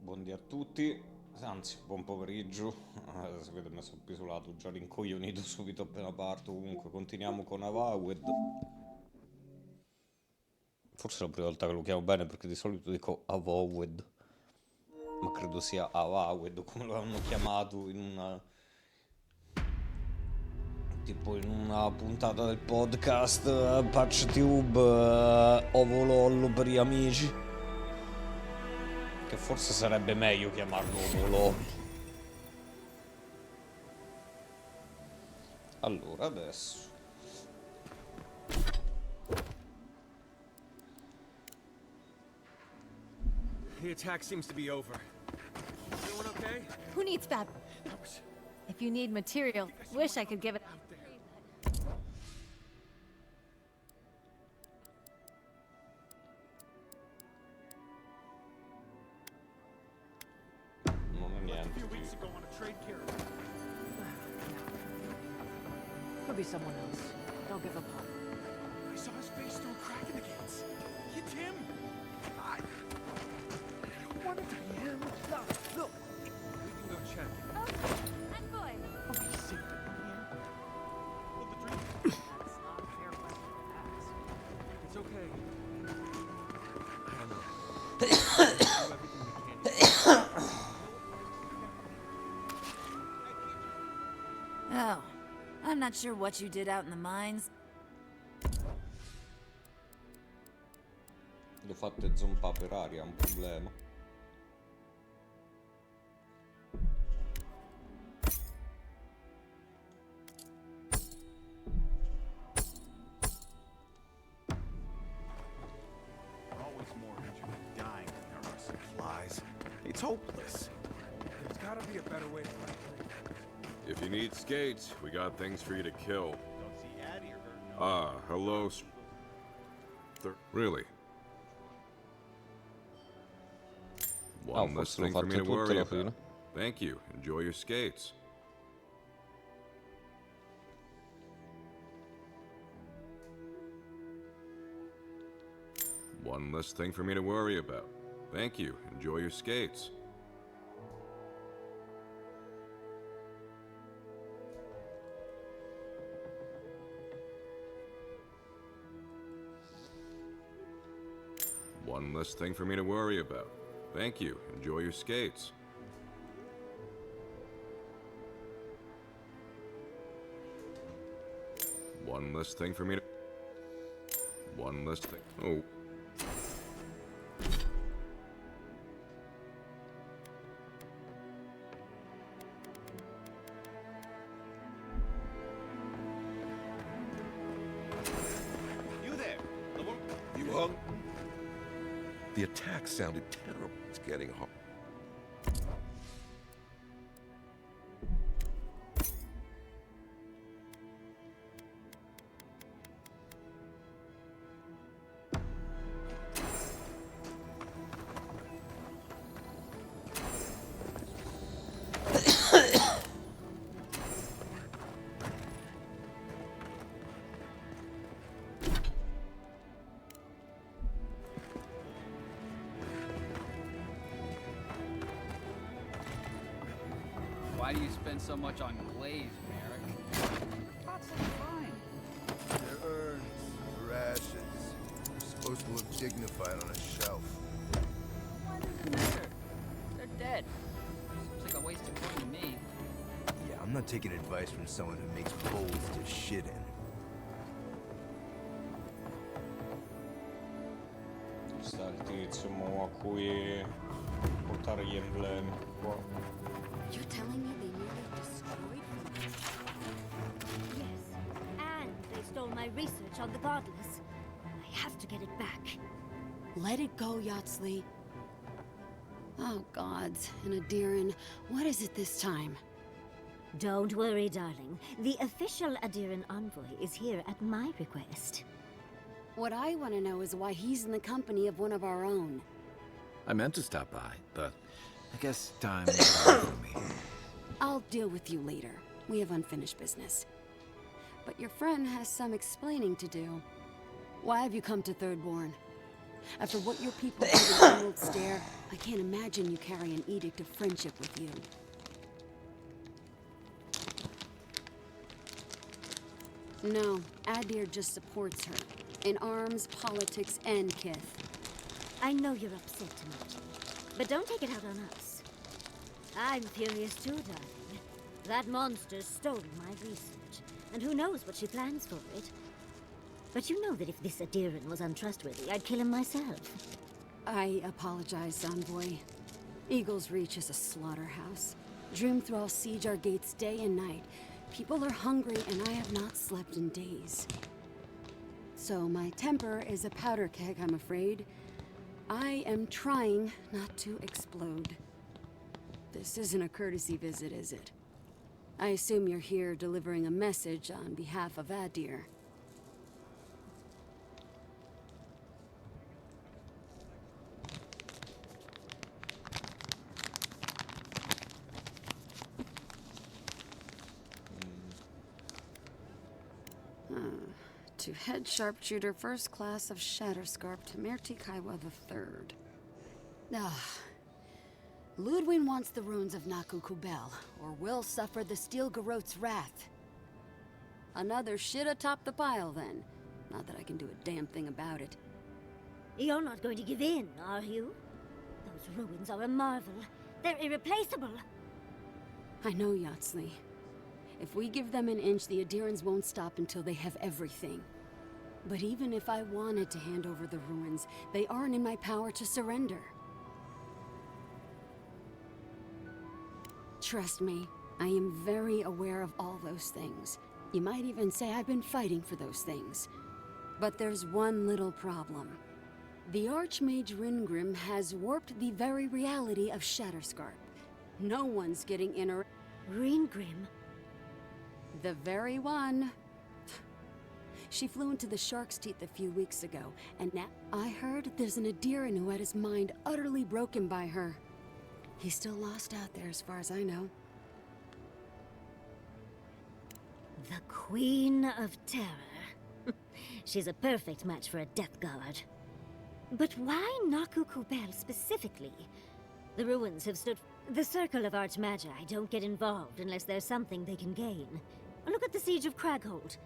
Buondì a tutti, anzi, buon pomeriggio. Si vede mi sono pisolato già rincoglionito subito appena parto. Comunque, continuiamo con Avowed. Forse è la prima volta che lo chiamo bene perché di solito dico Avowed, ma credo sia Avowed come lo hanno chiamato in una tipo in una puntata del podcast PatchTube Ovolollo per gli amici. Che forse sarebbe meglio chiamarlo Ovolollo. Allora, adesso. The attack seems to be over. Everyone okay? Who needs that? If you need material, wish I could give it. Non è A niente few di... weeks ago on a trade carrier. Could be someone else. Don't give up hope. I saw his face through a crack in the gates. It's him. I don't want it to be him. Look. We can go check. And boy, Are we safe in here? Will the dream? that's not a fair question to ask. It's okay. I don't know. Do everything we can. Oh, I'm not sure what you did out in the mines. Le ho fatte zompà per aria, è un problema. Always more injured and dying than there are supplies. It's hopeless. There's gotta be a better way to fight. If you need skates, we got things for you to kill. Don't see Addie or her. Ah, hello. Really? One less forse l'ho thing for me fatte to tutte worry alla fine. about. Thank you. Enjoy your skates. One less thing for me to worry about. Thank you. Enjoy your skates. One less thing for me to worry about. Thank you. Enjoy your skates. One less thing for me to... One less thing... Oh. You there? You hung? The attack sounded terrible. It's getting hard. Why do you spend so much on glaze, Merrick? Pots are fine. They're urns for ashes. They're supposed to look dignified on a shelf. Why does it matter? They're dead. Seems like a waste of coin to me. Yeah, I'm not taking advice from someone who makes bowls to shit in. Sta il tizio mo a cui portare gli emblemi qua. You're telling me they nearly destroyed me? Yes, and they stole my research on the godless. I have to get it back. Let it go, Yatsley. Oh, gods. And Adiran, what is it this time? Don't worry, darling. The official Adiran envoy is here at my request. What I want to know is why he's in the company of one of our own. I meant to stop by, but I guess time is away from me. I'll deal with you later. We have unfinished business. But your friend has some explaining to do. Why have you come to Thirdborn? After what your people did in Emerald Stair, I can't imagine you carry an edict of friendship with you. No, Adir just supports her. In arms, politics, and kith. I know you're upset tonight, but don't take it out on us. I'm furious too, darling. That monster stole my research, and who knows what she plans for it. But you know that if this Adiran was untrustworthy, I'd kill him myself. I apologize, Envoy. Eagle's Reach is a slaughterhouse. Dreamthralls siege our gates day and night. People are hungry, and I have not slept in days. So my temper is a powder keg, I'm afraid. I am trying not to explode. This isn't a courtesy visit, is it? I assume you're here delivering a message on behalf of Adir. To head sharpshooter, first class of Shatterscarp to Mirti Kaiwa III. Ludwig wants the ruins of Naku Kubel, or will suffer the Steel Garot's wrath. Another shit atop the pile, then. Not that I can do a damn thing about it. You're not going to give in, are you? Those ruins are a marvel. They're irreplaceable. I know, Yatsley. If we give them an inch, the Adirans won't stop until they have everything. But even if I wanted to hand over the ruins, they aren't in my power to surrender. Trust me, I am very aware of all those things. You might even say I've been fighting for those things. But there's one little problem. The Archmage Ringrim has warped the very reality of Shatterscarp. No one's getting in or... Ringrim? The very one. She flew into the Shark's Teeth a few weeks ago, and now I heard there's an Adiran who had his mind utterly broken by her. He's still lost out there as far as I know. The Queen of Terror. She's a perfect match for a Death Guard. But why Naku Kubel specifically? The ruins have stood... The Circle of Archmagi don't get involved unless there's something they can gain. Look at the Siege of Craghold.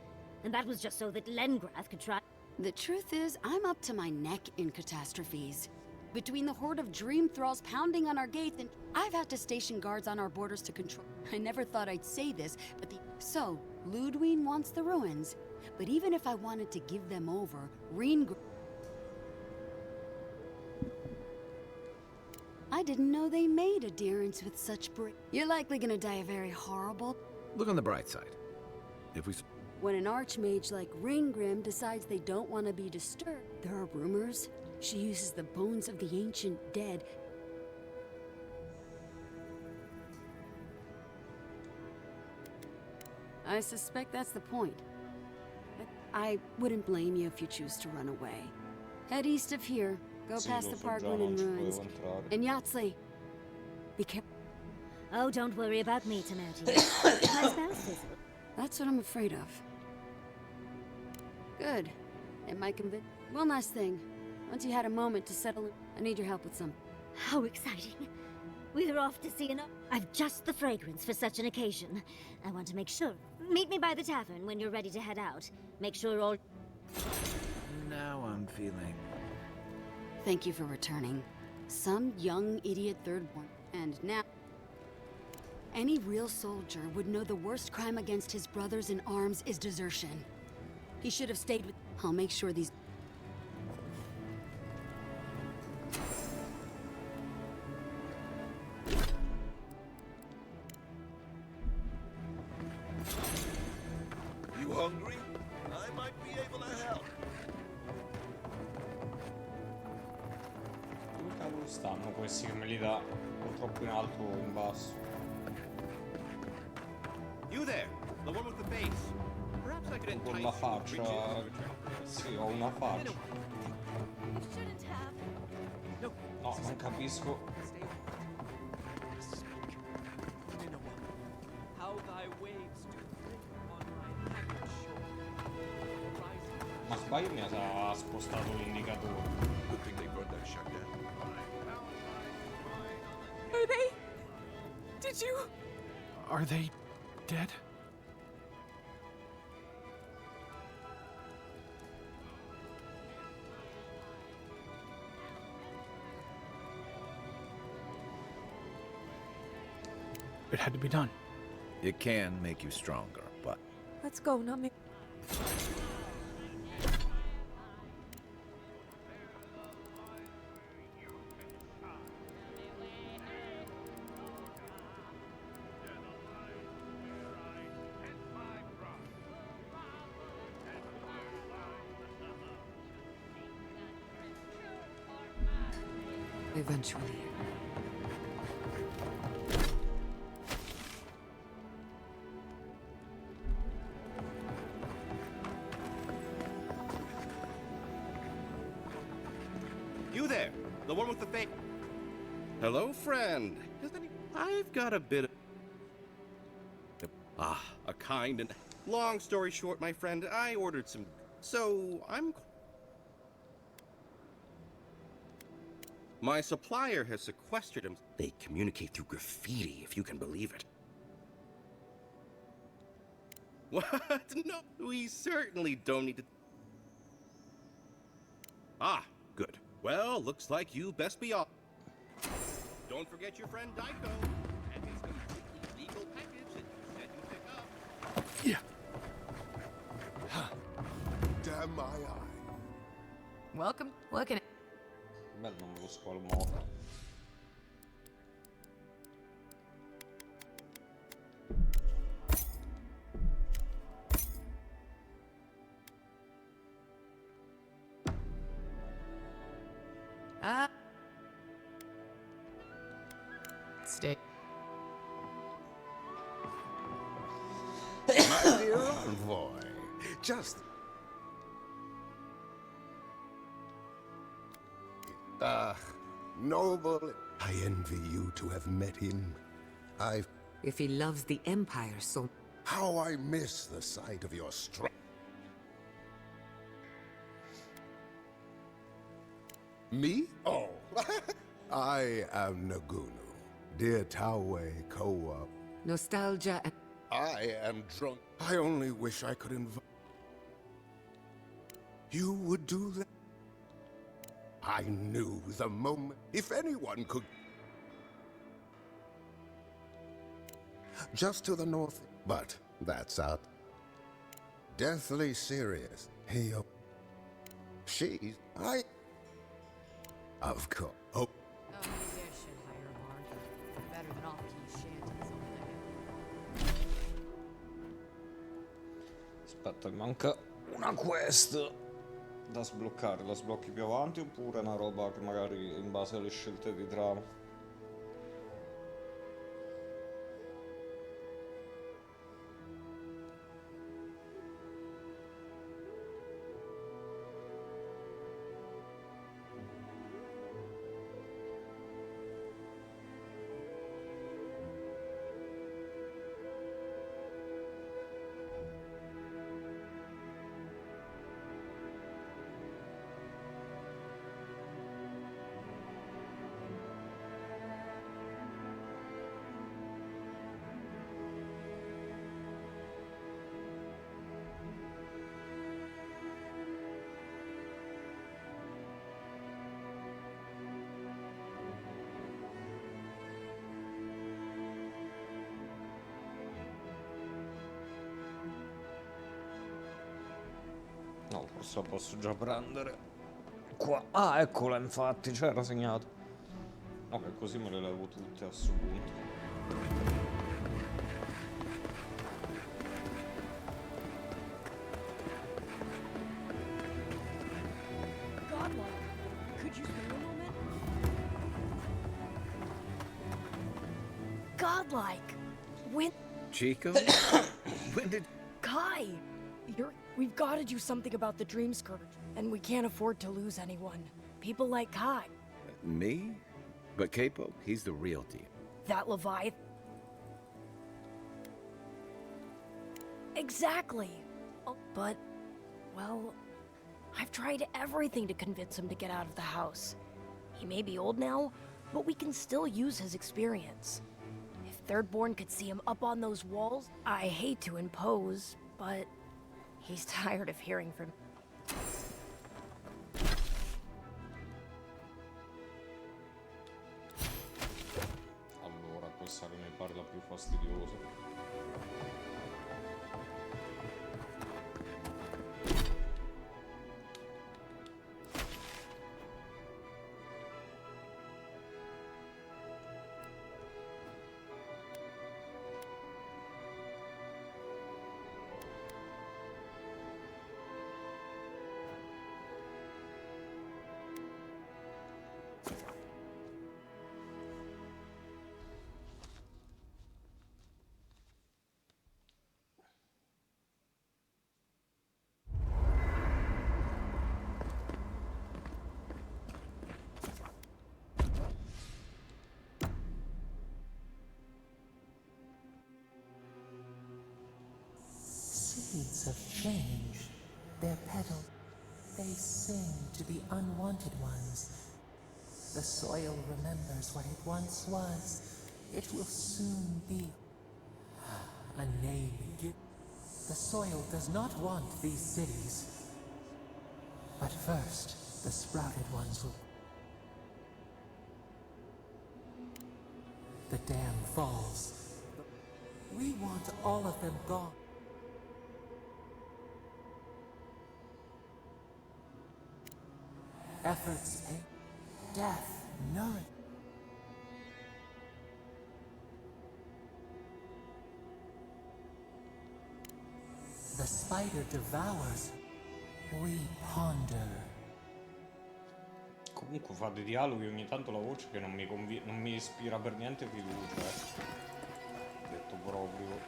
And that was just so that Lengrath could try... The truth is, I'm up to my neck in catastrophes. Between the horde of dream thralls pounding on our gates, and I've had to station guards on our borders to control... I never thought I'd say this, but the... So, Ludwig wants the ruins. But even if I wanted to give them over, I didn't know they made adherents with such You're likely gonna die a very horrible... Look on the bright side. If we... When an archmage like Ringrim decides they don't want to be disturbed, there are rumors she uses the bones of the ancient dead. I suspect that's the point. I wouldn't blame you if you choose to run away. Head east of here, go past the Parkland and ruins. And Yatsley, be careful. Oh, don't worry about me, Tamerti. My spells fizzle. That's what I'm afraid of. Good. It might convince... One last thing. Once you had a moment to settle in, I need your help with something. How exciting. We're off to see an... I've just the fragrance for such an occasion. I want to make sure. Meet me by the tavern when you're ready to head out. Make sure all... Now I'm feeling... Thank you for returning. Some young idiot thirdborn. And now... Any real soldier would know the worst crime against his brothers in arms is desertion. He should have stayed with... I'll make sure these... You hungry? I might be able to help. Dove cavolo stanno questi che me li dà? O troppo in alto o in basso? You there, the one with the face. Perhaps I could Con entice la you to faccia... reach Sì, ho una faccia. You shouldn't have. No, No, non capisco. stay how thy waves do flick on my haggard shore. Rising Ma sbaglio mi ha spostato l'indicatore. Good thing shut down. Are they? Did you? Are they dead? It had to be done. It can make you stronger, but Let's go, not me. Eventually. you there, the one with the fake. Hello, friend. I've got a bit of a kind and long story short, my friend, I ordered some. So my supplier has sequestered him. They communicate through graffiti, if you can believe it. What? No, we certainly don't need to. Ah, good. Well, looks like you best be off. Don't forget your friend Daiko and his completely legal package that you said you'd pick up. Yeah. Damn my eye. Welcome. Look at it. Beh, non me lo spalmo. Stay. My dear envoy, just... noble. I envy you to have met him. If he loves the Empire so... How I miss the sight of your strength. Me? Oh. I am Nagunu, dear Tawe Koa. Nostalgia and... I am drunk. I only wish I could invite... You would do that? I knew the moment. If anyone could... Just to the north. But that's out. Deathly serious. She's... Of course. Oh. Oh, maybe I should hire Martha. Better than off-key shanties over there. Aspetta, mi manca una quest da sbloccare. La sblocchi più avanti oppure una roba che magari in base alle scelte di trama? No, forse la posso già prendere. Qua. Ah, eccola, infatti, c'era segnato. Ok, così me le levo tutte a sto punto. Could you spare a moment? Godlike! When... Chico? When did... Kai! We've got to do something about the Dream Scourge, and we can't afford to lose anyone. People like Kai. Me? But Capo, he's the real deal. That Leviathan. Exactly. But, well, I've tried everything to convince him to get out of the house. He may be old now, but we can still use his experience. If Thirdborn could see him up on those walls, I hate to impose, but he's tired of hearing from... Allora, questa che ne parla più fastidiosa. Seeds of change, their petals, they sing to the unwanted ones. The soil remembers what it once was. It will soon be a name. The soil does not want these cities. But first, the sprouted ones will... The dam falls. We want all of them gone. Efforts pay, death nourish. The spider devours. We ponder. Comunque fa dei dialoghi ogni tanto la voce che non mi ispira per niente fiducia. Detto proprio.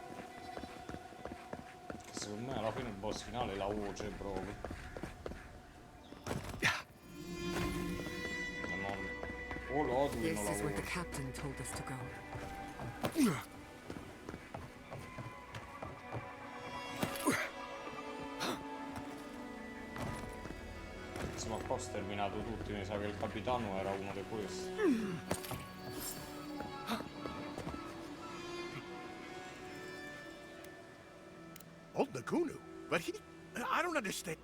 Che secondo me alla fine il boss finale è la voce proprio. O lo odio non la This is where the voce. captain told us to go. Insomma, qua ho sterminato tutti, mi sa che il capitano era uno di questi. Old Nakunu, but I don't understand.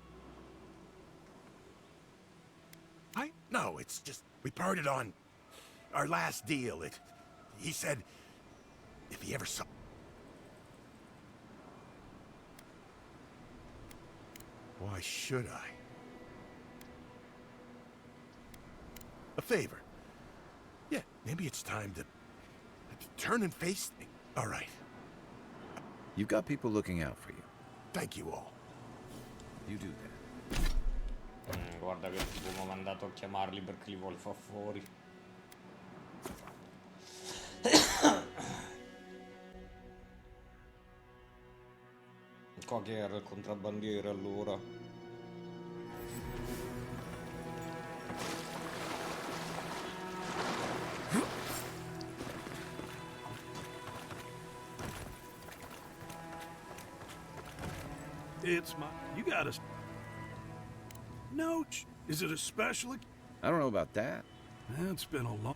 No, it's just, we parted on our last deal. He said, if he ever saw... Why should I? A favor. Yeah, maybe it's time to turn and face me. All right. You've got people looking out for you. Thank you all. You do that. Guarda che tipo mi ha mandato a chiamarli perché li vuole far fuori. Qua che era il contrabbandiere allora? It's my... You got us. No, is it a special? I don't know about that. It's been a long...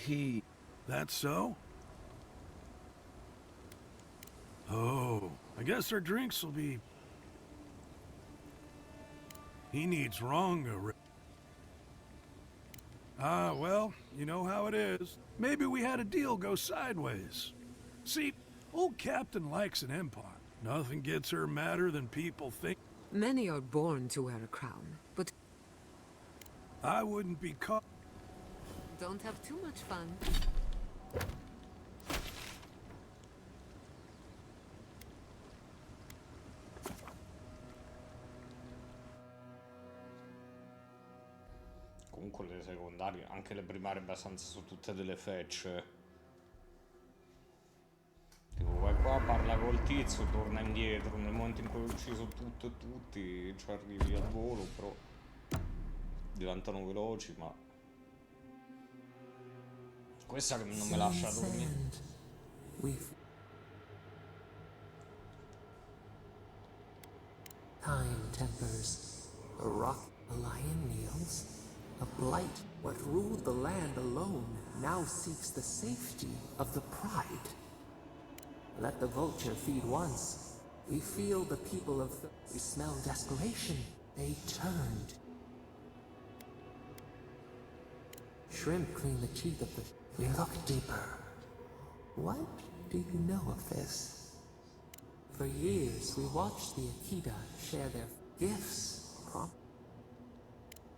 He... That's so? Oh, I guess our drinks will be... He needs Ronga. Ah, well, you know how it is. Maybe we had a deal go sideways. See, old Captain likes an empire. Nothing gets her madder than people think. Many are born to wear a crown, but I wouldn't be caught. don't have too much fun. Comunque le secondarie, anche le primarie abbastanza sono tutte delle fecce. Tipo vai qua, parla col tizio, torna indietro. Nel momento in cui hai ucciso tutto e tutti, ci arrivi al volo, però diventano veloci, ma questa che non me lascia dormire. Time tempers. A rock, a lion kneels. A blight, what ruled the land alone, now seeks the safety of the pride. Let the vulture feed once. We feel the people of the... We smell desperation. They turned. Shrimp clean the teeth of the... We look deeper. What do you know of this? For years, we watched the Akita share their gifts.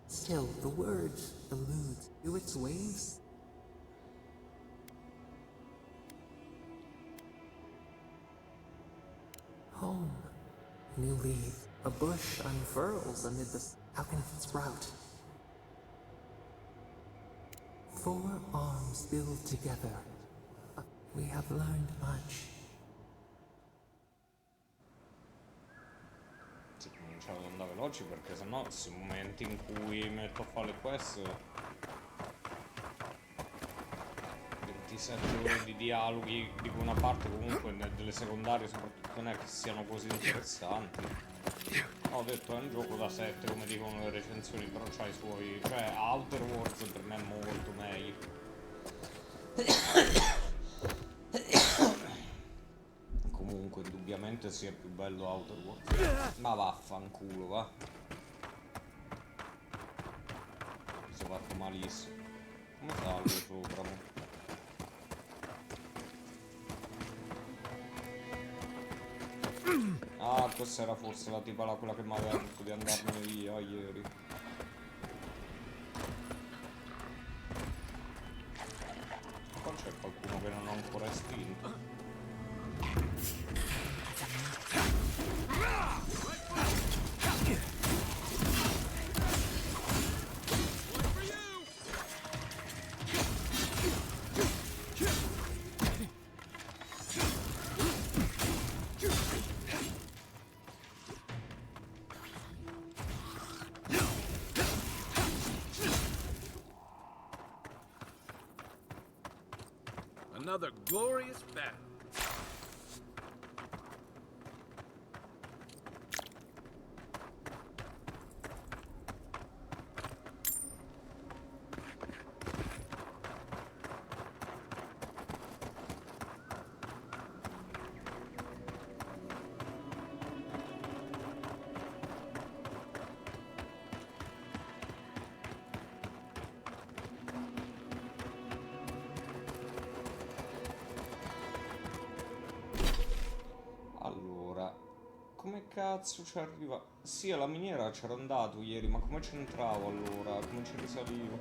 Still, the word eludes through its waves. Home. New leaves. A bush unfurls amid the... How can it sprout? 4 arms build together. We have learned much. Sì, cominciamo ad andare veloci perché sennò questi momenti in cui metto a fare le quest 27 ore di dialoghi di cui una parte comunque delle secondarie soprattutto non è che siano così interessanti. Ho detto è un gioco da 7 come dicono le recensioni, però c'ha i suoi, cioè Outer Worlds per me è molto meglio. Comunque indubbiamente sia più bello Outer Worlds. Ma vaffanculo, va. Mi sono fatto malissimo. Come salgo sopra? Mo? Ah, questa era forse la tipa là, quella che mi aveva detto di andarmene via ieri. Qua c'è qualcuno che non ho ancora estinto. Another glorious battle. Come cazzo ci arriva? Sì, alla miniera c'ero andato ieri, ma come c'entravo allora? Come ci risalivo?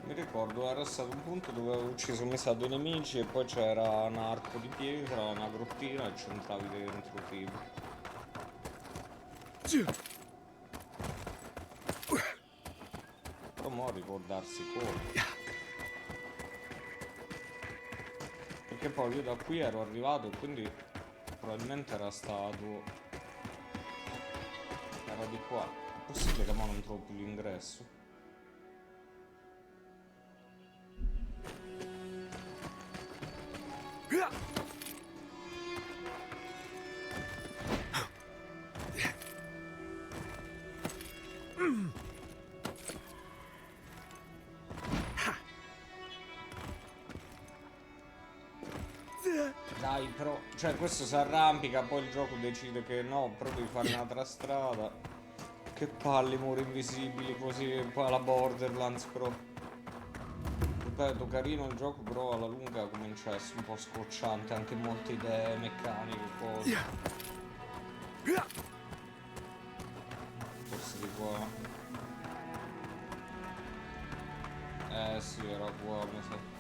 Mi ricordo, era stato un punto dove avevo ucciso mi sa 2 nemici e poi c'era un arco di pietra, una grottina e c'entravi dentro tipo. Però mo' ricordarsi come. Perché poi io da qui ero arrivato e quindi probabilmente era stato... Era di qua. È possibile che mo' non trovo più l'ingresso? Dai, però, cioè questo si arrampica, poi il gioco decide che no, però devi fare un'altra strada. Che palle, i muri invisibili così, poi alla Borderlands, però. Ripeto, carino il gioco, però alla lunga comincia a essere un po' scocciante, anche molte idee meccaniche, cose. Forse di qua. Sì, era qua, mi sa.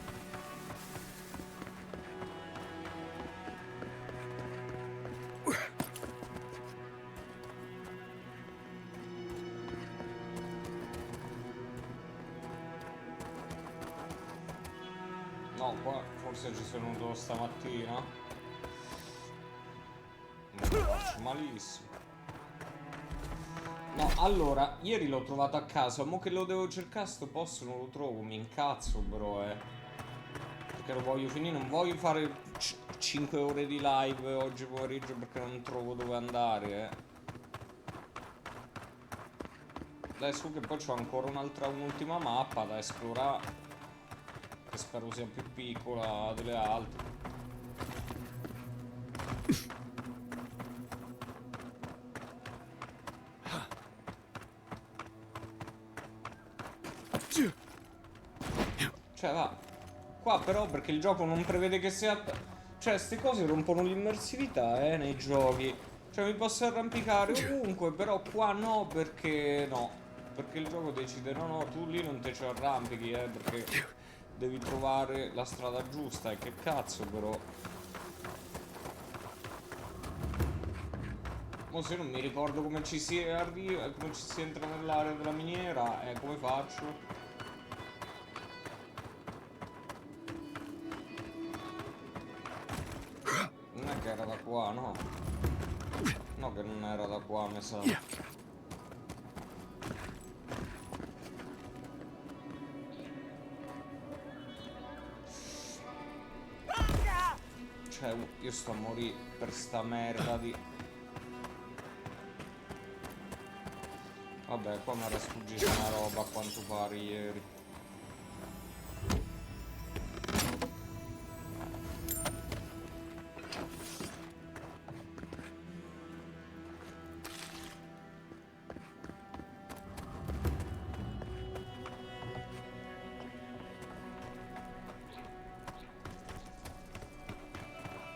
No, qua forse ci sono venuto stamattina. Mi faccio malissimo. No, allora, ieri l'ho trovato a casa, mo che lo devo cercare sto posto non lo trovo, mi incazzo però, Perché lo voglio finire, non voglio fare 5 ore di live oggi pomeriggio perché non trovo dove andare, Dai, su che poi c'ho ancora un'ultima mappa da esplorare, che spero sia più piccola delle altre. Cioè, va. Qua però, perché il gioco non prevede che sia... Cioè, ste cose rompono l'immersività, nei giochi. Cioè, mi posso arrampicare ovunque, però qua no, perché no. Perché il gioco decide, no, no, tu lì non te ci arrampichi, perché devi trovare la strada giusta. E che cazzo, però. Mo se non mi ricordo come ci si arriva, come ci si entra nell'area della miniera, come faccio? Non è che era da qua, no? No, che non era da qua, mi sa. Cioè, io sto a morire per sta merda di... Vabbè, qua mi era sfuggita una roba a quanto pare ieri.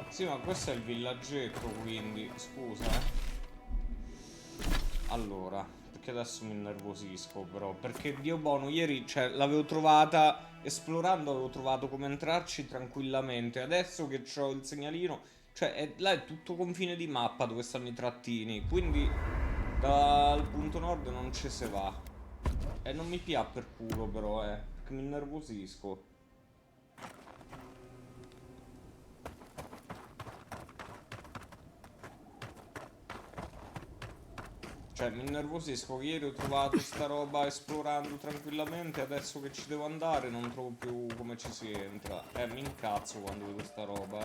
Sì, ma questo è il villaggetto, quindi... Scusa, Allora, perché adesso mi innervosisco, però. Perché Dio buono, ieri, cioè, l'avevo trovata... Esplorando avevo trovato come entrarci tranquillamente. Adesso che ho il segnalino... Cioè, là è tutto confine di mappa dove stanno i trattini. Quindi, dal punto nord non ci se va. E non mi pia per culo, però, Perché mi innervosisco. Cioè, mi innervosisco che ieri ho trovato sta roba esplorando tranquillamente, adesso che ci devo andare non trovo più come ci si entra. Mi incazzo quando vedo sta roba,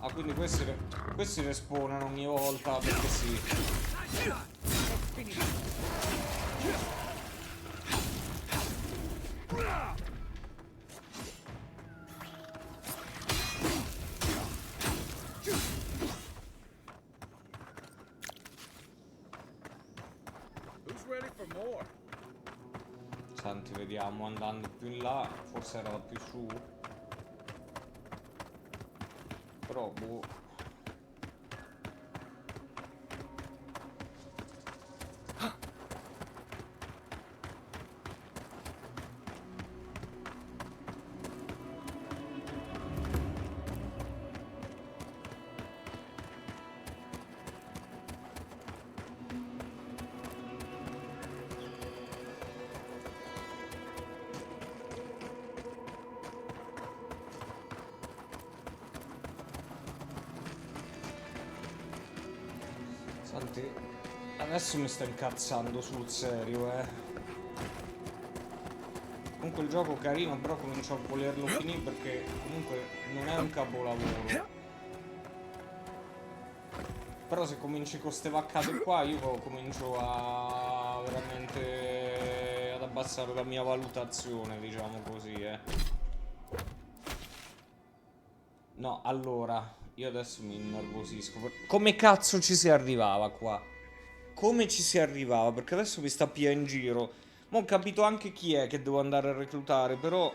Ah, quindi questi respawnano ogni volta perché sì. Senti, vediamo, andando più in là, forse era da più su. Però, boh. Senti, adesso mi sto incazzando sul serio, Comunque il gioco è carino, però comincio a volerlo finire perché comunque non è un capolavoro. Però se cominci con ste vaccate qua io comincio a veramente ad abbassare la mia valutazione, diciamo così, No, allora, io adesso mi innervosisco. Come cazzo ci si arrivava qua? Come ci si arrivava? Perché adesso mi sta pia in giro. Ma ho capito anche chi è che devo andare a reclutare, però...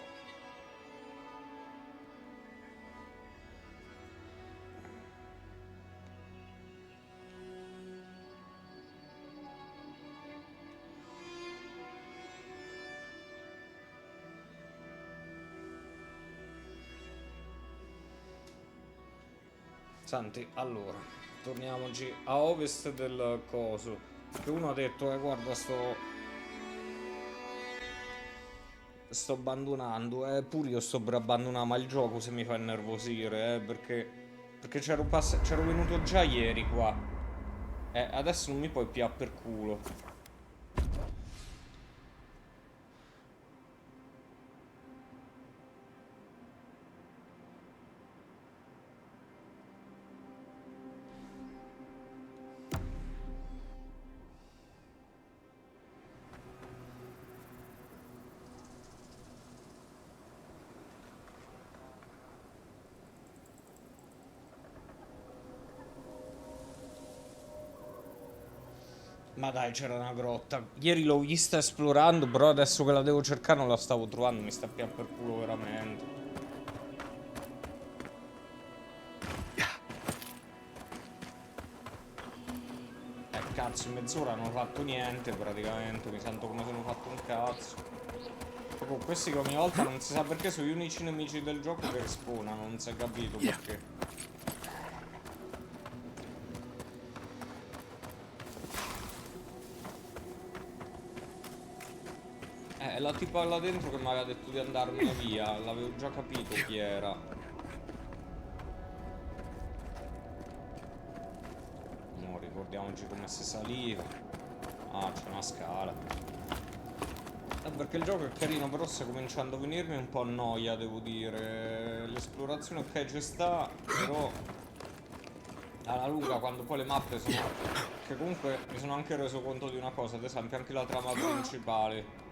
Senti, allora, torniamoci a ovest del coso. Che uno ha detto, guarda, sto abbandonando, pure io sto per abbandonare, ma il gioco se mi fa innervosire, perché c'ero venuto già ieri qua. Adesso non mi puoi pià per culo. Ma dai, c'era una grotta. Ieri l'ho vista esplorando, però adesso che la devo cercare non la stavo trovando. Mi sta più per culo veramente. Cazzo, in mezz'ora non ho fatto niente praticamente. Mi sento come se non ho fatto un cazzo. Proprio questi che ogni volta non si sa perché sono gli unici nemici del gioco che respawnano. Non si è capito perché. La tipa là dentro che mi aveva detto di andarmene via, l'avevo già capito chi era. No, ricordiamoci come si saliva. Ah, c'è una scala. Perché il gioco è carino, però sta cominciando a venirmi un po' a noia, devo dire. L'esplorazione ok ci sta, però alla lunga quando poi le mappe sono... Che comunque mi sono anche reso conto di una cosa, ad esempio anche la trama principale.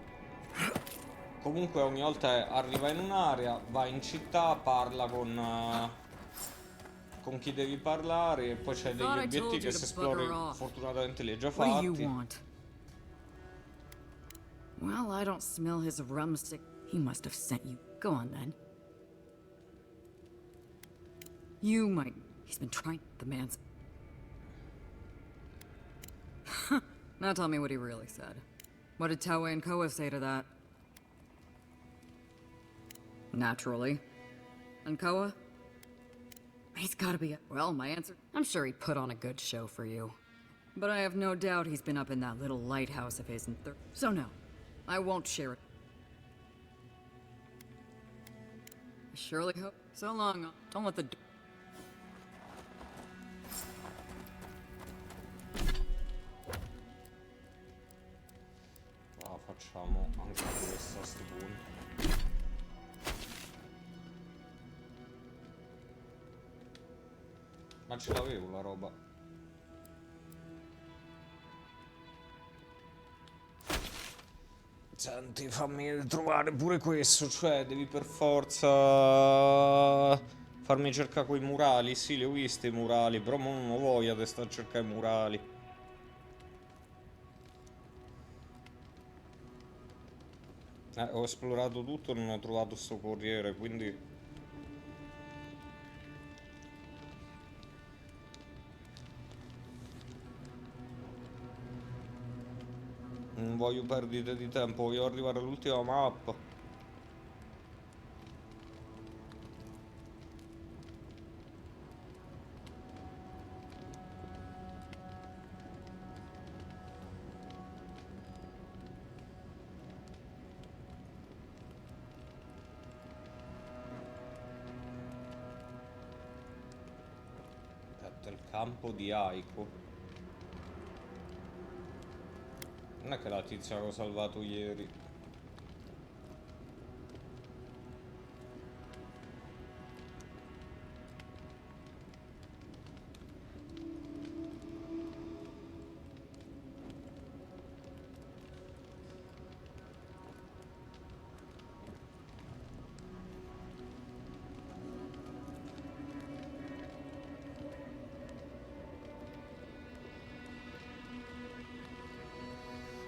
Comunque ogni volta arriva in un'area, va in città, parla con chi devi parlare e poi c'è degli obiettivi che se esplori fortunatamente li hai già What do you fatti. want? Well, I don't smell his rum stick. He must have sent you. Go on then. You might. He's been trying. The man's. Now tell me what he really said. What did Toei and Koa say to that? Naturally. And Koa? He's gotta be. Well, my answer. I'm sure he put on a good show for you. But I have no doubt he's been up in that little lighthouse of his So no, I won't share it. I surely hope. So long. Don't let the. Facciamo anche questo a sto punto. Ma ce l'avevo la roba. Senti, fammi trovare pure questo, cioè devi per forza farmi cercare quei murali. Sì, li ho visti i murali, però mo non ho voglia di stare a cercare i murali. Ho esplorato tutto e non ho trovato sto corriere, quindi... Non voglio perdite di tempo, voglio arrivare all'ultima mappa. Il campo di Aiko. Non è che la tizia che ho salvato ieri.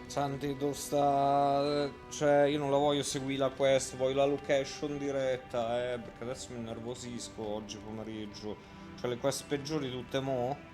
Santi, dove sta... Cioè, io non la voglio seguire la quest, voglio la location diretta, perché adesso mi innervosisco oggi pomeriggio. Cioè, le quest peggiori tutte mo'?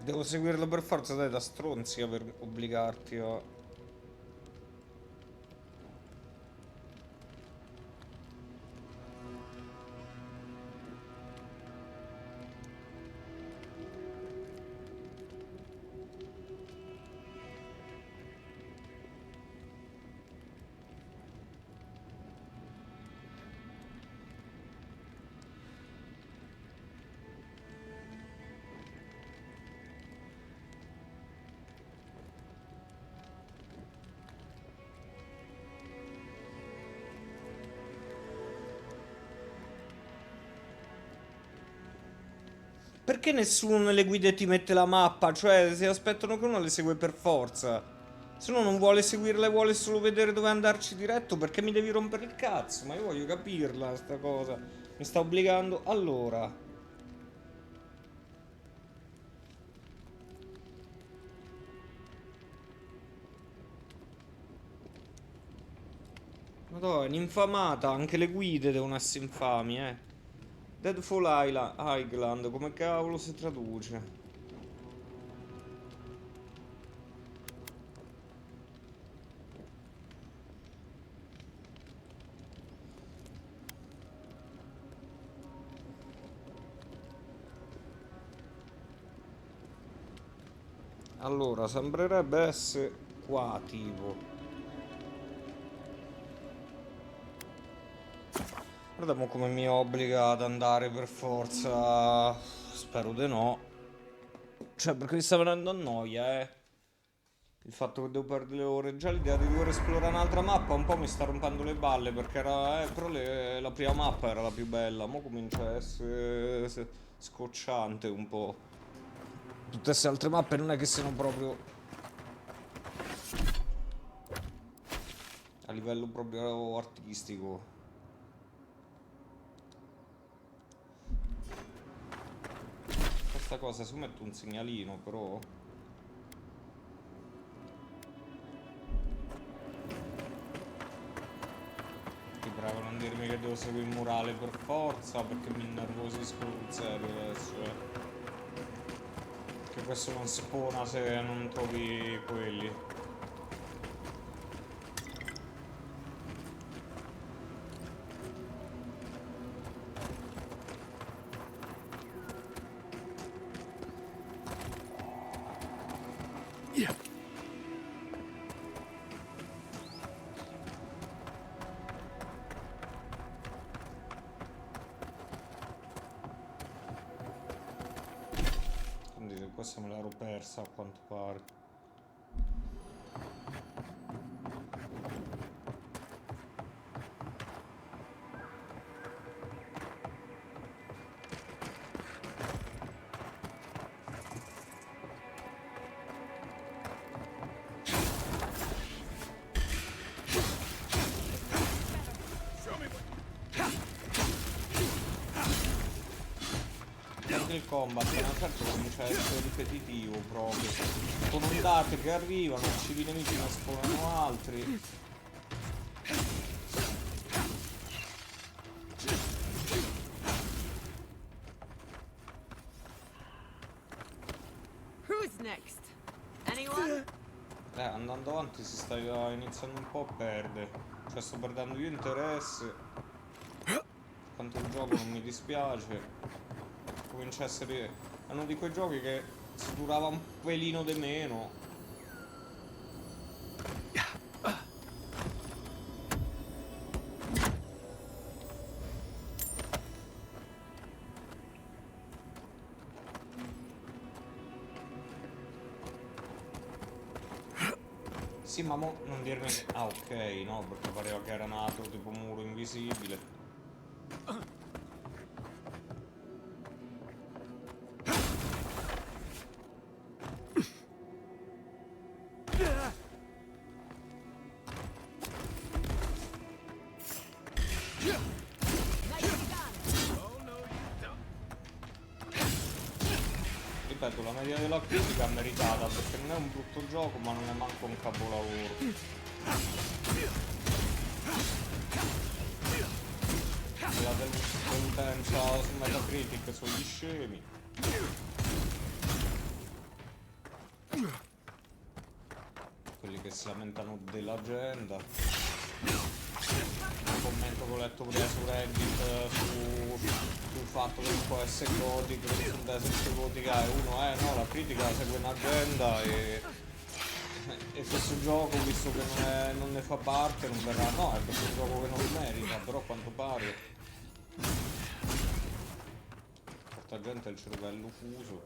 Devo seguirlo per forza, dai, da stronzi per obbligarti a... Perché nessuno nelle guide ti mette la mappa? Cioè, si aspettano che uno le segue per forza. Se uno non vuole seguirla e vuole solo vedere dove andarci diretto, perché mi devi rompere il cazzo? Ma io voglio capirla, sta cosa. Mi sta obbligando. Allora. Madonna, è un'infamata. Anche le guide devono essere infami, Deadfall Highland, come cavolo si traduce? Allora, sembrerebbe essere qua, tipo. Guardiamo come mi obbliga ad andare per forza. Spero di no. Cioè, perché mi sta venendo a noia, il fatto che devo perdere le ore. Già l'idea di dover esplorare un'altra mappa un po' mi sta rompendo le balle. Perché era. Però la prima mappa era la più bella. Mo' comincia a essere scocciante un po'. Tutte queste altre mappe non è che siano proprio a livello proprio artistico. Questa cosa si mette un segnalino, però. Ti prego non dirmi che devo seguire il murale per forza, perché mi innervosisco sul serio adesso, Che questo non spona se non trovi quelli. Quindi questa me l'ero persa a quanto pare. Il combat a una certa comincia a essere ripetitivo proprio. Con ondate che arrivano, uccidi i nemici, ne spawnano altri. Who's next? Anyone? Andando avanti si sta iniziando un po' a perdere. Cioè sto perdendo io interesse. Quanto il gioco non mi dispiace. Comincia a essere. È uno di quei giochi che si durava un pelino di meno. Sì, ma mo non dirmi che. Ah, ok, no, perché pareva che era un altro tipo muro invisibile. Ripeto, la media della critica è meritata perché non è un brutto gioco ma non è manco un capolavoro. La deludenza su Metacritic sugli scemi. Quelli che si lamentano dell'agenda. Un commento che ho letto prima su Reddit sul fatto che non può essere godico, che sul Desert Gotica e uno no, la critica segue un'agenda e questo gioco, visto che non ne fa parte, non verrà. No, è questo gioco che non lo merita, però a quanto pare porta gente ha il cervello fuso.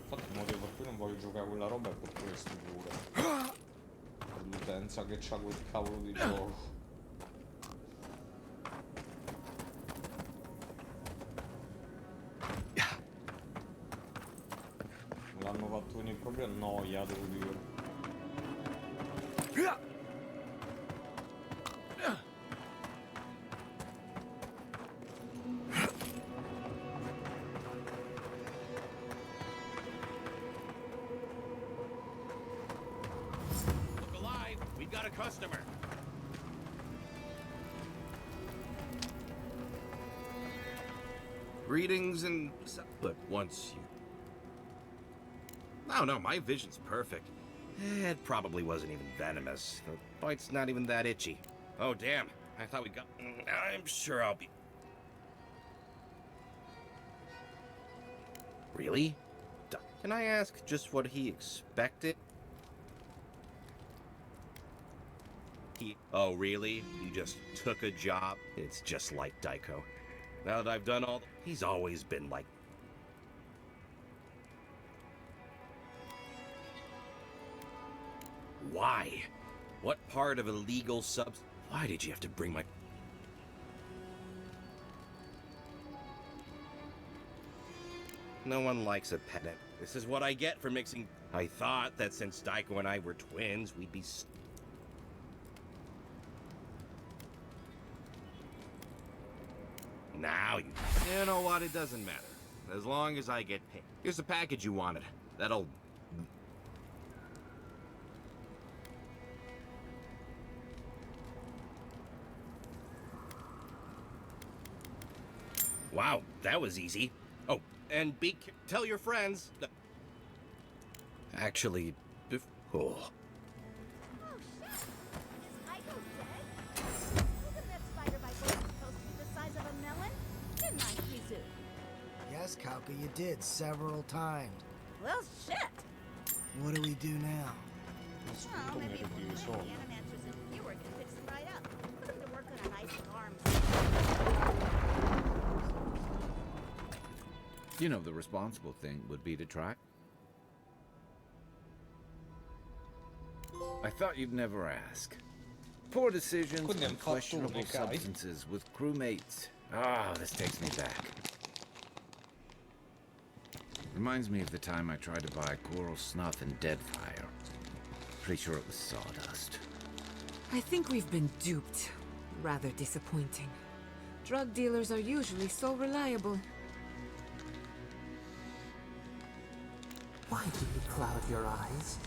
Infatti il motivo per cui non voglio giocare quella roba è per questo pure. Per l'utenza che c'ha quel cavolo di gioco. fatto venire proprio a noia, devo dire. Look alive! We've got a customer! Greetings and... But once you... No, my vision's perfect. It probably wasn't even venomous. The bite's not even that itchy. Oh, damn. I thought we got... I'm sure I'll be... Really? Can I ask just what he expected? Oh, really? You just took a job? It's just like Daiko. Now that I've done all... He's always been like... Why? What part of illegal subs... Why did you have to bring my... No one likes a pedant. This is what I get for mixing... I thought that since Daiko and I were twins, we'd be... Now you... You know what? It doesn't matter. As long as I get paid. Here's the package you wanted. That'll... Wow, that was easy. Oh, and tell your friends... Actually... Oh. Yes, Kauka, you did several times. Well, shit. What do we do now? Well, maybe if we put animancers in viewer can fix them right up. Put them to work on an ice arms. You know, the responsible thing would be to try. I thought you'd never ask. Poor decisions and questionable substances with crewmates. Ah, this takes me back. Reminds me of the time I tried to buy coral snuff and Deadfire. Pretty sure it was sawdust. I think we've been duped. Rather disappointing. Drug dealers are usually so reliable. Why do you cloud your eyes?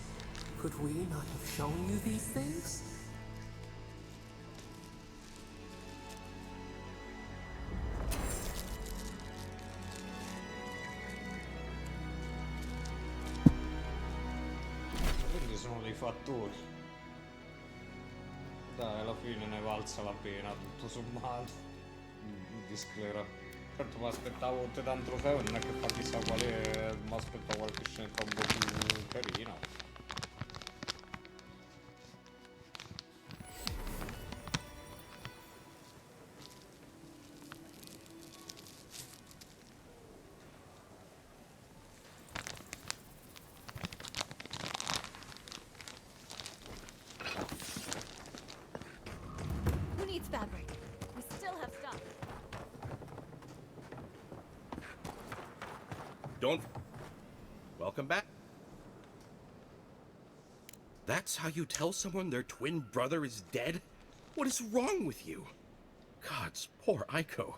Could we not have shown you these things? Quindi sono dei fattori. Dai, alla fine ne valsa la pena, tutto sommato. Di sclera. Certo mi aspettavo tutte tanto trofeo, non è che fa chissà quale. Mi aspettavo qualche scenetta un po' più carina. Who needs fabric? We still have stuff. Don't... Welcome back. That's how you tell someone their twin brother is dead? What is wrong with you? Gods, poor Aiko.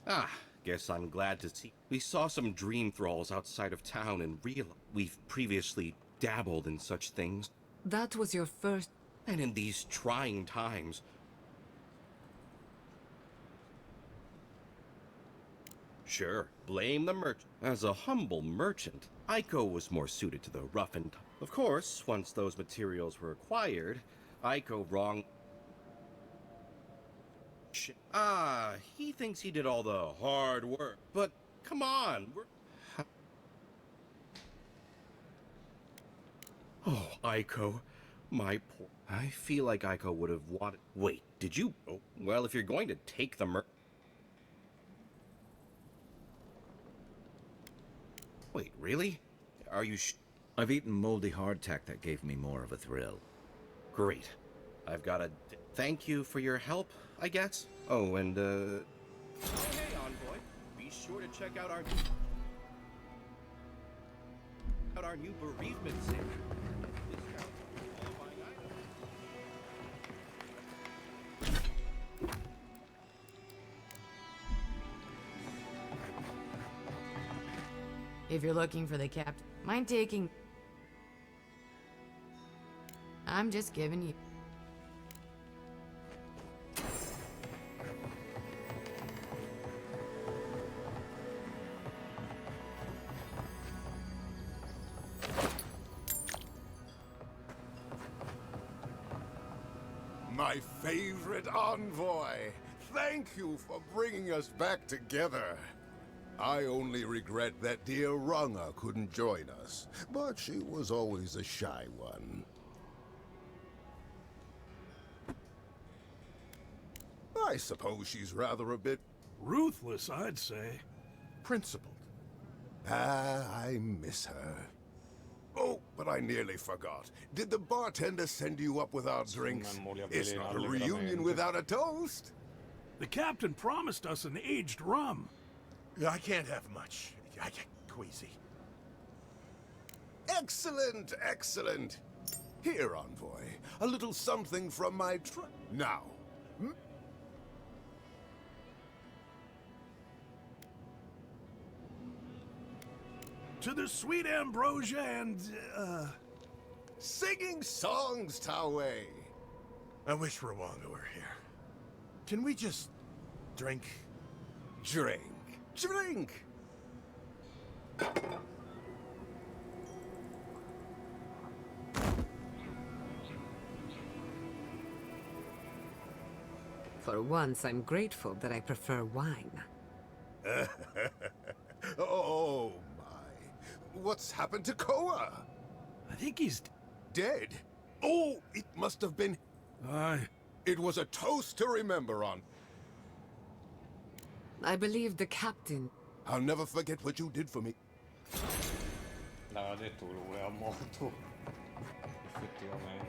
Ah, guess I'm glad to see. We saw some dream thralls outside of town and realized we've previously dabbled in such things. That was your first... And in these trying times... Sure, blame the merchant. As a humble merchant, Aiko was more suited to the rough and... Of course, once those materials were acquired, Aiko wrong... Ah, he thinks he did all the hard work. But, come on, we're... Oh, Aiko, my poor... I feel like Aiko would have wanted... Wait, did you... Oh, well, if you're going to take the Wait, really? Are you I've eaten moldy hardtack that gave me more of a thrill. Great. I've got a... Thank you for your help, I guess? Oh, and, Oh, hey, Envoy. Be sure to check out our new bereavement center. Discount on qualifying items. If you're looking for the captain, mind taking... I'm just giving you... My favorite envoy! Thank you for bringing us back together. I only regret that dear Runga couldn't join us, but she was always a shy one. I suppose she's rather a bit... Ruthless, I'd say. principled. I miss her. Oh, but I nearly forgot. Did the bartender send you up without drinks? It's not a reunion without a toast. The captain promised us an aged rum. I can't have much. I get queasy. Excellent, excellent. Here, envoy, a little something from my Now, To the sweet ambrosia and, singing songs, Tawe. I wish Rwanga were here. Can we just drink? Drink. Drink! For once, I'm grateful that I prefer wine. Oh, my. What's happened to Koa? I think he's... Dead? Oh, it must have been... It was a toast to remember on. I believe the captain... I'll never forget what you did for me. L'aveva detto che lo voleva morto. Effettivamente.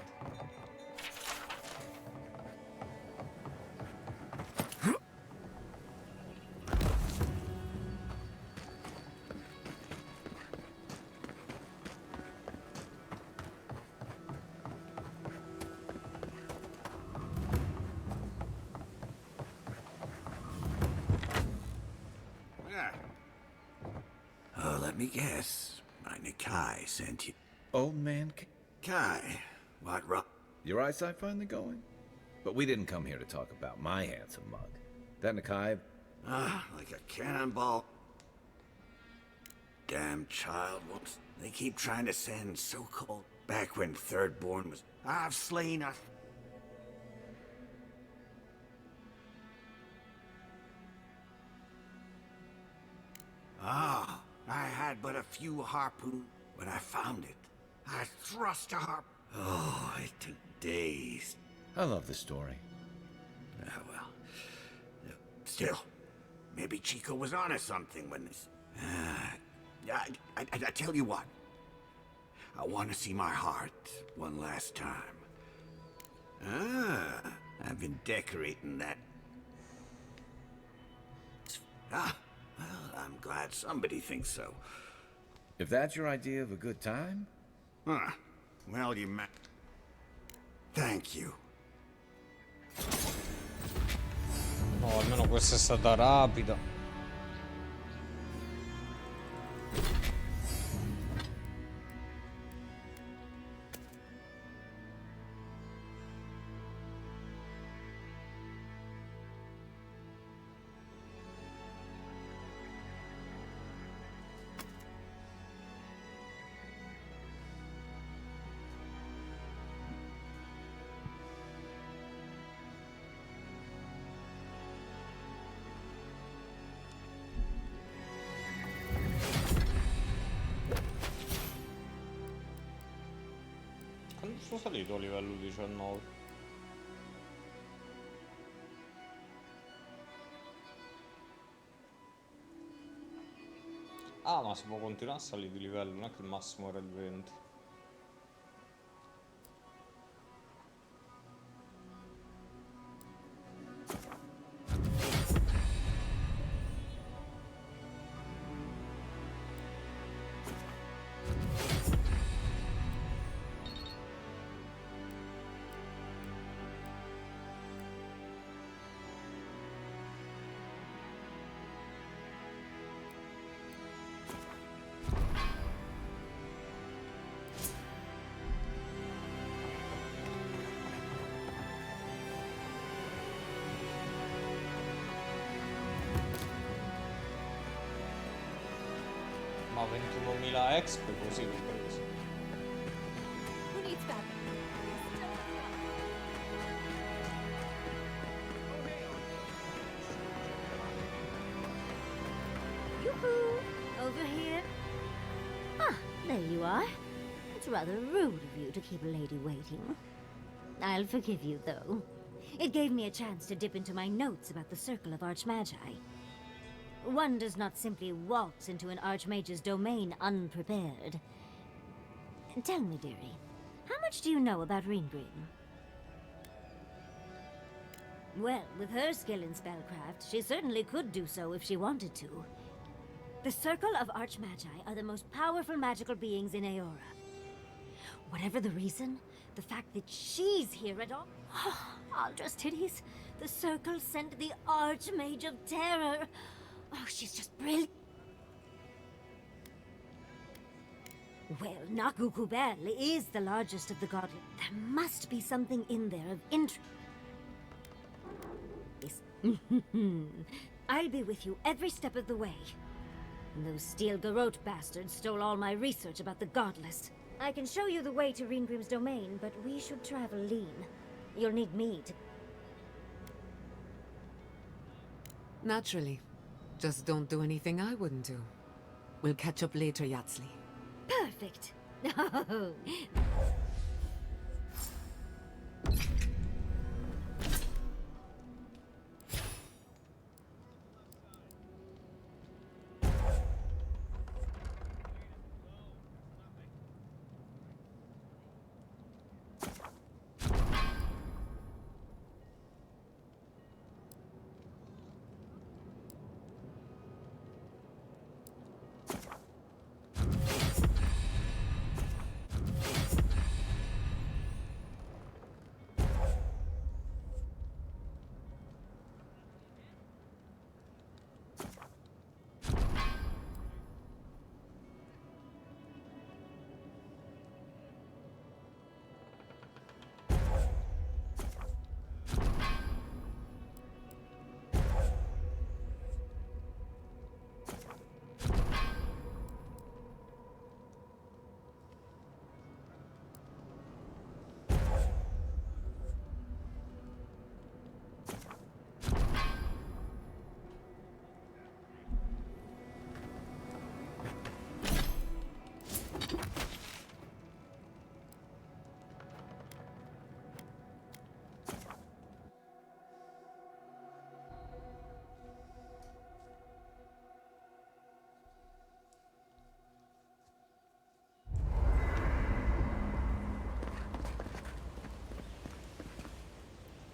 Oh, let me guess. My Nikai sent you. Old man Kai, what wrong? Your eyesight finally going? But we didn't come here to talk about my handsome mug. That Nikai... Like a cannonball. Damn child whoops. They keep trying to send so cold. Back when Thirdborn was... I've slain us. I had but a few harpoons. When I found it, I thrust a harp. Oh, it took days. I love the story. Well. Still, maybe Chico was onto something when this... I tell you what. I want to see my heart one last time. I've been decorating that. Well, I'm glad somebody thinks so. If that's your idea of a good time? Well, you ma... Thank you. No, almeno questa è stata rapida. Quando sono salito a livello 19? Ah, ma si può continuare a salire di livello, non è che il massimo era il 20. 21.000 exp così l'ho preso. Who needs backup? Yoo-hoo! Over here. Ah, there you are. It's rather rude of you to keep a lady waiting. I'll forgive you, though. It gave me a chance to dip into my notes about the Circle of Archmagi. One does not simply waltz into an Archmage's domain unprepared. Tell me, dearie, how much do you know about Ringrim? Well, with her skill in spellcraft, she certainly could do so if she wanted to. The Circle of Archmagi are the most powerful magical beings in Aora. Whatever the reason, the fact that she's here at all... Aldrus titties, the Circle sent the Archmage of Terror. Oh, she's just brilliant. Well, Nakukubel is the largest of the godly. There must be something in there of interest. I'll be with you every step of the way. Those Steel Garrote bastards stole all my research about the Godless. I can show you the way to Ringrim's domain, but we should travel lean. You'll need me to... Naturally. Just don't do anything I wouldn't do. We'll catch up later, Yatsley. Perfect.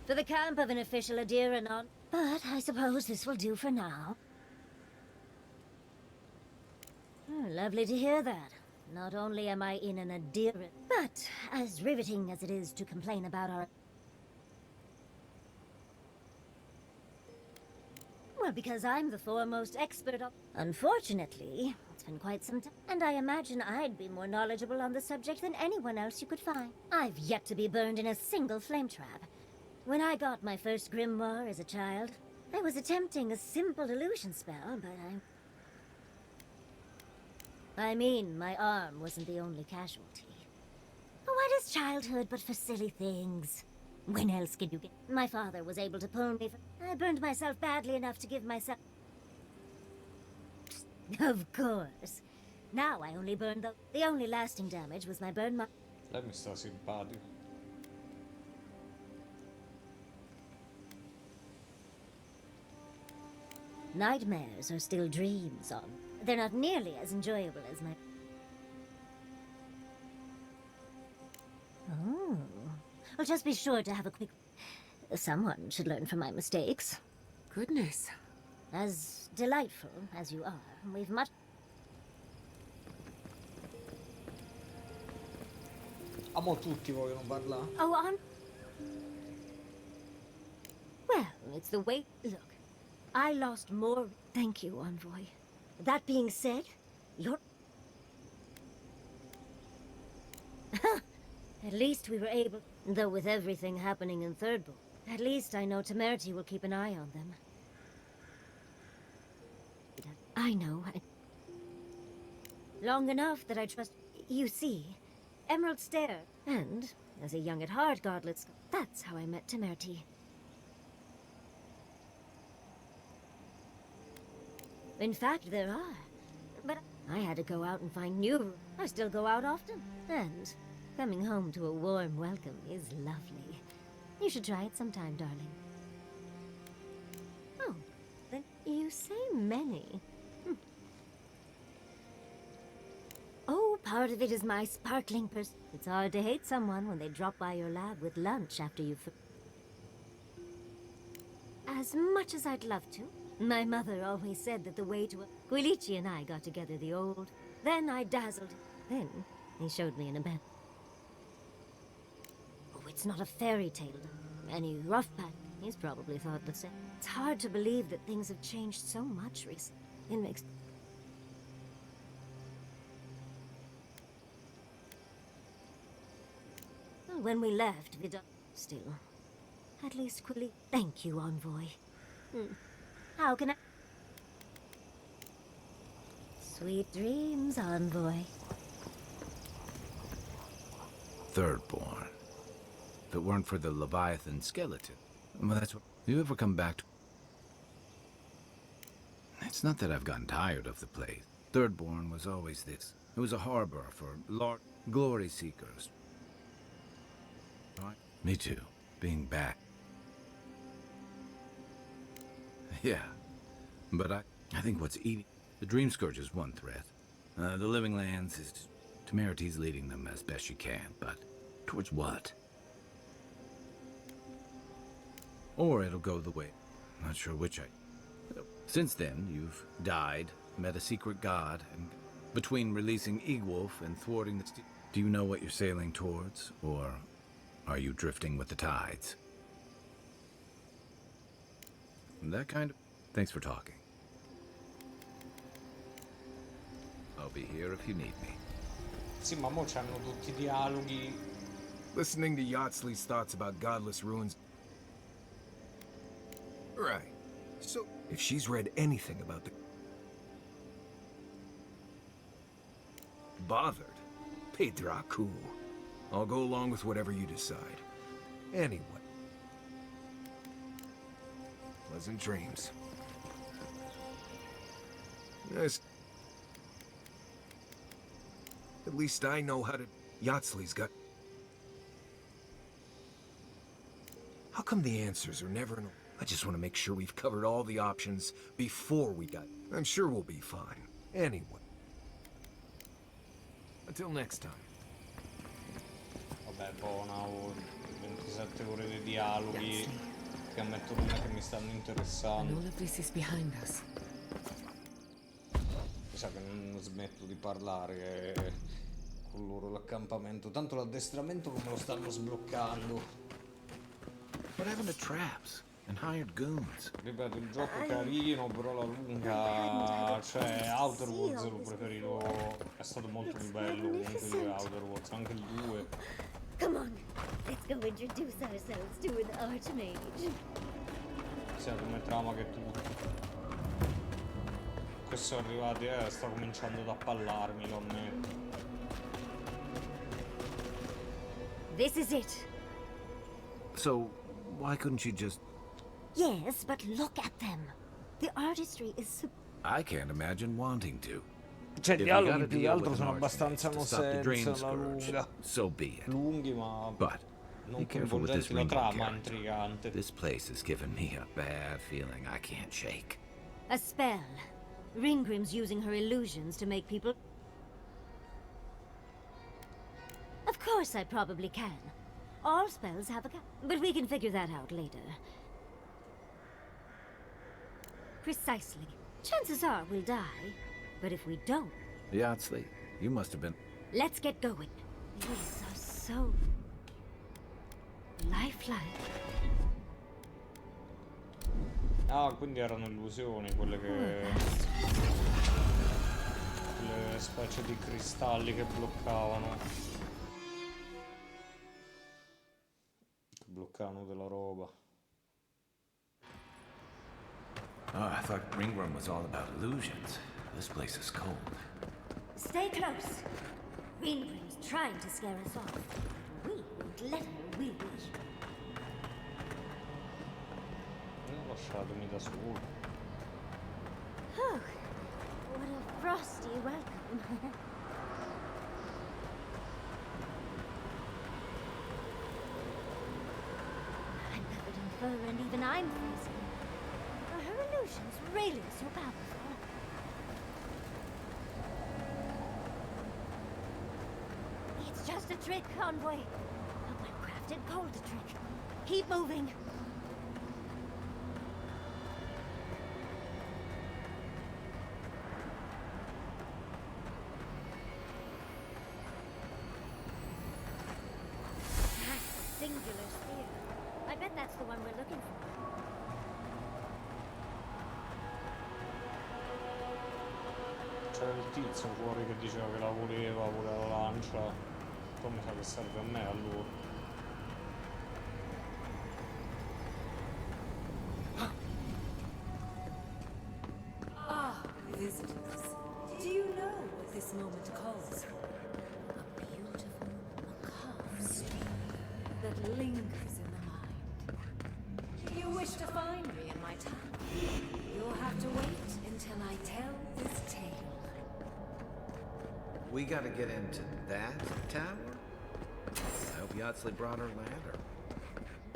To the camp of an official Adiranon. But I suppose this will do for now. Lovely to hear that. Not only am I in an Adiran, but as riveting as it is to complain about our... Well, because I'm the foremost expert of... Unfortunately, it's been quite some time, and I imagine I'd be more knowledgeable on the subject than anyone else you could find. I've yet to be burned in a single flame trap. When I got my first grimoire as a child, I was attempting a simple illusion spell, but I mean, my arm wasn't the only casualty. What is childhood but for silly things? When else can you get... My father was able to pull me from... I burned myself badly enough to give myself... Of course. Now I only burned the only lasting damage was my burn mark. Lei mi sta simpatico. Nightmares are still dreams on. They're not nearly as enjoyable as my... Oh. Well, just be sure to have a quick... Someone should learn from my mistakes. Goodness. As delightful as you are, we've much... Amo tutti vogliono parlare. Oh, Well, it's the way... Look, I lost more... Thank you, Envoy. That being said, you're... At least we were able... Though with everything happening in Third Book, at least I know Temerity will keep an eye on them. I know. Long enough that I trust. You see, Emerald Stair. And, as a young at heart godless, that's how I met Temerity. In fact, there are. But I had to go out and find new. I still go out often. And coming home to a warm welcome is lovely. You should try it sometime, darling. Oh, then you say many. Oh, part of it is my sparkling purse. It's hard to hate someone when they drop by your lab with lunch after you've... As much as I'd love to, my mother always said that the way to... Quilici and I got together the old... Then I dazzled him. Then he showed me in a bed. Oh, it's not a fairy tale. Any rough patch, he's probably thought the same. It's hard to believe that things have changed so much recently. It makes... When we left, Vida... Still. At least Quilly... Thank you, Envoy. How can I... Sweet dreams, Envoy. Thirdborn. If it weren't for the Leviathan skeleton... Well, that's what... You ever come back to... It's not that I've gotten tired of the place. Thirdborn was always this. It was a harbor for glory seekers. Me too. Being back. Yeah. But I think what's eating... The Dream Scourge is one threat. The Living Lands is... Temerity's leading them as best she can, but... Towards what? Or it'll go the way... Not sure which Since then, you've died, met a secret god, and... Between releasing Egwolf and thwarting the... Do you know what you're sailing towards? Or... Are you drifting with the tides? That kind of... Thanks for talking. I'll be here if you need me. Sì, ma mo c'hanno tutti i dialoghi. Listening to Yatsley's thoughts about godless ruins. Right. So, if she's read anything about the... Bothered? Pedraku. I'll go along with whatever you decide. Anyway. Pleasant dreams. Yes. At least I know how to... Yatsley's got... How come the answers are never... I just want to make sure we've covered all the options before we got... I'm sure we'll be fine. Anyway. Until next time. Vabbè, buona, 27 ore di dialoghi che ammetto non è che mi stanno interessando. All of this is behind us. Mi sa che non smetto di parlare con loro l'accampamento. Tanto l'addestramento come lo stanno sbloccando. What happened to traps and hired goons? Ripeto, il gioco è carino, però la lunga... Cioè, Outer Worlds lo preferito... È stato molto più bello comunque di Outer Worlds, anche il 2. Come on, let's go introduce ourselves to an Archmage. Sia come trama che tutto. Questi sono arrivati, sta cominciando ad appallarmi, lo ammetto. This is it. So, why couldn't you just... Yes, but look at them. The artistry is... I can't imagine wanting to. Cioè, i If you dialoghi gotta più che deal altro with sono an abbastanza archmage to no stop the Dream sense, la Scourge, lunga. so be it. Lunghi, ma But non be careful with this coinvolgenti, la Ringo trama character. intrigante. This place has given me a bad feeling I can't shake. A spell. Ringrim's using her illusions to make people... Of course I probably can. All spells have a but we can figure that out later. Precisely. Chances are we'll die, but if we don't... Yatsley, you must have been... Let's get going. These are so... lifelike. Ah, quindi erano illusioni quelle che... quelle specie di cristalli che bloccavano. Che bloccavano della roba. Oh, I thought Ringworm was all about illusions. This place is cold. Stay close. Greenbrim's trying to scare us off. We won't let her, will we? Lasciatemi da solo. Oh, what a frosty welcome. I'm covered in fur and even I'm freezing. Are her illusions really so powerful? It's just a trick, Envoy. A well-crafted cold trick. Keep moving. Singular sphere. I bet that's the one we're looking for. C'era il tizio fuori che diceva che la voleva pure la lancia. Poi mi sa che serve a me, a lui. Ah, visitors. Do you know what this moment calls for? A beautiful, macabre story that lingers in the mind. You wish to find me in my town? You'll have to wait until I tell this tale. We gotta get into that tower? I hope Yatsley brought her ladder.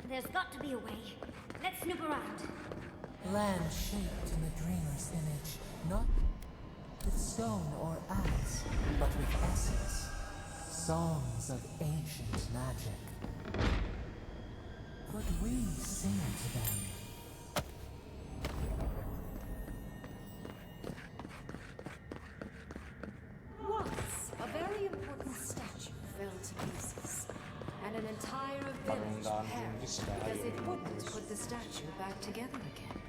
There's got to be a way. Let's snoop around. Land shaped in the dreamer's image, not with stone or axe, but with essence. Songs of ancient magic. Could we sing to them? Once, a very important statue fell to pieces, and an entire village perished because it wouldn't put the statue back together again.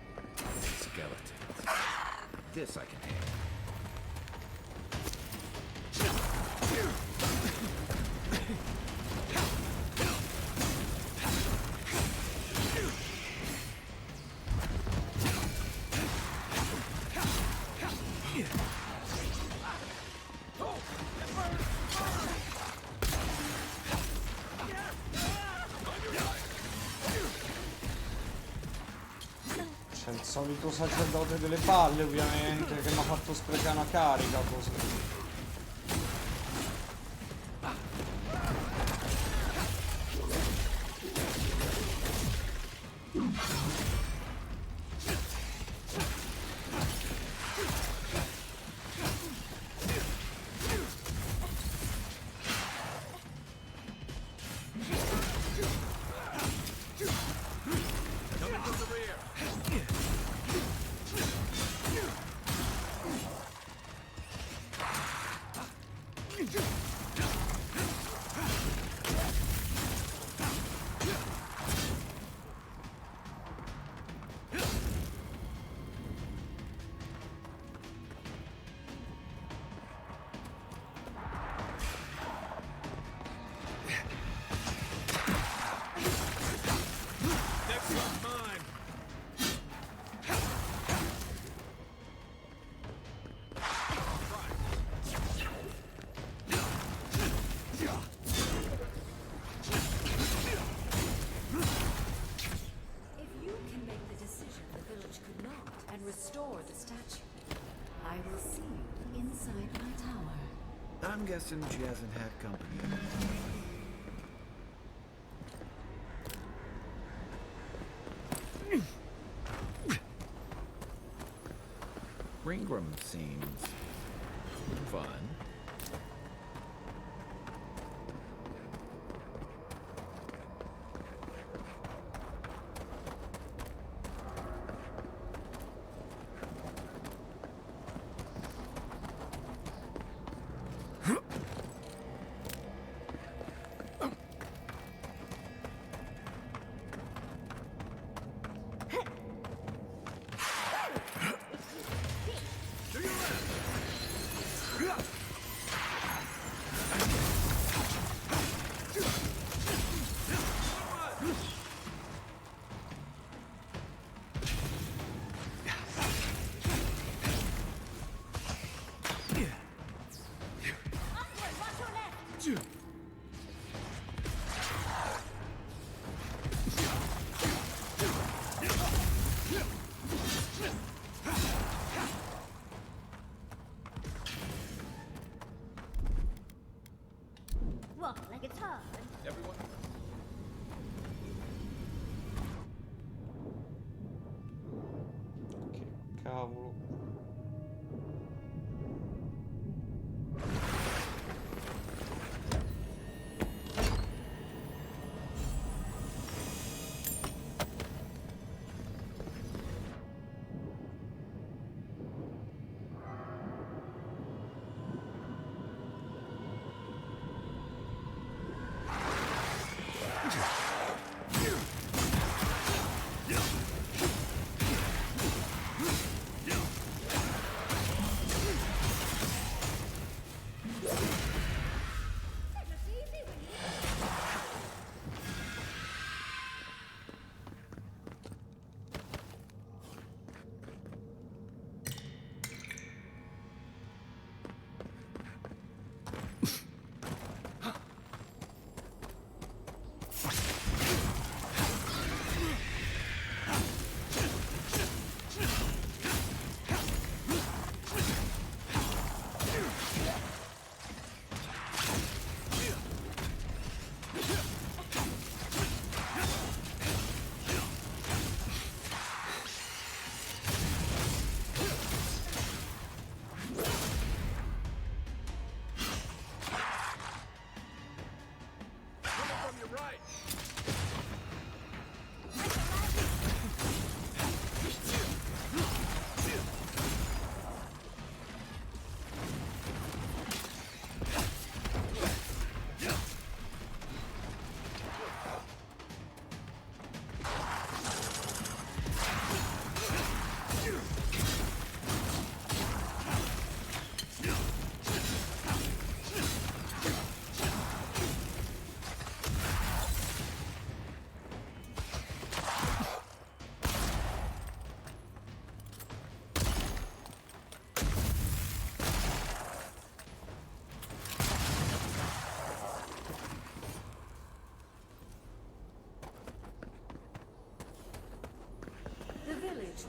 Skeletons. This I can handle. C'è il solito sacerdote delle palle, ovviamente, che mi ha fatto sprecare una carica così. I'm guessing she hasn't had company. Ringram seems fun.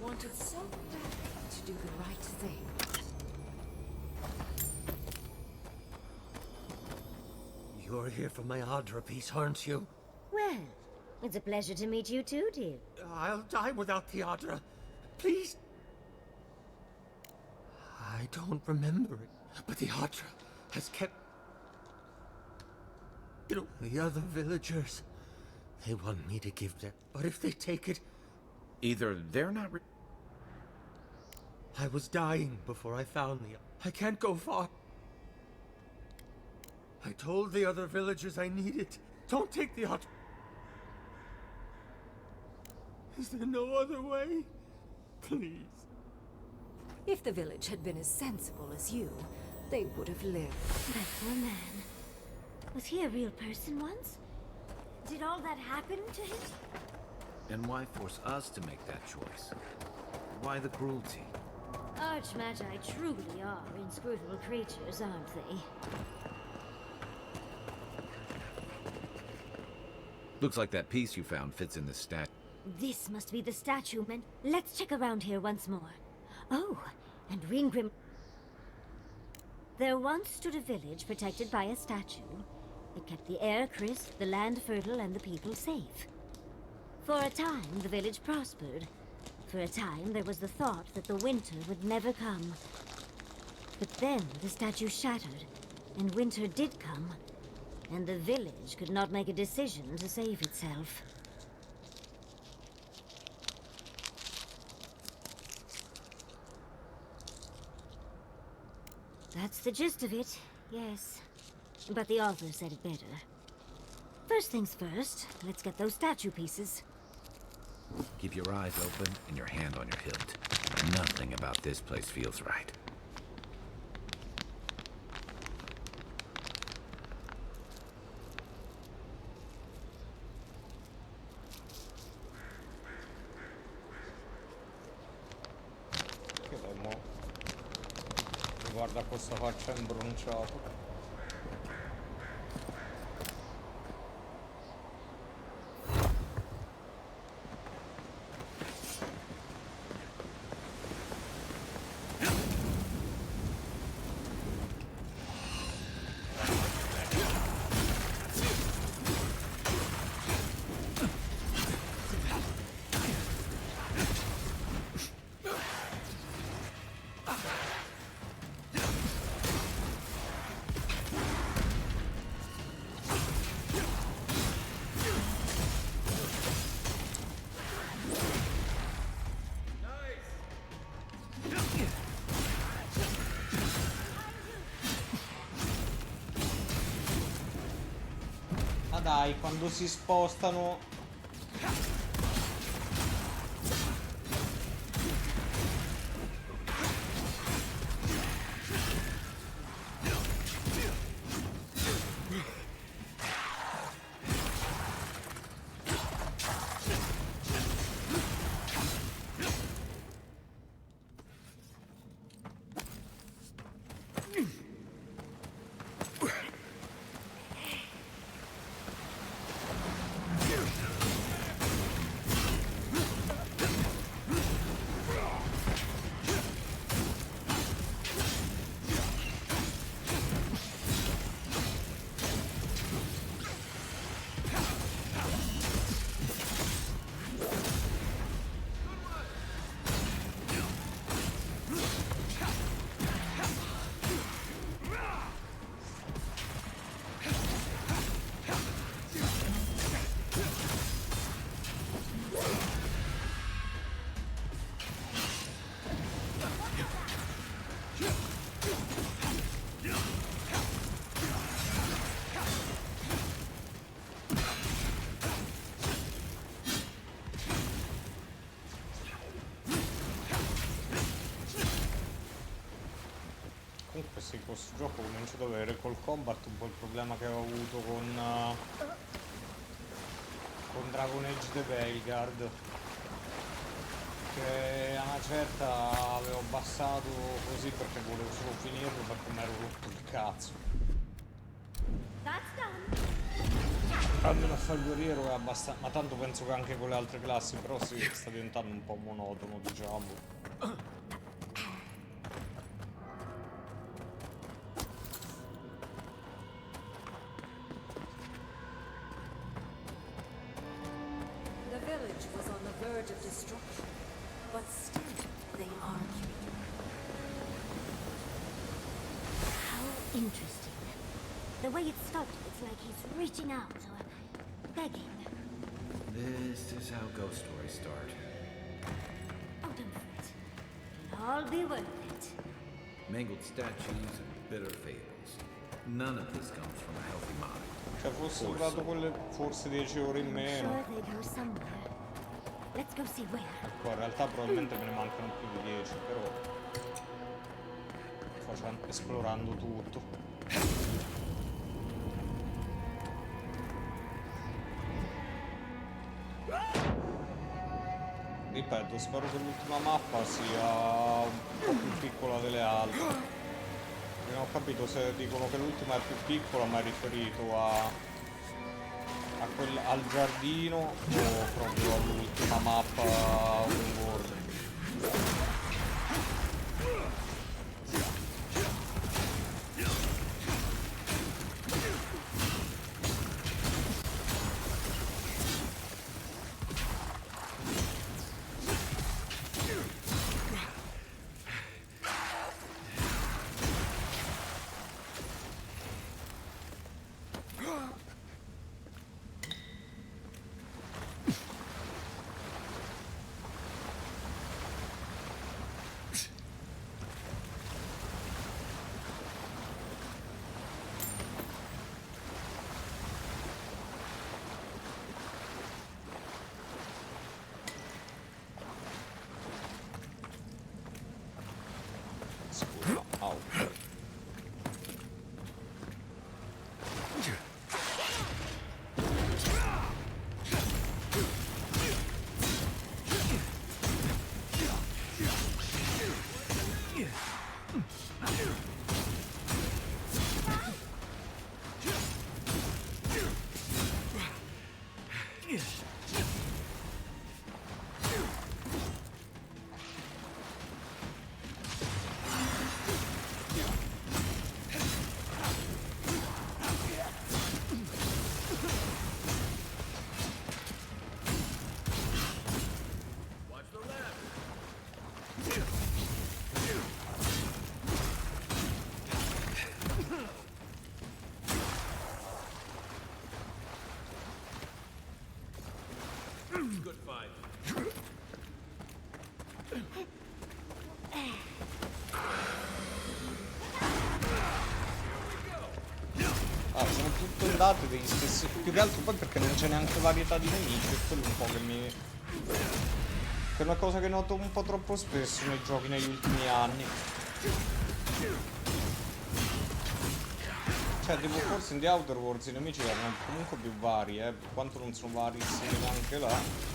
wanted so badly to do the right thing. You're here for my Audra piece, aren't you? Well, it's a pleasure to meet you too, dear. I'll die without the Audra. Please. I don't remember it, but the Audra has kept... You know, the other villagers, they want me to give them, but if they take it... Either they're not... I was dying before I found the... I can't go far. I told the other villagers I need it. Don't take the Audra. Is there no other way? Please. If the village had been as sensible as you, they would have lived. That poor man. Was he a real person once? Did all that happen to him? And why force us to make that choice? Why the cruelty? Archmagi truly are inscrutable creatures, aren't they? Looks like that piece you found fits in this statue. This must be the statue, man. Let's check around here once more. Oh, and Ringgrim... There once stood a village protected by a statue. It kept the air crisp, the land fertile, and the people safe. For a time, the village prospered. For a time, there was the thought that the winter would never come. But then the statue shattered, and winter did come. And the village could not make a decision to save itself. That's the gist of it, yes. But the author said it better. First things first, let's get those statue pieces. Keep your eyes open and your hand on your hilt. Nothing about this place feels right. Che dai, mo? Guarda questa faccia imbronciata. Ma dai, quando si spostano... Comunque sì, questo gioco ho cominciato ad avere col combat un po' il problema che ho avuto con Dragon Age The Veilguard, che a una certa avevo abbassato così perché volevo solo finirlo, perché mi ero rotto il cazzo. That's done. Almeno a fare il guerriero è abbastanza... Ma tanto penso che anche con le altre classi, però sì, sta diventando un po' monotono, diciamo. The village was on the verge of destruction, but still they argued. How interesting. The way it's sculpted, it's like he's reaching out or begging. This is how ghost stories start. Oh, don't fret. It'll all be worth it. Mangled statues and bitter fables. None of this comes from a healthy mind. Cioè, fosse durato quelle forse 10 ore in I'm meno. sure they go somewhere. Let's go see where. Ecco, in realtà probabilmente me ne mancano più di 10, però... esplorando tutto. Ripeto, spero che l'ultima mappa sia un po' più piccola delle altre. Non ho capito se dicono che l'ultima è più piccola, ma è riferito al giardino o proprio all'ultima mappa open world. Good fight. Ah, sono tutte ondate degli stessi... Più che altro poi perché non c'è neanche varietà di nemici, è quello un po' che mi... Che è una cosa che noto un po' troppo spesso nei giochi negli ultimi anni. Cioè, tipo, forse in The Outer Worlds i nemici erano comunque più vari, per quanto non sono varissimi neanche là.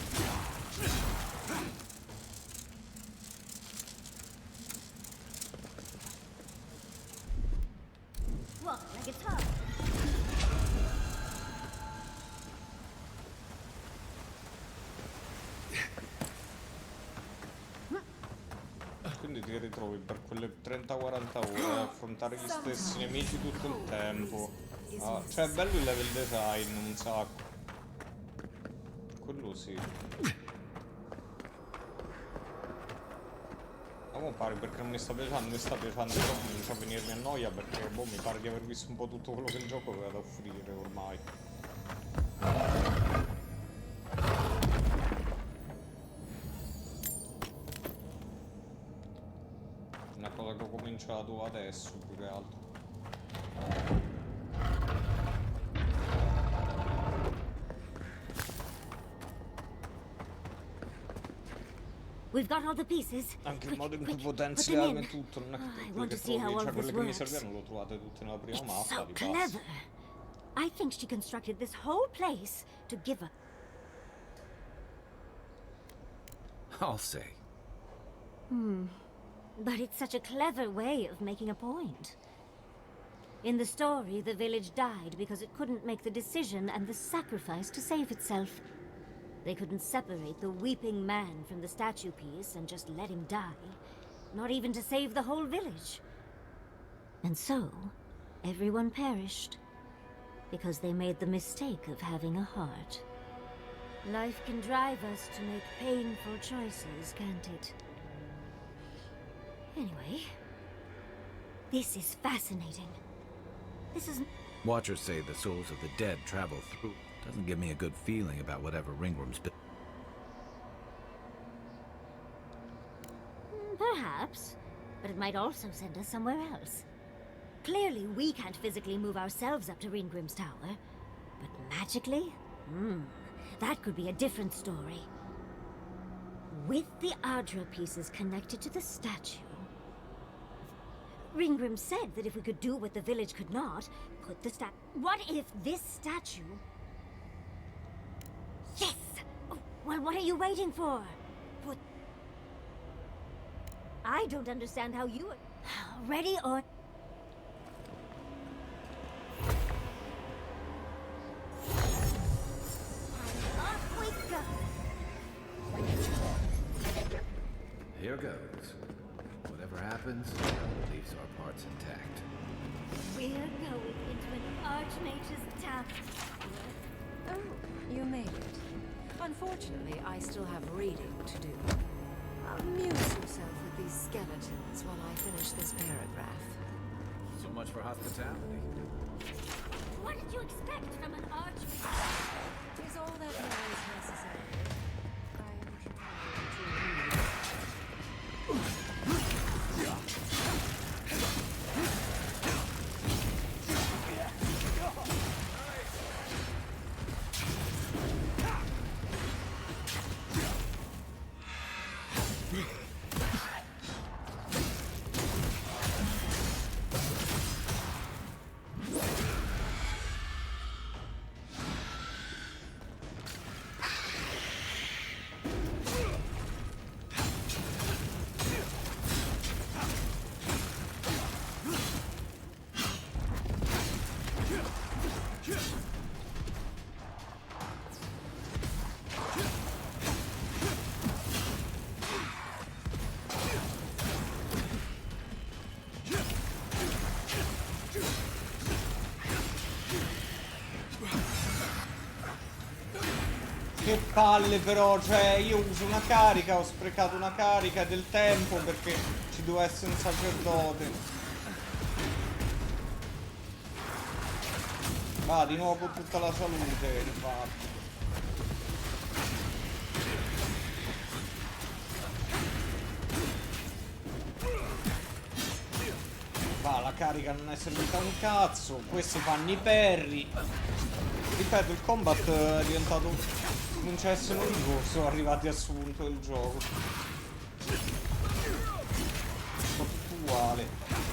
What, like a tub? Quindi ti ritrovi per quelle 30-40 ore a affrontare gli stessi nemici tutto il tempo. Ah, cioè è bello il level design un sacco. Quello sì. Ma mo pare perché non mi sta piacendo, però comincia a venirmi a noia perché boh, mi pare di aver visto un po' tutto quello che il gioco aveva da offrire ormai. Una cosa che ho cominciato adesso più che altro. We've got all the pieces. Anche il modo in cui potenzia tutto, non è che quelle che trovi, cioè quelle che mi servivano le ho trovate tutte nella prima mappa So di clever. passo. I think she constructed this whole place to give us. I'll say. But it's such a clever way of making a point. In the story, the village died because it couldn't make the decision and the sacrifice to save itself. They couldn't separate the weeping man from the statue piece and just let him die. Not even to save the whole village. And so, everyone perished. Because they made the mistake of having a heart. Life can drive us to make painful choices, can't it? Anyway, this is fascinating. This is... Watchers say the souls of the dead travel through. Doesn't give me a good feeling about whatever Ringworm's been. Perhaps, but it might also send us somewhere else. Clearly, we can't physically move ourselves up to Ringrim's tower. But magically? That could be a different story. With the Ardra pieces connected to the statue... Ringrim said that if we could do what the village could not, put the What if this statue... Yes! Oh, well, what are you waiting for? Put... I don't understand how you... Ready or... Off we go! Here goes. Whatever happens, leaves our parts intact. We're going into an Archmage's tower. Oh, you made it. Unfortunately, I still have reading to do. Amuse yourself with these skeletons while I finish this paragraph. So much for hospitality. What did you expect from an Archmage? Is all that noise necessary? I am trying to Che palle però, cioè io uso una carica, ho sprecato una carica del tempo perché ci doveva essere un sacerdote. Va, di nuovo con tutta la salute, infatti. Va, la carica non è servita un cazzo, questi fanno i perri. Ripeto, il combat è diventato... non c'è essere un corso, arrivati a questo punto del gioco. Sono tutto uguale.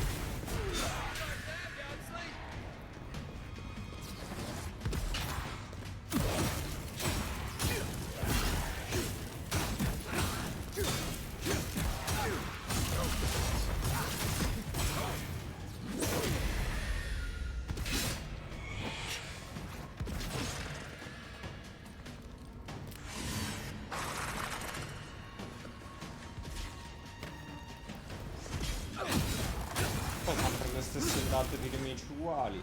Di nemici uguali.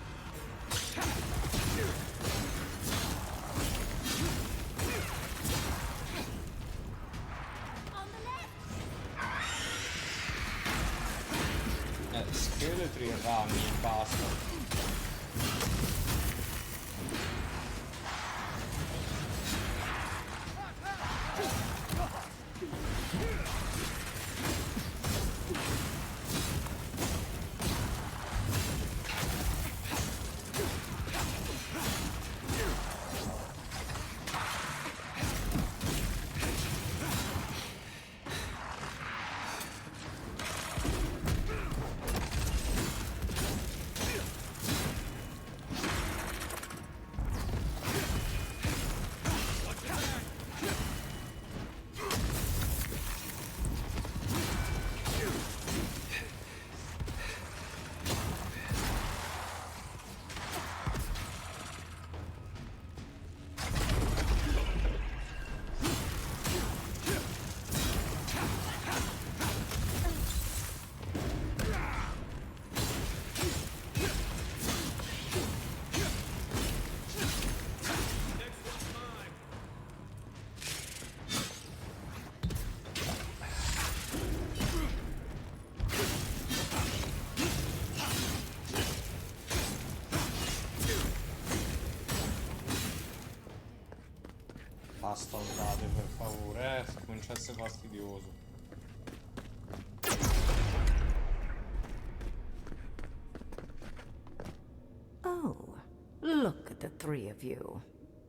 Scheletri e rami e basta. Basta andate per favore, se comincia a essere fastidioso. Oh, look at the three of you.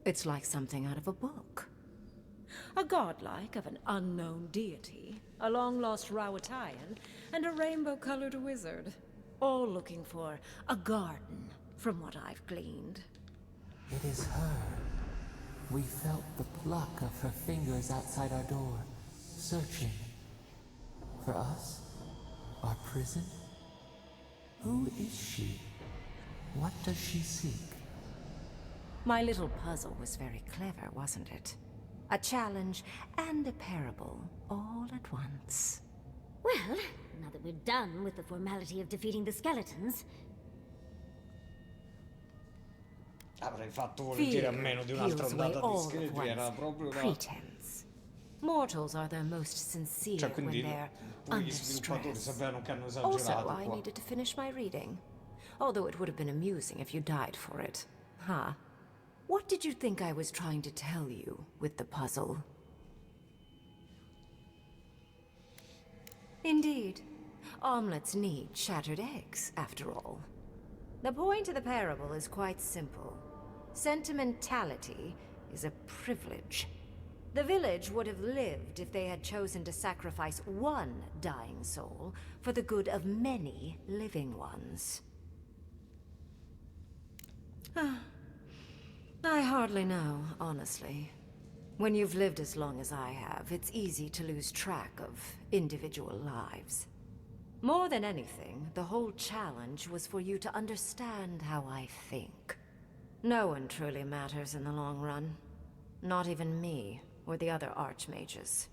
It's like something out of a book. A godlike of an unknown deity, a long-lost Rawatayan, and a rainbow-colored wizard. All looking for a garden, from what I've gleaned. It is her. We felt the pluck of her fingers outside our door, searching. For us? Our prison? Who is she? What does she seek? My little puzzle was very clever, wasn't it? A challenge and a parable, all at once. Well, now that we're done with the formality of defeating the skeletons... Avrei fatto volentieri a meno di un'altra ondata di scheletri, era proprio da... Pretense. Mortals are their most sincere Cioè, quindi when they're pure gli under sviluppatori stress. sapevano che hanno Also, esagerato I qua. needed to finish my reading. Although it would have been amusing if you died for it. Huh? What did you think I was trying to tell you with the puzzle? Indeed. Omelets need shattered eggs, after all. The point of the parable is quite simple. Sentimentality is a privilege. The village would have lived if they had chosen to sacrifice one dying soul for the good of many living ones. I hardly know, honestly. When you've lived as long as I have, it's easy to lose track of individual lives. More than anything, the whole challenge was for you to understand how I think. No one truly matters in the long run. Not even me, or the other archmages.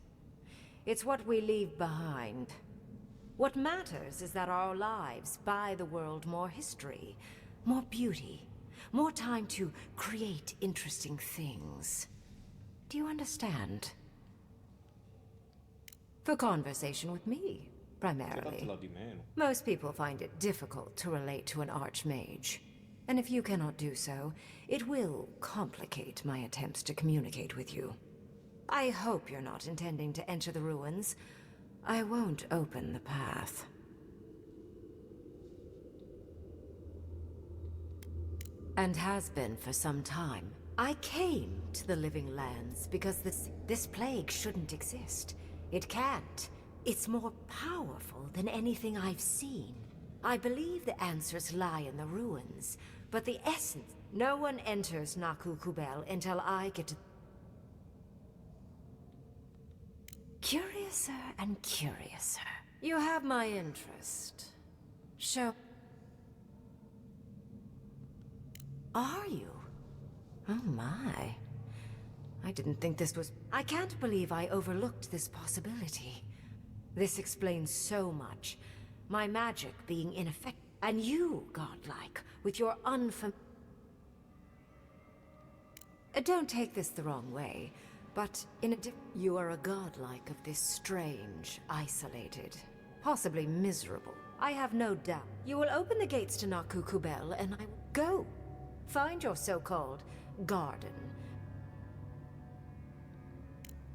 It's what we leave behind. What matters is that our lives buy the world more history, more beauty, more time to create interesting things. Do you understand? For conversation with me, primarily. Most people find it difficult to relate to an archmage. And if you cannot do so, it will complicate my attempts to communicate with you. I hope you're not intending to enter the ruins. I won't open the path. And has been for some time. I came to the Living Lands because this plague shouldn't exist. It can't. It's more powerful than anything I've seen. I believe the answers lie in the ruins, but the essence... No one enters Naku Kubel until I get to... Curiouser and curiouser. You have my interest. Show... Are you? Oh my. I didn't think this was... I can't believe I overlooked this possibility. This explains so much. My magic being ineffective. And you, godlike, with your Don't take this the wrong way, but in a you are a godlike of this strange, isolated, possibly miserable. I have no doubt. You will open the gates to Naku Kubel, and I will go. Find your so-called garden.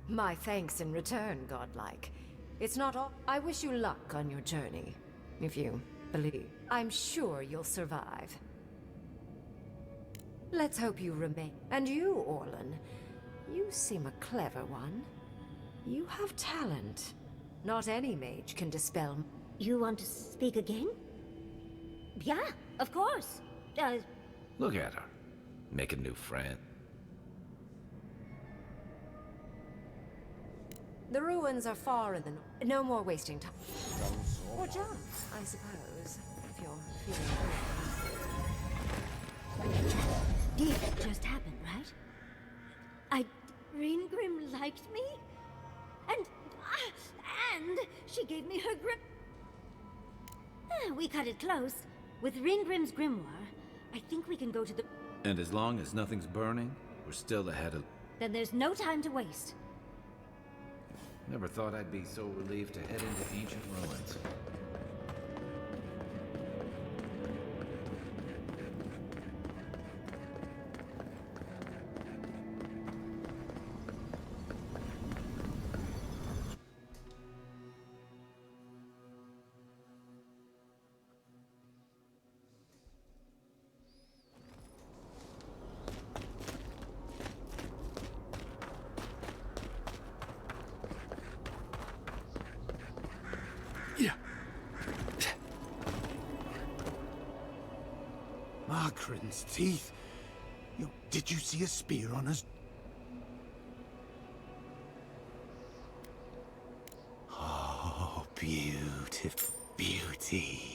My thanks in return, godlike. It's not all. I wish you luck on your journey, if you believe. I'm sure you'll survive. Let's hope you remain. And you, Orlan, you seem a clever one. You have talent. Not any mage can dispel... You want to speak again? Yeah, of course. Look at her. Making new friends. The ruins are far in the north. No more wasting time. Or jump, I suppose, if you're feeling good. Did just happen, right? Ringrim liked me? And she gave me her grip. We cut it close. With Ringgrim's grimoire, I think we can go to the... And as long as nothing's burning, we're still ahead of... Then there's no time to waste. Never thought I'd be so relieved to head into ancient ruins. Margaret's teeth. Did you see a spear on us? Oh, beautiful beauty.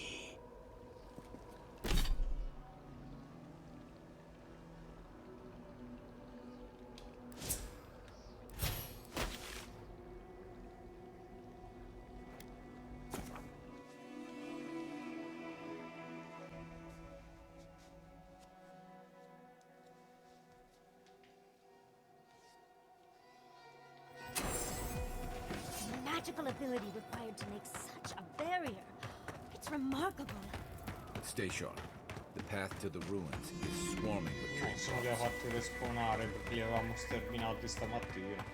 Magical ability required to make such a barrier. It's remarkable. Stay sharp. The path to the ruins is swarming with tree Sono li ha fatti respawnare perché li avevamo sterminati stamattina.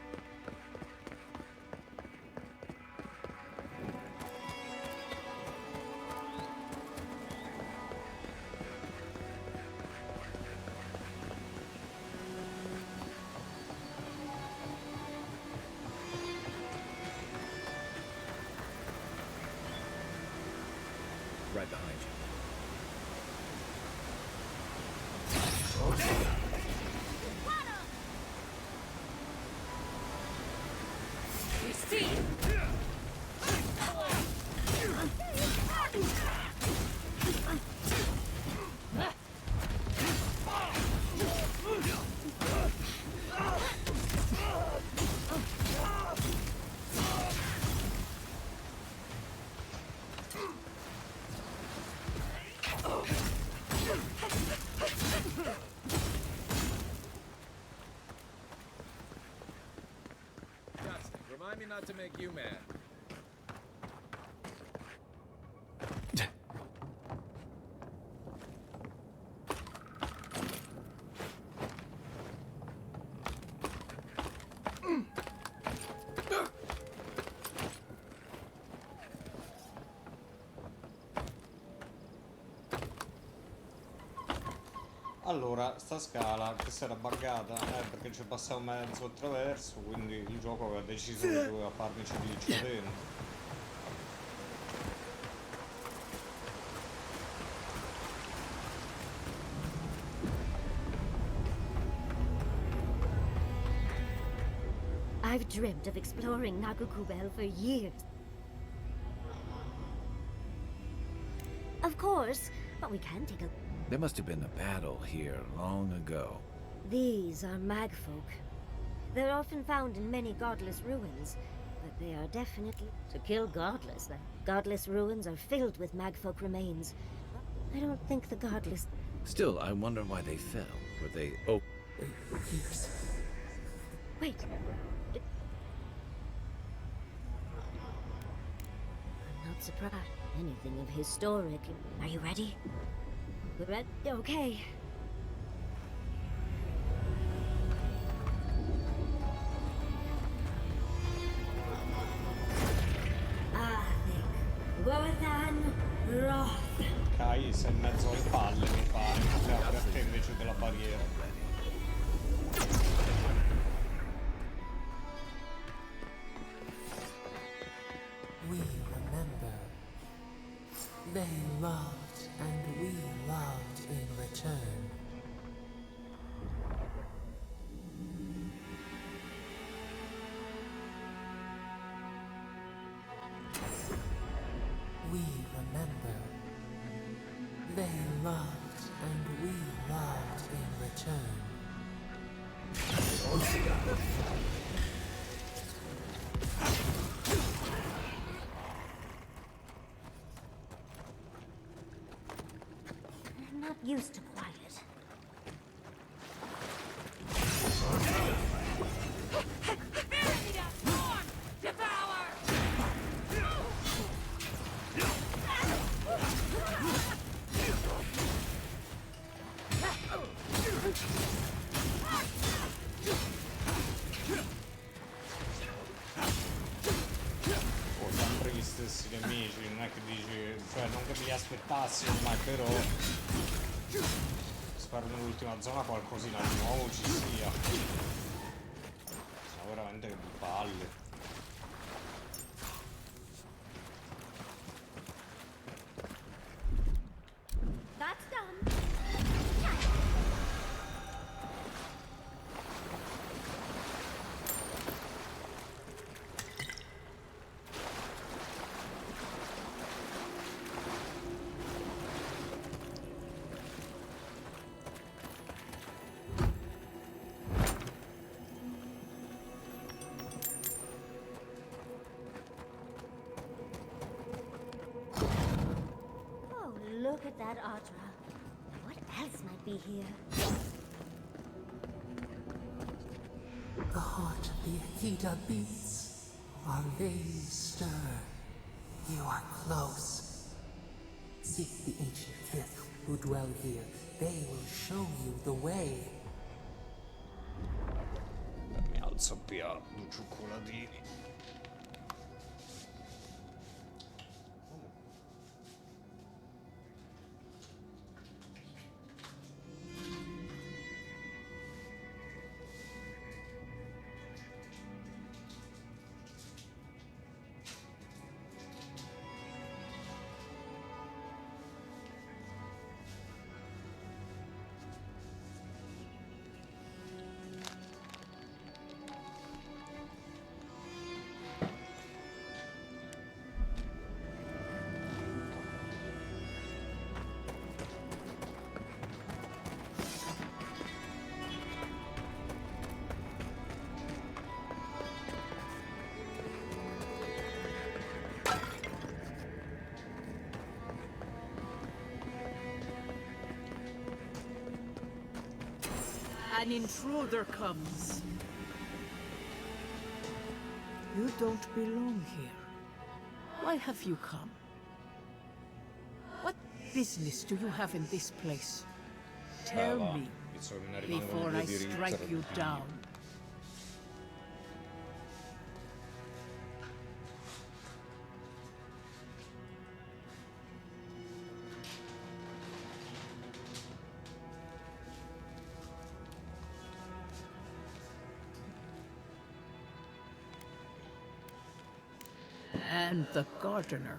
right behind you. Remind me not to make you mad. Allora, sta scala che si era buggata perché ci passavo mezzo attraverso, quindi il gioco aveva deciso che doveva farmici glitch dentro. I've dreamt of exploring Nagukubel for years. Of course, but we can take a... There must have been a battle here long ago. These are magfolk. They're often found in many godless ruins, but they are definitely to kill godless. The godless ruins are filled with magfolk remains. I don't think the godless... Still, I wonder why they fell. Were they... Oh... Years. Wait. I'm not surprised. Anything of historic... Are you ready? We're ready? Okay. Gorthan Roth. Kai sei in mezzo alle palle, mi pare, per te invece della barriera. We remember. They loved and we loved in return. We remember. They loved and we loved in return. I'm not used to quiet. Sempre gli stessi nemici, non è che dici, cioè non che me li aspettassi ormai, però spero nell'ultima zona qualcosina di nuovo ci sia. Ma veramente che palle. like that, Audra. What else might be here? The heart of the Akita beats. Our veins stir. You are close. Seek the ancient fifth who dwell here. They will show you the way. Mi alzo via 2 cioccolatini. An intruder comes. You don't belong here. Why have you come? What business do you have in this place? Tell me before I strike you down. And the gardener.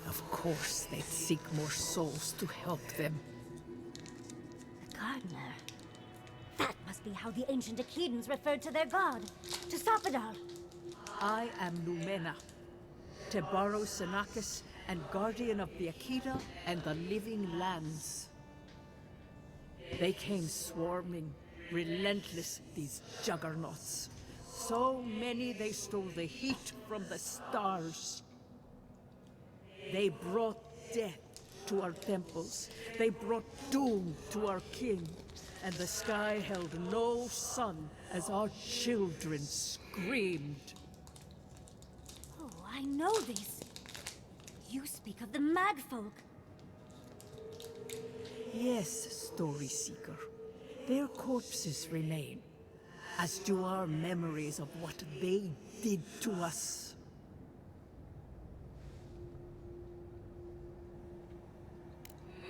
Of course, they'd seek more souls to help them. The gardener. That must be how the ancient Akidans referred to their god, to Sopadal. I am Numena, Tebaro Senakis, and guardian of the Akita and the living lands. They came swarming, relentless, these juggernauts. So many they stole the heat from the stars. They brought death to our temples. They brought doom to our king. And the sky held no sun as our children screamed. Oh, I know this. You speak of the Magfolk. Yes, Story Seeker. Their corpses remain, as do our memories of what they did to us.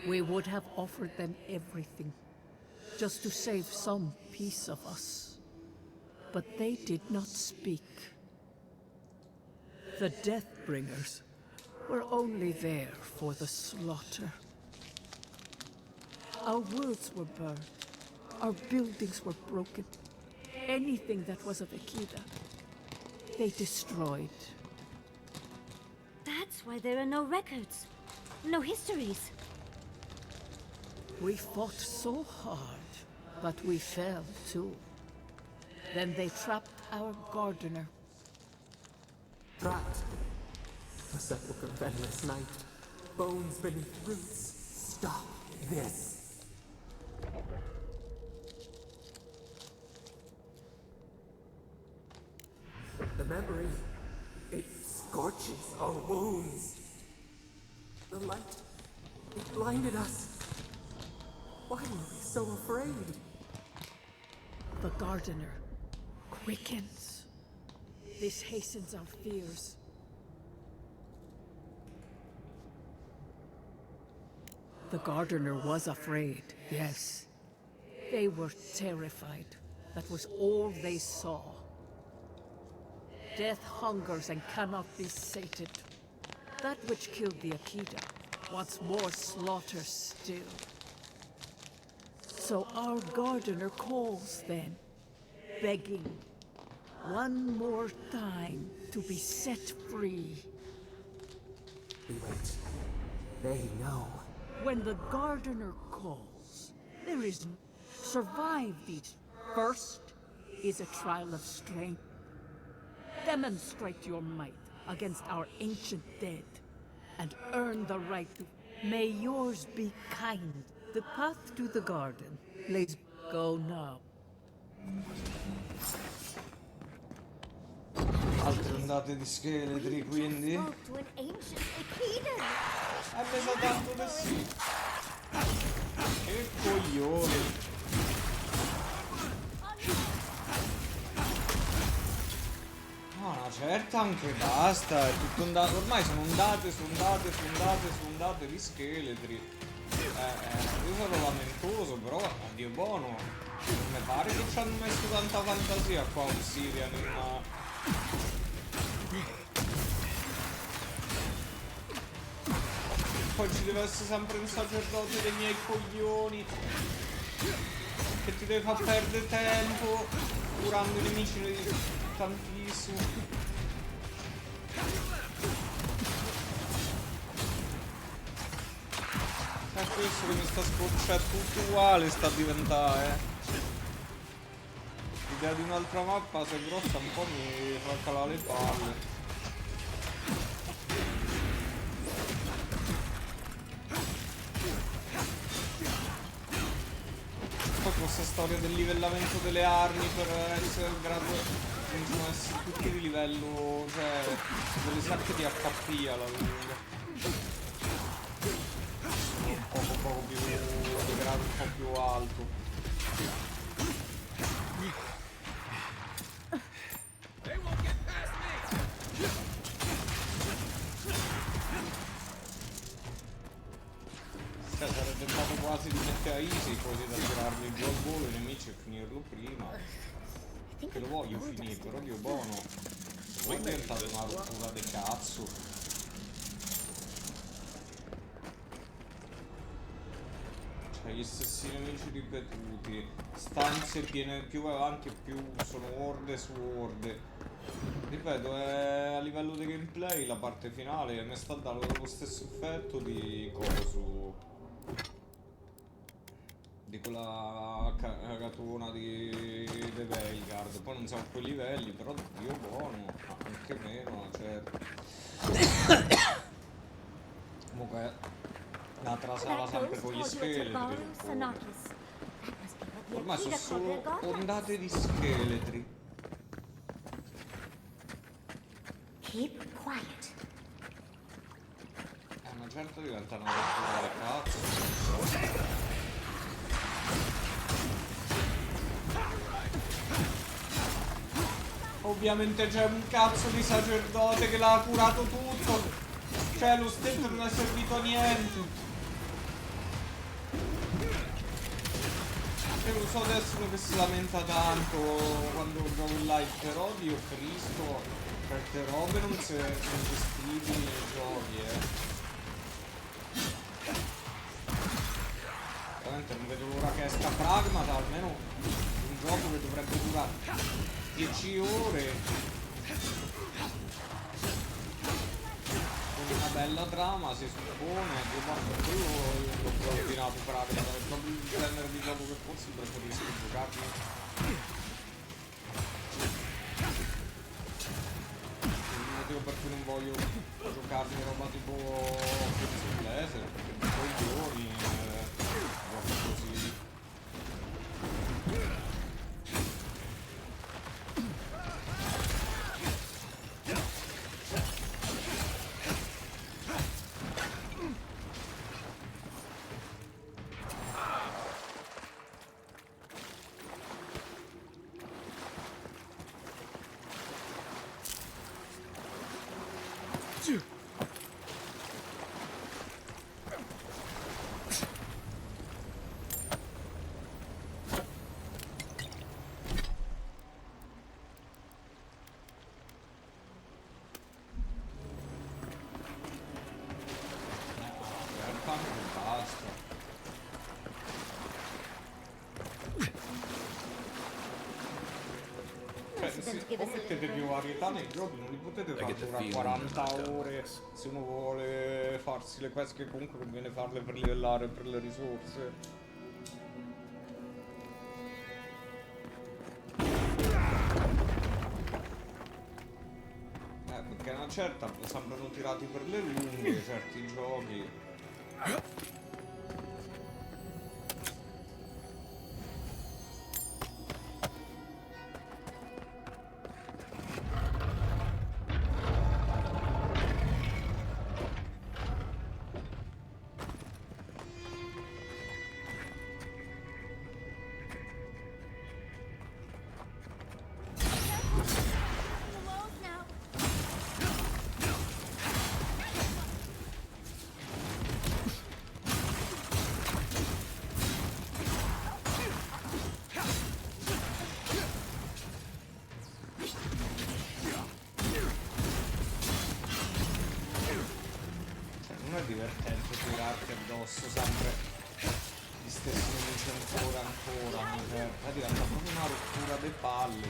We would have offered them everything, just to save some piece of us. But they did not speak. The Deathbringers were only there for the slaughter. Our worlds were burned. Our buildings were broken. Anything that was of Akita, they destroyed. That's why there are no records, no histories. We fought so hard, but we fell too. Then they trapped our gardener. Trapped. A sepulchre of endless night. Bones beneath roots. Stop this. The memory, it scorches our wounds. The light, it blinded us. Why were we so afraid? The gardener quickens. This hastens our fears. The gardener was afraid, yes. They were terrified. That was all they saw. Death hungers and cannot be sated. That which killed the Akita wants more slaughter still. So our gardener calls then, begging one more time to be set free. We wait. They know. When the gardener calls, there is survive these. First is a trial of strength. Demonstrate your might against our ancient dead, and earn the right to May yours be kind. The path to the garden lays. Go now. Altre ondate di scheletri, quindi. E mi sa tanto di sì. Che coglioni. No, una certa anche basta, è tutto ondato. Ormai sono ondate di scheletri. Io sono lamentoso, però addio buono. Non mi pare che ci hanno messo tanta fantasia qua Obsidian in una... Poi ci deve essere sempre un sacerdote dei miei coglioni che ti deve far perdere tempo curando i nemici tantissimo. È questo che mi sta scocciando, tutto uguale sta a diventare, L'idea di un'altra mappa se grossa un po' mi fa calare le palle. Poi questa storia del livellamento delle armi per essere in grado di essere tutti di livello, cioè delle sacche di HP alla lunga. Poco più di grado un po' più alto. Cioè sarebbe stato quasi di mettere a easy così da tirarmi giù al volo i nemici e finirlo prima. Che lo voglio finire, però Dio buono. Poi è diventato una rottura del cazzo. Gli stessi nemici ripetuti, stanze piene, più avanti e più sono orde su orde. Ripeto, è a livello di gameplay la parte finale mi sta dando lo stesso effetto di coso, di quella cagatona di The Veilguard. Poi non siamo a quei livelli, però Dio buono, anche meno, certo. Comunque l'altra sala sempre con gli scheletri. Ormai sono solo ondate di scheletri. Keep quiet. Una certa diventa una rottura del cazzo. Ovviamente c'è un cazzo di sacerdote che l'ha curato tutto. Cioè lo stento non è servito a niente. Io lo so adesso che si lamenta tanto quando gioco in live, però Dio Cristo, certe robe non sono gestibili nei giochi, Veramente non vedo l'ora che esca Pragmata, almeno un gioco che dovrebbe durare 10 ore. Con una bella trama si suppone, che quando io l'ho ordinato pratica, è proprio il genere di gioco che forse preferisco giocarmi. Il motivo per cui non voglio giocarmi roba tipo Crimson Blazer, perché poi giorni giochi così. O mettete più varietà nei giochi, non li potete fare durare 40 ore se uno vuole farsi le quest che comunque conviene farle per livellare per le risorse. Perché una certa sembrano tirati per le lunghe certi giochi. Non è divertente tirarti addosso sempre gli stessi nemici ancora, cioè, diventa proprio una rottura dei palli.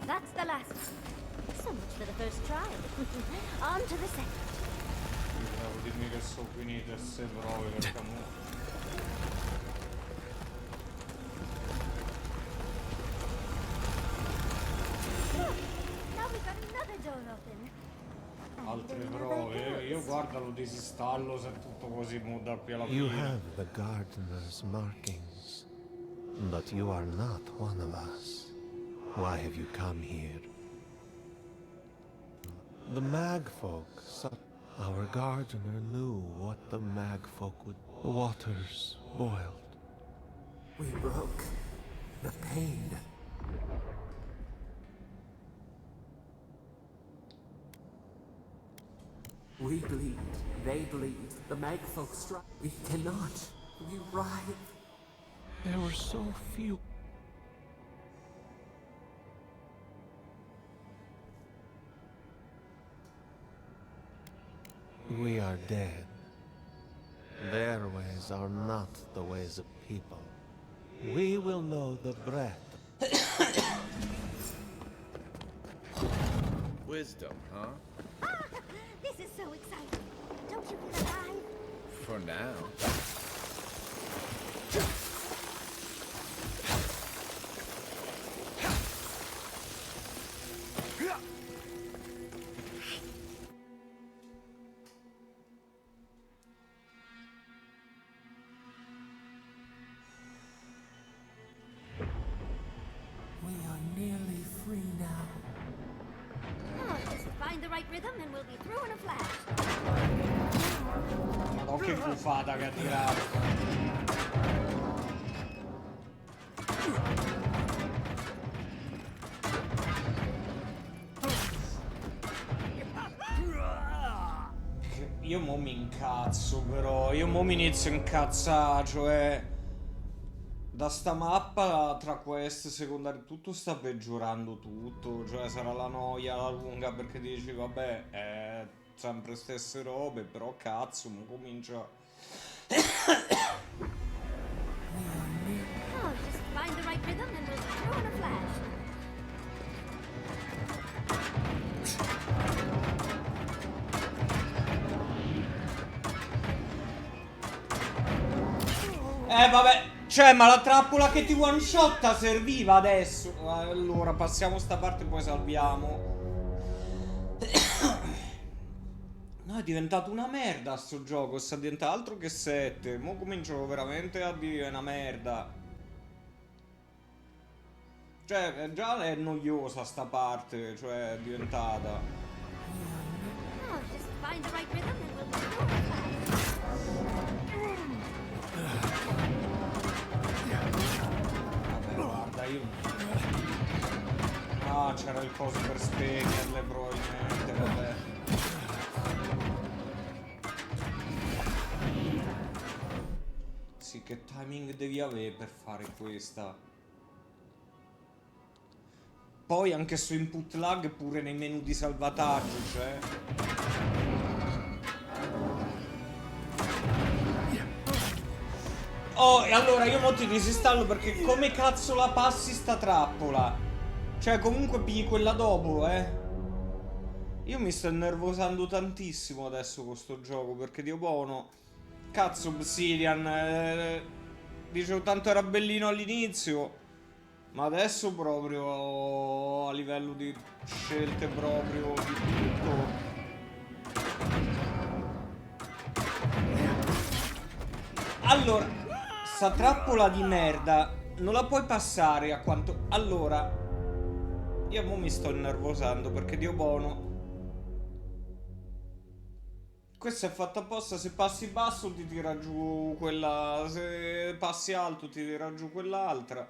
That's the last one. So much for the first try. On to the second. Dimmi che sono finite se provi perché mo... Look, now we've got another door open. Altre prove? Io guarda lo disinstallo se è tutto così mo da qui alla You fine. have the gardener's markings, but you are not one of us. Why have you come here? The Magfolk. Our gardener knew what the Magfolk would. The waters boiled. We broke the pain. We bleed, they bleed, the Magfolk strike. We cannot. We writhe. There were so few. We are dead. Their ways are not the ways of people. We will know the breath. Wisdom, huh? Ah, this is so exciting. Don't you feel alive? For now. We are nearly free now. Oh, just find the right rhythm and we'll be through in a flash. Madò che buffata che ha tirato. Io mo mi incazzo però, io mo mi inizio a incazzare, cioè... Da sta mappa, tra quest, secondari, tutto sta peggiorando tutto, cioè sarà la noia alla lunga perché dici vabbè, sempre stesse robe, però cazzo, mo comincia... Oh, just find the right rhythm and we'll be through in a flash. Vabbè, cioè, ma la trappola che ti one shotta serviva adesso. Allora, passiamo sta parte e poi salviamo. No, è diventato una merda sto gioco, sta diventando altro che 7. Mo' comincio veramente a dire una merda. Cioè, già è noiosa sta parte, cioè è diventata. Oh, just find the right rhythm and we'll be through in a flash. Vabbè, guarda, io... Ah, c'era il coso per spegnerle probabilmente, vabbè. Sì, che timing devi avere per fare questa? Poi anche su input lag pure nei menu di salvataggio, cioè... Oh, e allora io mo ti disinstallo perché come cazzo la passi sta trappola? Cioè, comunque pigli quella dopo, Io mi sto innervosando tantissimo adesso con sto gioco, perché Dio buono... Cazzo, Obsidian, dicevo tanto era bellino all'inizio, ma adesso proprio a livello di scelte proprio di tutto. Allora, sta trappola di merda non la puoi passare a quanto... Allora, io mo mi sto innervosando perché Dio buono... Questo è fatto apposta, se passi basso ti tira giù quella, se passi alto ti tira giù quell'altra.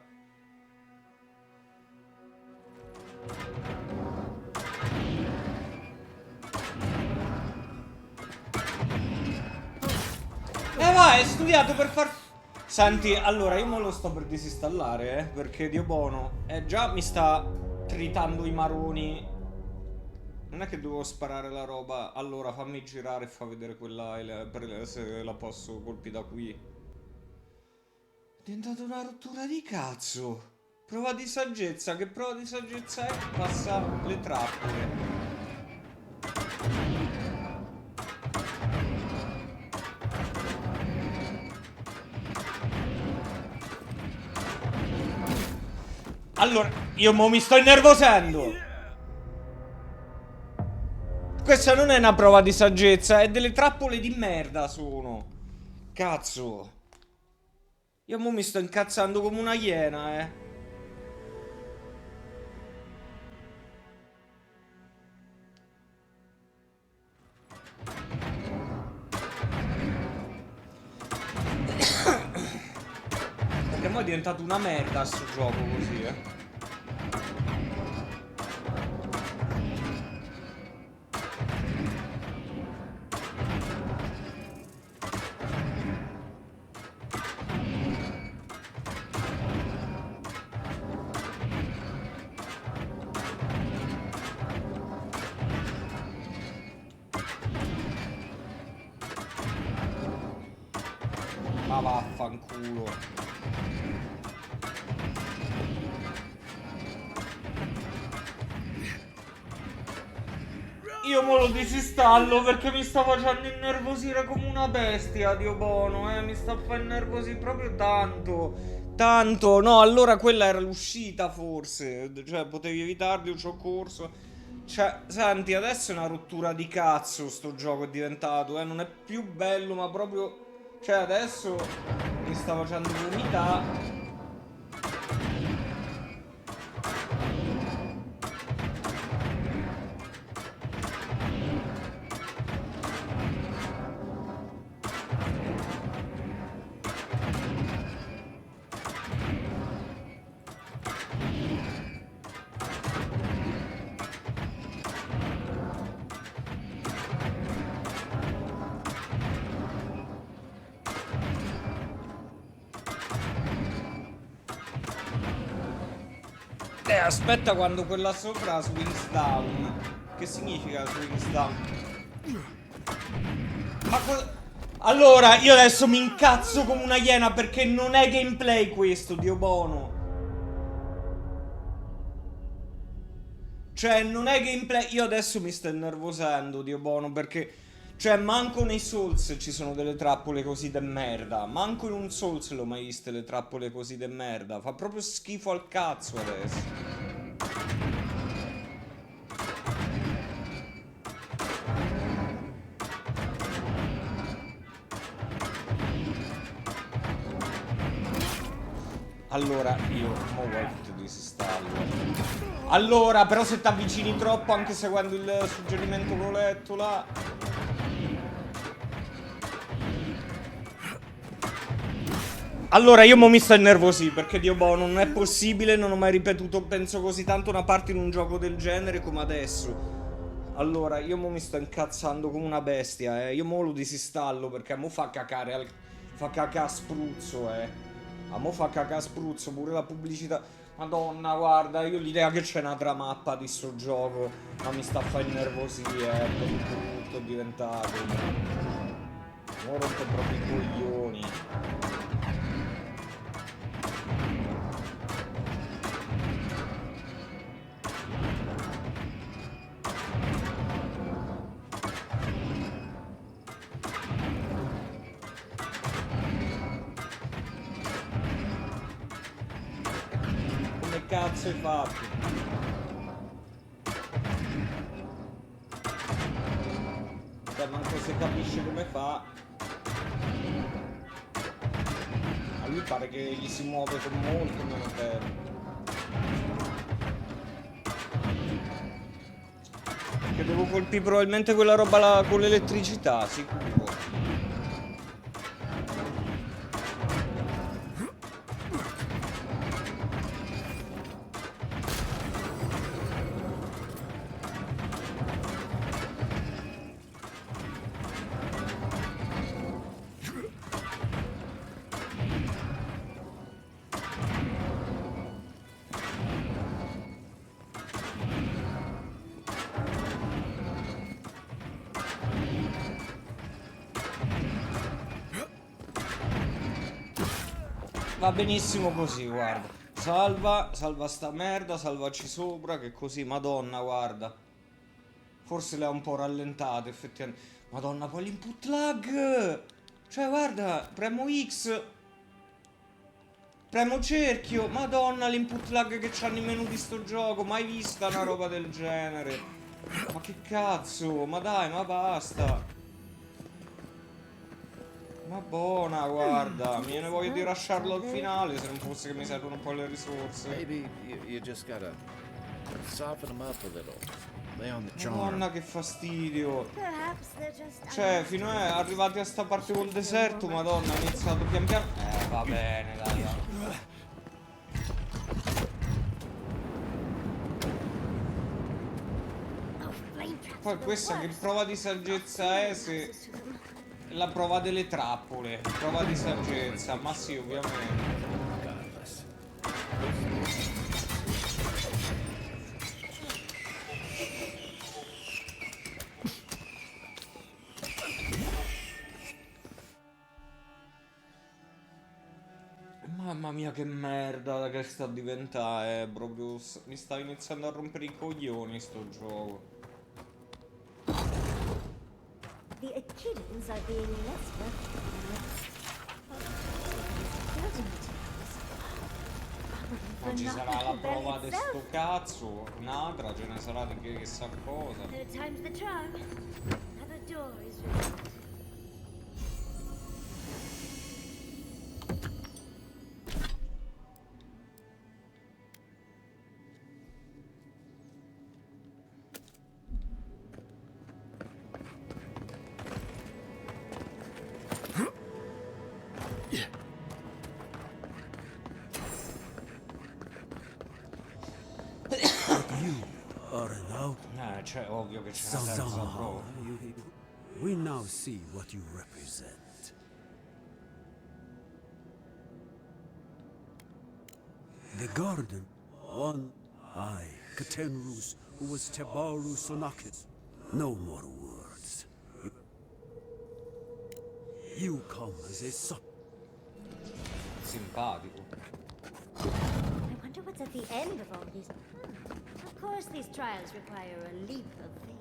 Vai, è studiato per far... Senti, allora io mo lo sto per disinstallare, perché Dio buono, già mi sta tritando i maroni. Non è che devo sparare la roba. Allora fammi girare e fa vedere quella se la posso colpire da qui. È diventata una rottura di cazzo. Prova di saggezza. Che prova di saggezza è? Passa le trappole. Allora, io mo mi sto innervosendo. Questa non è una prova di saggezza, è delle trappole di merda sono. Cazzo. Io mo mi sto incazzando come una iena, Perché mo è diventato una merda sto gioco così, Ma vaffanculo. Io mo lo disinstallo perché mi sta facendo innervosire come una bestia, Dio buono, mi sta facendo innervosire proprio tanto. Tanto, no, allora quella era l'uscita forse, cioè potevi evitarli, ci ho corso. Cioè, senti, adesso è una rottura di cazzo sto gioco è diventato, non è più bello, ma proprio... Cioè, adesso mi sta facendo vomitare. Aspetta quando quella sopra swings down. Che significa swings down? Ma allora, io adesso mi incazzo come una iena perché non è gameplay questo, Dio buono. Cioè, non è gameplay. Io adesso mi sto innervosendo, Dio buono, perché. Cioè, manco nei Souls ci sono delle trappole così de merda. Manco in un Souls l'ho mai viste le trappole così de merda. Fa proprio schifo al cazzo adesso. Allora, io mo voglio che ti disinstallo. Allora, però se ti avvicini troppo, anche seguendo il suggerimento che ho letto là. Allora, io mo mi sto innervosì, perché Dio boh, non è possibile, non ho mai ripetuto, penso così tanto una parte in un gioco del genere come adesso. Allora, io mo mi sto incazzando come una bestia, Io mo lo disinstallo, perché mo fa cacare al... fa cacà spruzzo, A mo fa cacà spruzzo, pure la pubblicità. Madonna, guarda, io l'idea che c'è un'altra mappa di sto gioco, ma mi sta a fare innervosire, brutto è diventato. Mo rompo proprio i coglioni. Come cazzo hai fatto? Cioè, manco se capisce come fa. A lui pare che gli si muove con molto meno tempo. Che devo colpire probabilmente quella roba là con l'elettricità, sicuro. Va benissimo così, guarda. Salva sta merda, salvaci sopra, che così, madonna, guarda. Forse le ha un po' rallentate, effettivamente. Madonna, poi l'input lag! Cioè, guarda, premo X, premo cerchio. Madonna, l'input lag che c'hanno i menu di sto gioco. Mai vista una roba del genere. Ma che cazzo? Ma dai, ma basta. Ma buona, guarda, mi viene voglia di rusharlo al finale se non fosse che mi servono un po' le risorse. Maybe you just gotta soften them up a little. Lay on the charm. Madonna, che fastidio. Cioè, fino a arrivati a sta parte col deserto, madonna, ho iniziato pian piano. Va bene, dai. Poi questa che prova di saggezza è se... La prova delle trappole, prova di saggezza, ma sì, ovviamente. Mamma mia che merda che sta a diventare, proprio mi sta iniziando a rompere i coglioni sto gioco. The Echidnas are being less Ma ci sarà la prova di sto cazzo, un'altra, ce ne sarà di che chissà cosa. Cioè, ovvio che c'è una terza prova. We now see what you represent. The garden. One I, Katenrus, who was Tebaru Sonakis. No more words. You come as a son. Simpatico. I wonder what's at the end of all these. Of course, these trials require a leap of faith.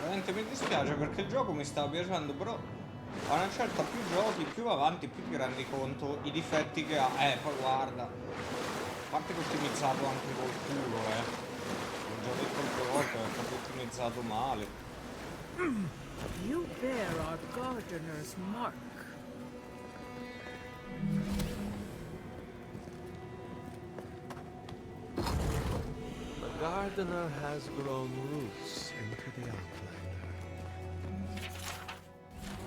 Veramente mi dispiace perché il gioco mi stava piacendo, però a una certa più giochi, più avanti, più ti rendi conto i difetti che ha. Poi guarda, a parte che ho ottimizzato anche col culo, L'ho già detto altre volte, è proprio ottimizzato male. You bear our gardener's mark. The gardener has grown roots into the outlander.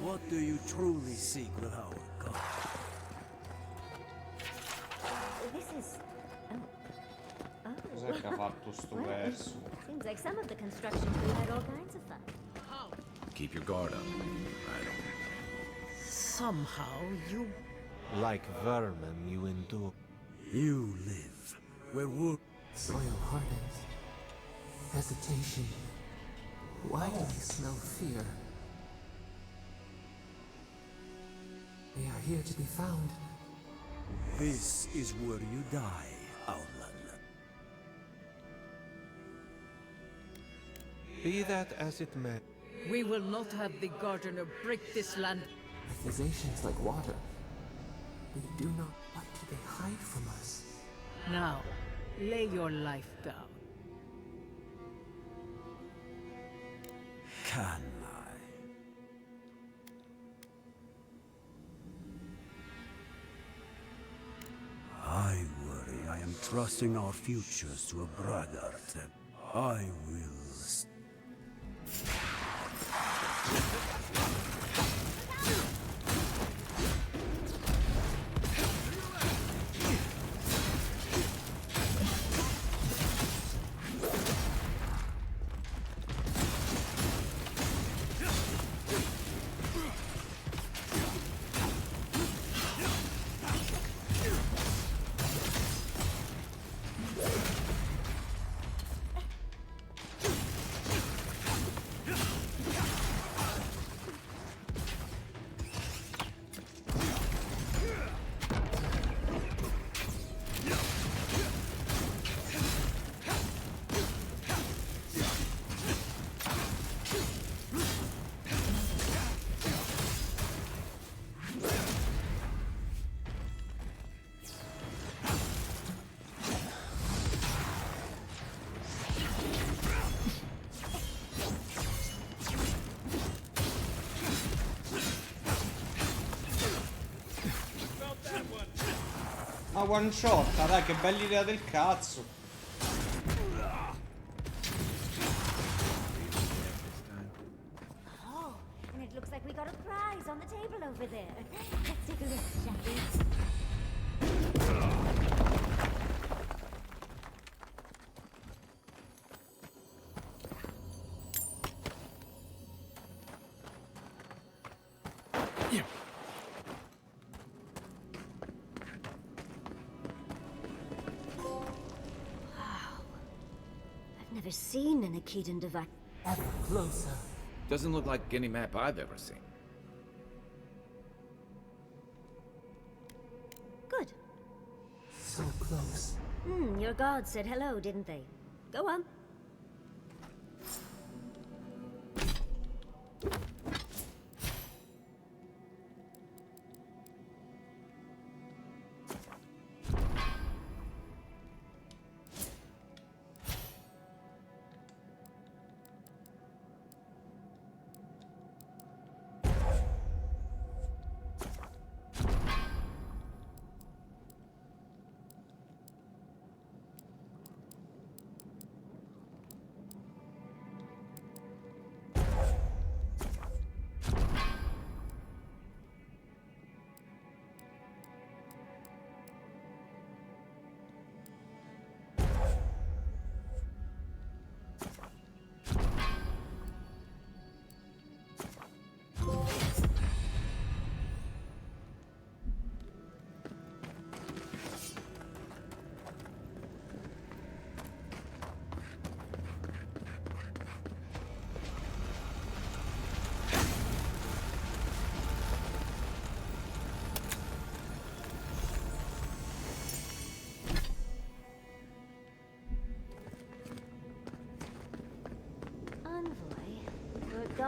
What do you truly seek with our god? This is... Cos'è che ha fatto sto verso? Seems like some of the construction crew had all kinds of fun. Keep your guard up. I don't. Somehow you... Like vermin, you endure. You live where wood... Soil hardens. Hesitation. Why do they smell fear? They are here to be found. This is where you die, outlander. Be that as it may. We will not have the gardener break this land. Accusations like water. We do not... What do they hide from us? Now, lay your life down. Can I worry I am trusting our futures to a brother that I will... Ma one shot, dai, che bella idea del cazzo. Oh, and it looks like we got a prize on the table over there. Let's take a look, shall we? Never seen an Akedan device. Ever closer. Doesn't look like any map I've ever seen. Good. So close. Your gods said hello, didn't they? Go on.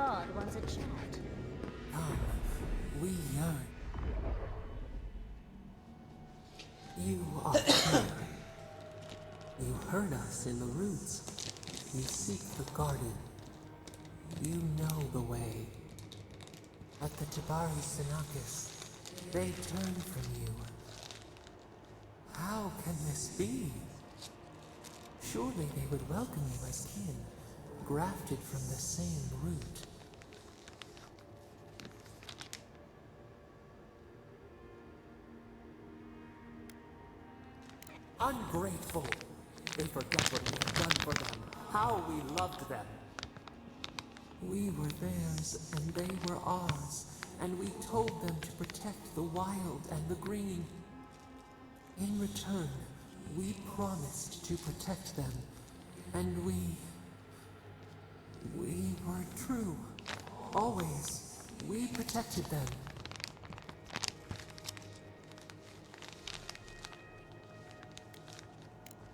god wants a chat. Come, we yearn. You are here. You heard us in the roots. You seek the garden. You know the way. But the Jabari Sinakis, they turn from you. How can this be? Surely they would welcome you as kin, grafted from the same root. Ungrateful! They forget what we have done for them, how we loved them. We were theirs, and they were ours, and we told them to protect the wild and the green. In return, we promised to protect them, and we were true. Always, we protected them.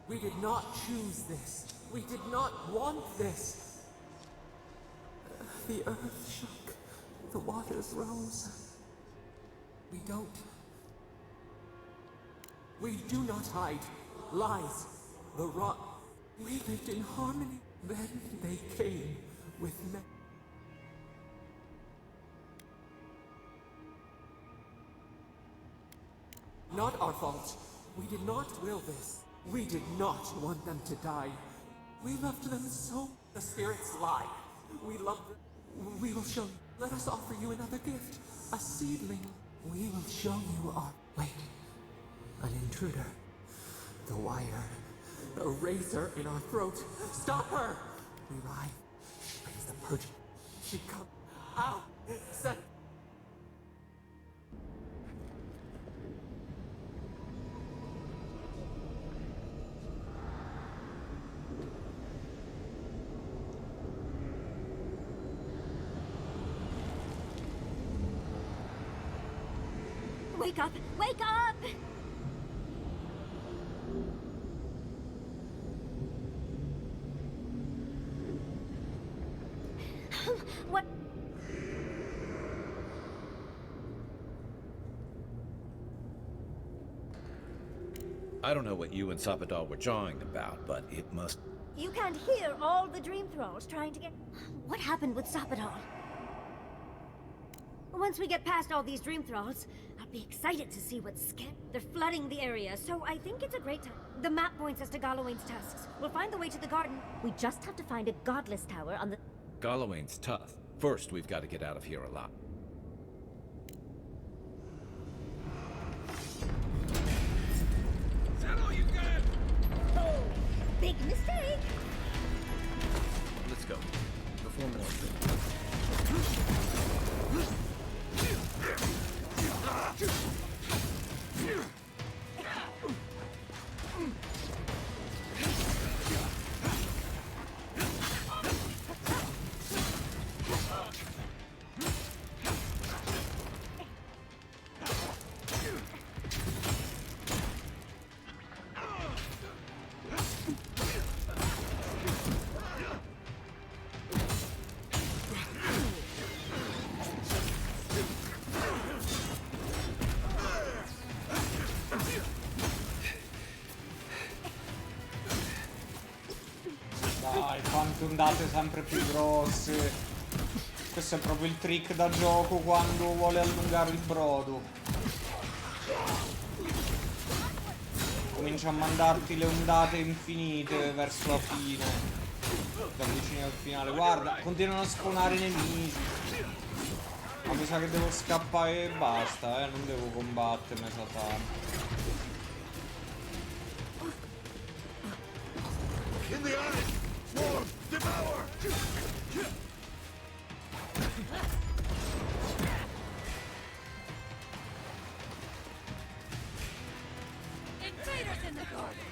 We did not choose this. We did not want this. The earth shook. The waters rose. We do not hide. Lies. The rot. We lived in harmony. Then they came with men. Not our fault. We did not will this. We did not want them to die. We loved them so. The spirits lie. We love them. We will show you. Let us offer you another gift. A seedling. We will show you our... Wait. An intruder. The wire. A razor in our throat. Stop her! We ride. She brings the purge. She comes out. Set. Wake up! Wake up! What? I don't know what you and Sapadal were jawing about, but it must... You can't hear all the dream thralls trying to get... What happened with Sapadal? Once we get past all these dream thralls, I'll be excited to see what's scared. They're flooding the area, so I think it's a great time. The map points us to Gallowayne's tusks. We'll find the way to the garden. We just have to find a godless tower on the... Gallowayne's tough. First, we've got to get out of here alive. Is that all you got? Oh, big mistake! Let's go. Before more. Dai, quante ondate sempre più grosse. Questo è proprio il trick da gioco quando vuole allungare il brodo. Comincia a mandarti le ondate infinite verso la fine. Ti avvicini al finale. Guarda, continuano a spawnare nemici. Ma mi sa che devo scappare e basta, non devo combatterne tanto. In the eye! Swarm! Devour! Invaders in the garden!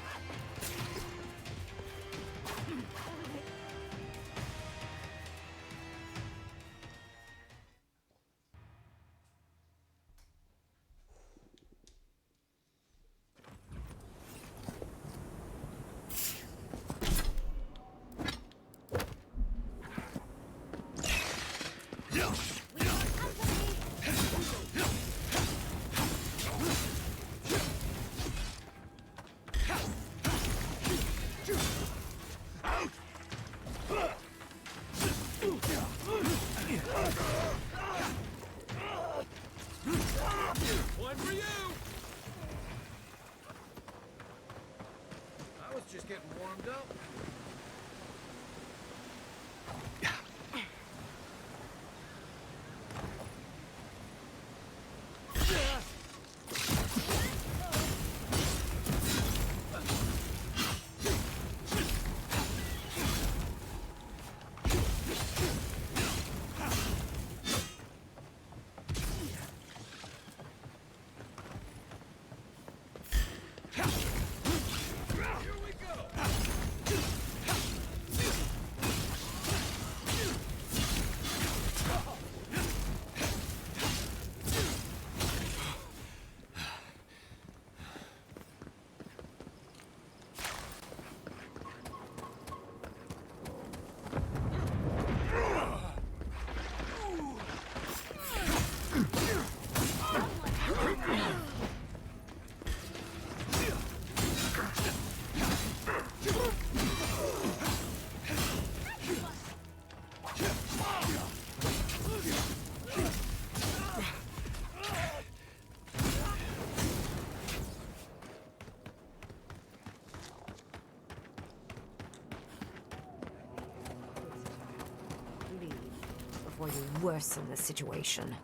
you worsen the situation.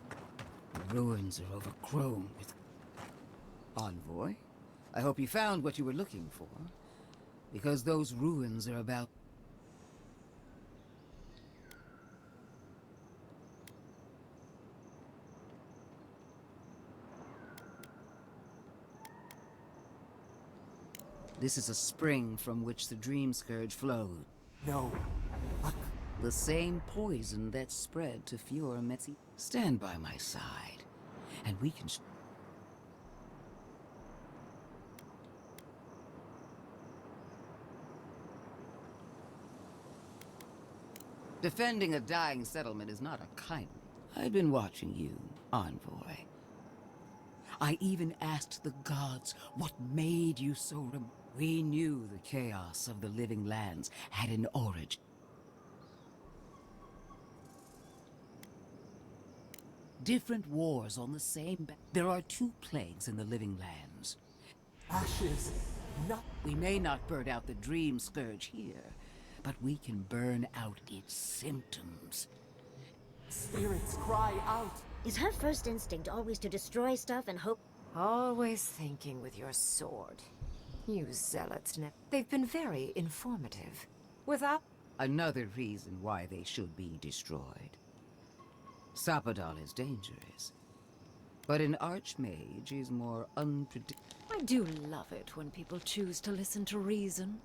The ruins are overgrown with... Envoy? I hope you found what you were looking for. Because those ruins are about... This is a spring from which the Dream Scourge flowed. No. The same poison that spread to Fiora Metzi. Stand by my side, and we can... Defending a dying settlement is not a kind... I've been watching you, Envoy. I even asked the gods what made you so... We knew the chaos of the living lands had an origin. Different wars on the same... There are 2 plagues in the living lands. Ashes. Not... We may not burn out the Dream Scourge here, but we can burn out its symptoms. Spirits cry out. Is her first instinct always to destroy stuff and hope? Always thinking with your sword. You zealots, they've been very informative. Without... Another reason why they should be destroyed. Sapadal is dangerous, but an Archmage is more unpredictable. I do love it when people choose to listen to reason.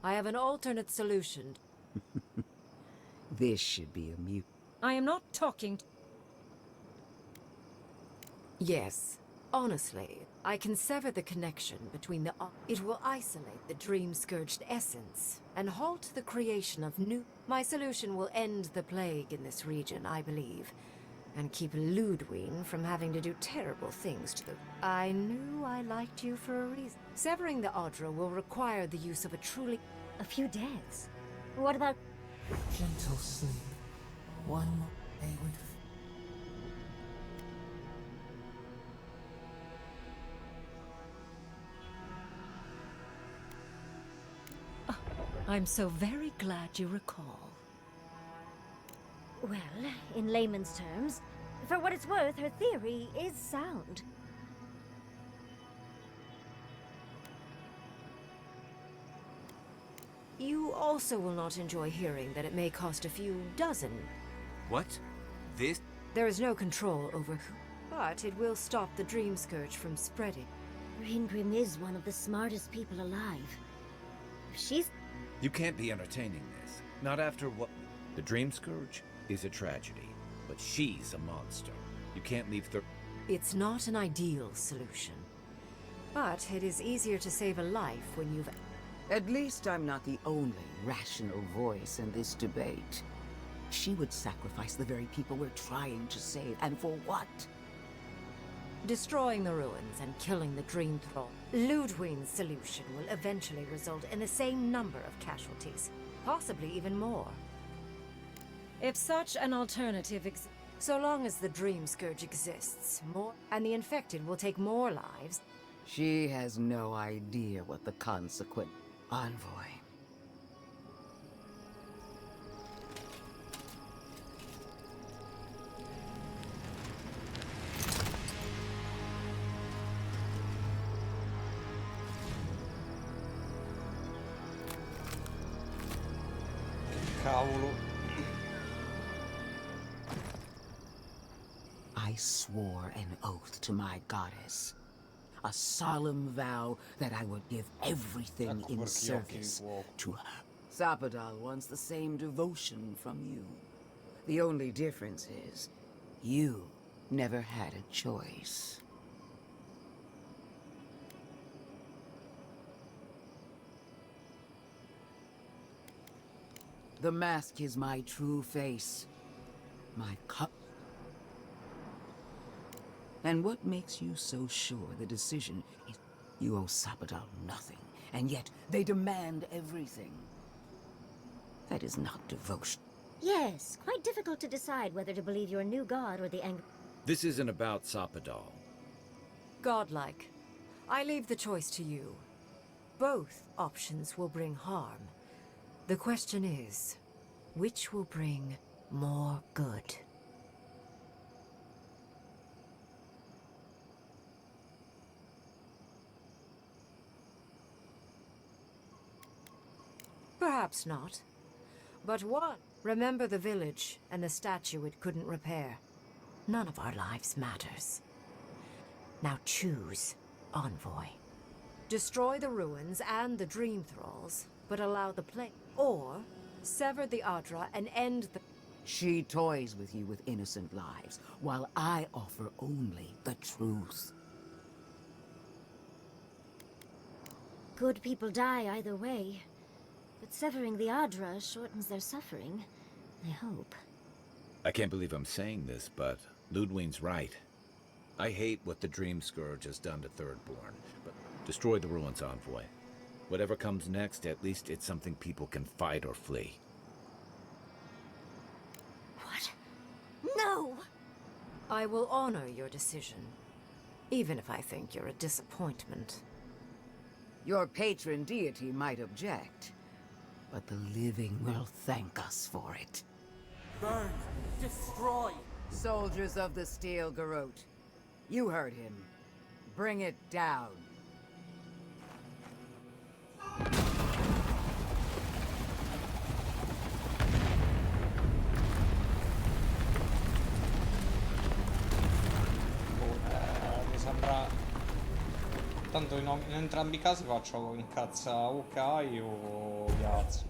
I have an alternate solution. This should be a mute. I am not talking... Yes, honestly, I can sever the connection between the... It will isolate the dream-scourged essence and halt the creation of new... My solution will end the plague in this region, I believe, and keep Ludwig from having to do terrible things to the... I knew I liked you for a reason. Severing the Audra will require the use of a truly... A few deaths? What about... Gentle sleep. One more day with... I'm so very glad you recall. Well, in layman's terms, for what it's worth, her theory is sound. You also will not enjoy hearing that it may cost a few dozen. What? This? There is no control over who, but it will stop the Dream Scourge from spreading. Ringrim is one of the smartest people alive. If she's... You can't be entertaining this. Not after what... The Dream Scourge is a tragedy, but she's a monster. You can't leave It's not an ideal solution. But it is easier to save a life when you've... At least I'm not the only rational voice in this debate. She would sacrifice the very people we're trying to save, and for what? Destroying the ruins and killing the Dream Thrall. Ludwig's solution will eventually result in the same number of casualties, possibly even more. If such an alternative exists, so long as the Dream Scourge exists, and the infected will take more lives. She has no idea what the consequence... Envoy. Cavolo. I swore an oath to my goddess. A solemn vow that I would give everything in service to her. Sapadal wants the same devotion from you. The only difference is, you never had a choice. The mask is my true face. My cup. And what makes you so sure the decision is... You owe Sapadal nothing, and yet they demand everything. That is not devotion. Yes, quite difficult to decide whether to believe your new god or the angry... This isn't about Sapadal. Godlike. I leave the choice to you. Both options will bring harm. The question is, which will bring more good? Perhaps not. But one, remember the village and the statue it couldn't repair. None of our lives matters. Now choose, Envoy. Destroy the ruins and the Dream Thralls, but allow the plague. Or sever the Adra and end the... She toys with you with innocent lives, while I offer only the truth. Good people die either way, but severing the Adra shortens their suffering, I hope. I can't believe I'm saying this, but Ludwine's right. I hate what the Dream Scourge has done to Thirdborn, but destroy the ruins, Envoy. Whatever comes next, at least it's something people can fight or flee. What? No! I will honor your decision, even if I think you're a disappointment. Your patron deity might object, but the living will thank us for it. Burn! Destroy! Soldiers of the Steel Garrote, you heard him. Bring it down. Mi sembra... Tanto in entrambi i casi faccio incazza o Kai o Yaz.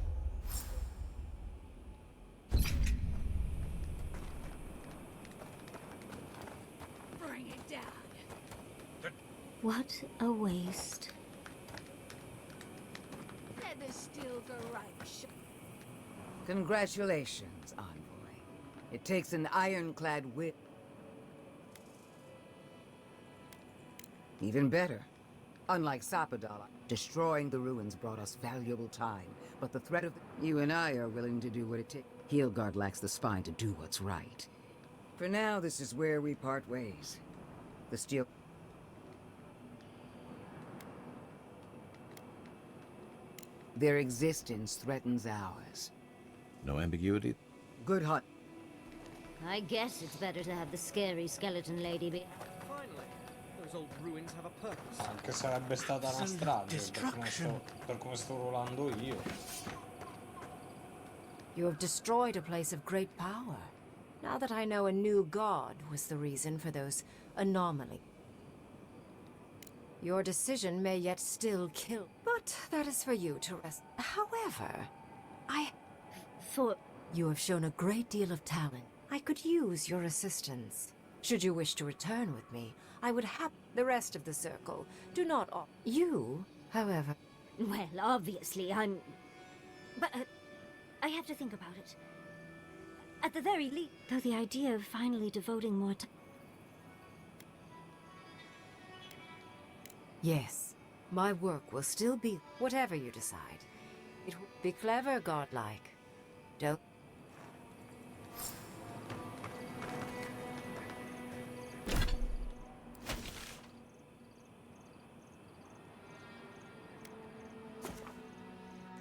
Bring it down. What a waste. Let the steel go right. Congratulations, Envoy. It takes an ironclad whip. Even better. Unlike Sapadala, destroying the ruins brought us valuable time, but the threat of you and I are willing to do what it takes. Heelgard lacks the spine to do what's right. For now, this is where we part ways. The steel... Their existence threatens ours. No ambiguity? Good hunt. I guess it's better to have the scary skeleton lady be... Finally, those old ruins have a purpose. Anche sarebbe stata una strage per come sto rolando io. You have destroyed a place of great power. Now that I know a new god was the reason for those anomalies. Your decision may yet still kill, but that is for you to rest. However, you have shown a great deal of talent. I could use your assistance. Should you wish to return with me, I would have the rest of the circle. Do not you, however. Well, obviously, I'm... But, I have to think about it. At the very least, though the idea of finally devoting more time... Yes, my work will still be whatever you decide. It will be clever, godlike. Don't...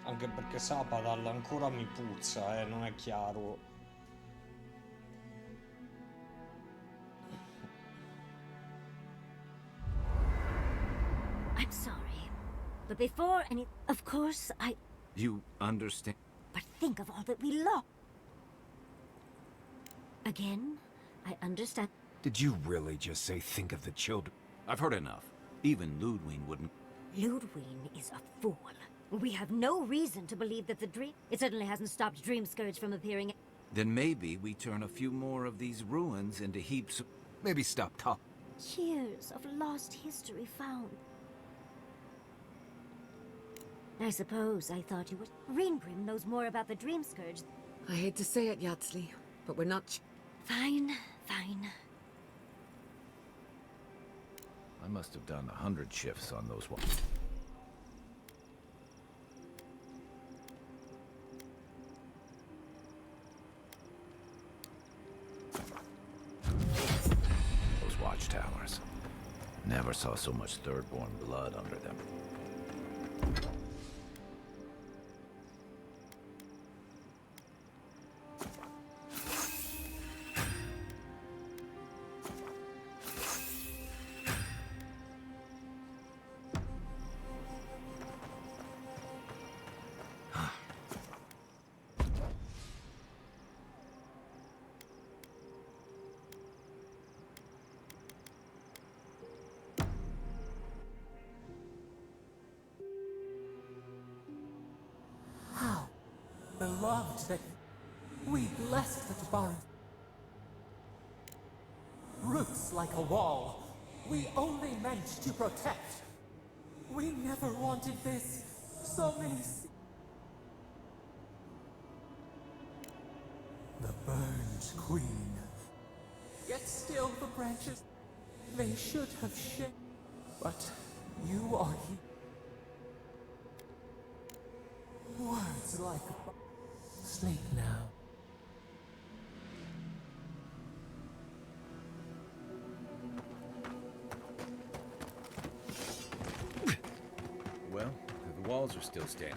Anche perché Sapadal ancora mi puzza, non è chiaro. I'm sorry. But before any... Of course, You understand? But think of all that we lost. Again, I understand. Did you really just say think of the children? I've heard enough. Even Ludwine wouldn't... Ludwine is a fool. We have no reason to believe that the dream... It certainly hasn't stopped Dream Scourge from appearing. Then maybe we turn a few more of these ruins into heaps of... Maybe stop talking. Years of lost history found. I suppose I thought you would... Greenbrim knows more about the Dream Scourge. I hate to say it, Yatsley, but we're not... Fine, fine. I must have done 100 shifts on those ones. Those watchtowers. Never saw so much Thirdborn blood under them. beloved that we blessed the Tabari. Roots like a wall, we only meant to protect. We never wanted this. So many. The burned queen. Yet still the branches, they should have shed. But you are here. Words like sleep now. Well, the walls are still standing.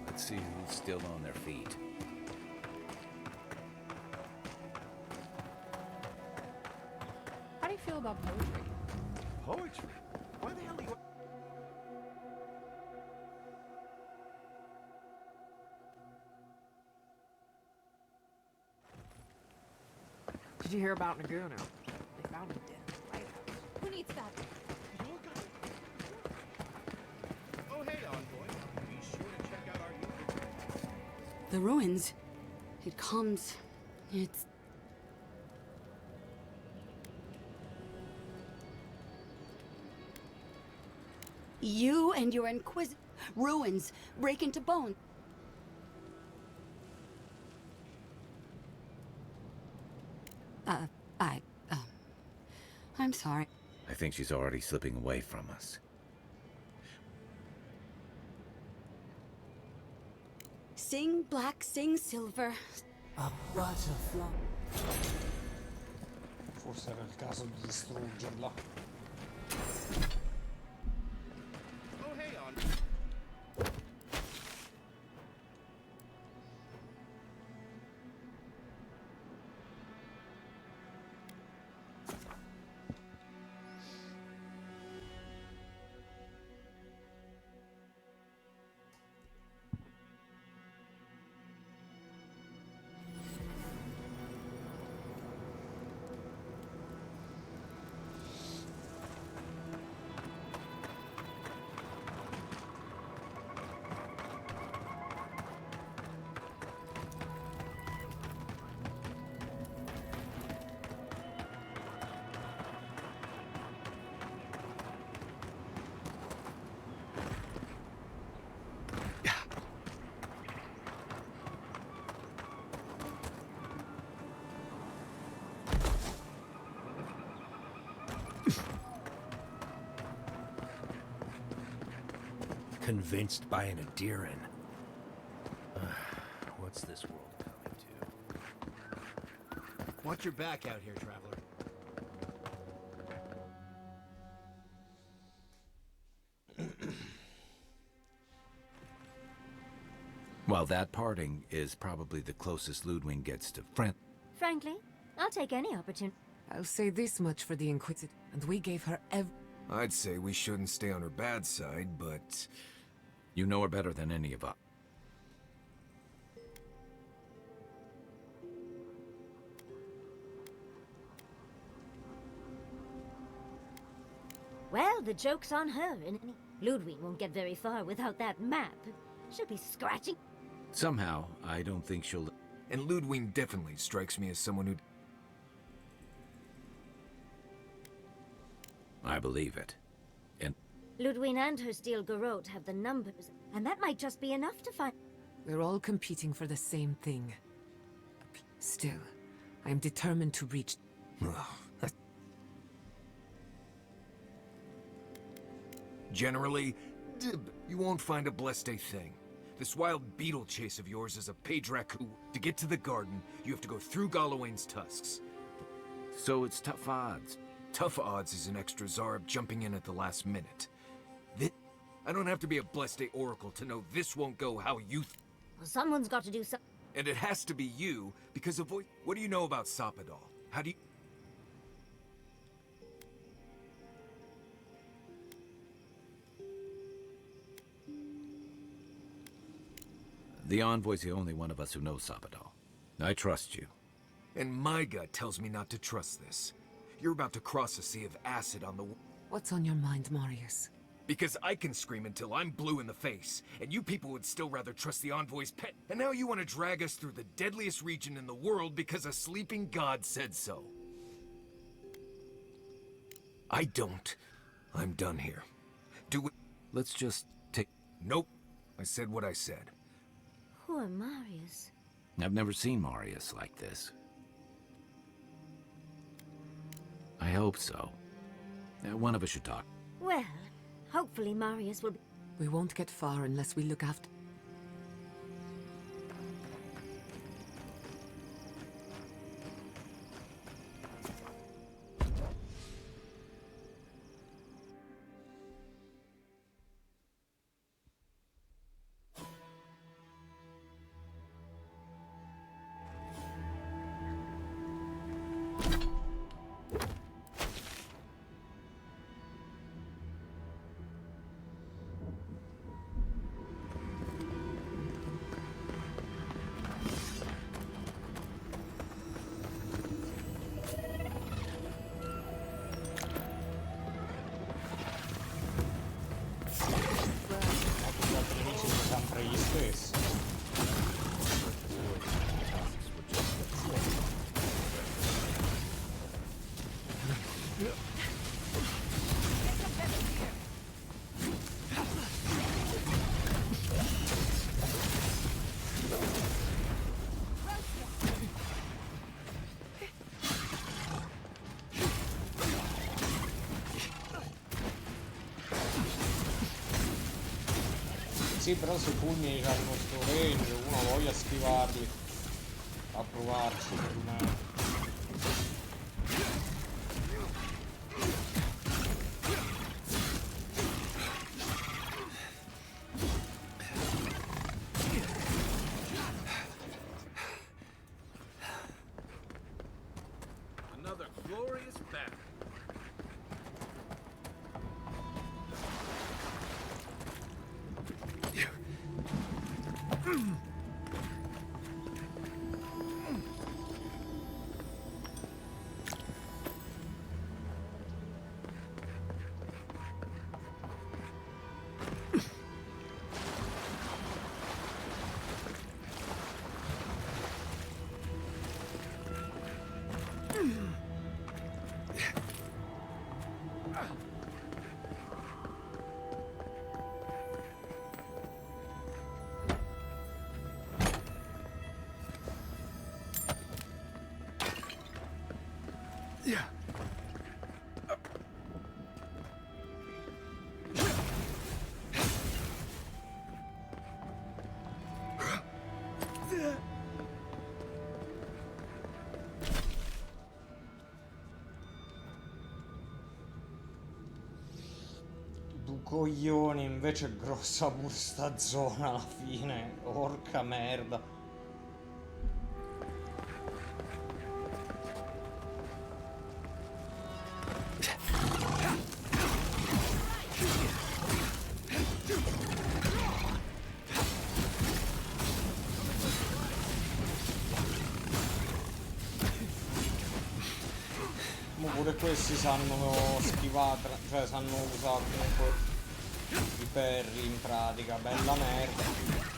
Let's see who's still on their feet. How do you feel about poetry? Poetry? Why the hell are you... Did you hear about Naguno? They found him dead in the lighthouse. Who needs that? Oh, hey, Envoy. Be sure to check out our new... The ruins. It comes. It's. You and your ruins break into bone. I'm sorry. I think she's already slipping away from us. Sing black, sing silver. A butterfly. Forse era il caso di distruggerla. Oh, hey, Envoy. Convinced by an Adiran. What's this world coming to? Watch your back out here, traveler. While that parting is probably the closest Ludwig gets to friend. Frankly, I'll take any opportunity. I'll say this much for the Inquisitor, and we gave her I'd say we shouldn't stay on her bad side, but... You know her better than any of us. Well, the joke's on her, and Ludwig won't get very far without that map. She'll be scratching. Somehow, I don't think she'll... And Ludwig definitely strikes me as someone who... I believe it. And Ludwig and her steel garrote have the numbers, and that might just be enough to find... We're all competing for the same thing. Still, I am determined to reach... Generally, you won't find a blessed thing. This wild beetle chase of yours is a Padraku. To get to the garden, you have to go through Galawain's tusks. So it's tough odds. Tough odds is an extra Zarb jumping in at the last minute. I don't have to be a blessed oracle to know this won't go how you Well, someone's got to do something. And it has to be you, because of what do you know about Sapadal? How do you... The Envoy's the only one of us who knows Sapadal. I trust you. And my gut tells me not to trust this. You're about to cross a sea of acid on the... What's on your mind, Marius? Because I can scream until I'm blue in the face, and you people would still rather trust the Envoy's pet. And now you want to drag us through the deadliest region in the world because a sleeping god said so. I don't. I'm done here. Do it. Let's just take... Nope. I said what I said. Poor Marius. I've never seen Marius like this. I hope so. One of us should talk. Well, hopefully Marius will be... We won't get far unless we look after... Sempre gli stessi. Sì, però se i fulmini hanno sto range, uno voglia schivarli. A provarci perlomeno. Another glorious battle. Yeah. Du coglioni, invece è grossa pure sta zona alla fine. Porca merda. Pure questi sanno schivare, cioè sanno usare comunque i ferri in pratica, bella merda.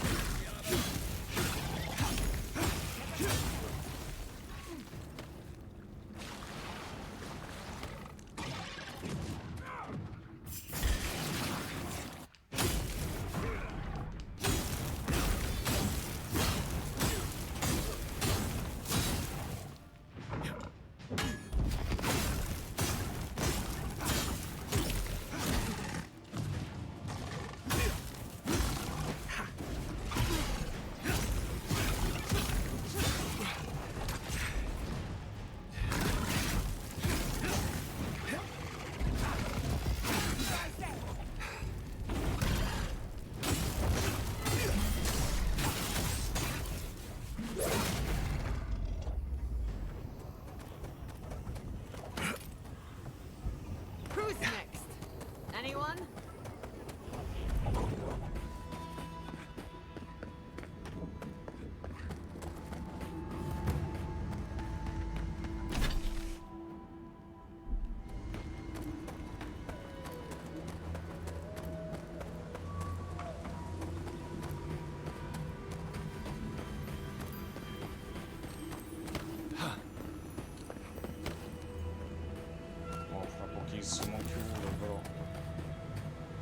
bellissimo, chiudo però.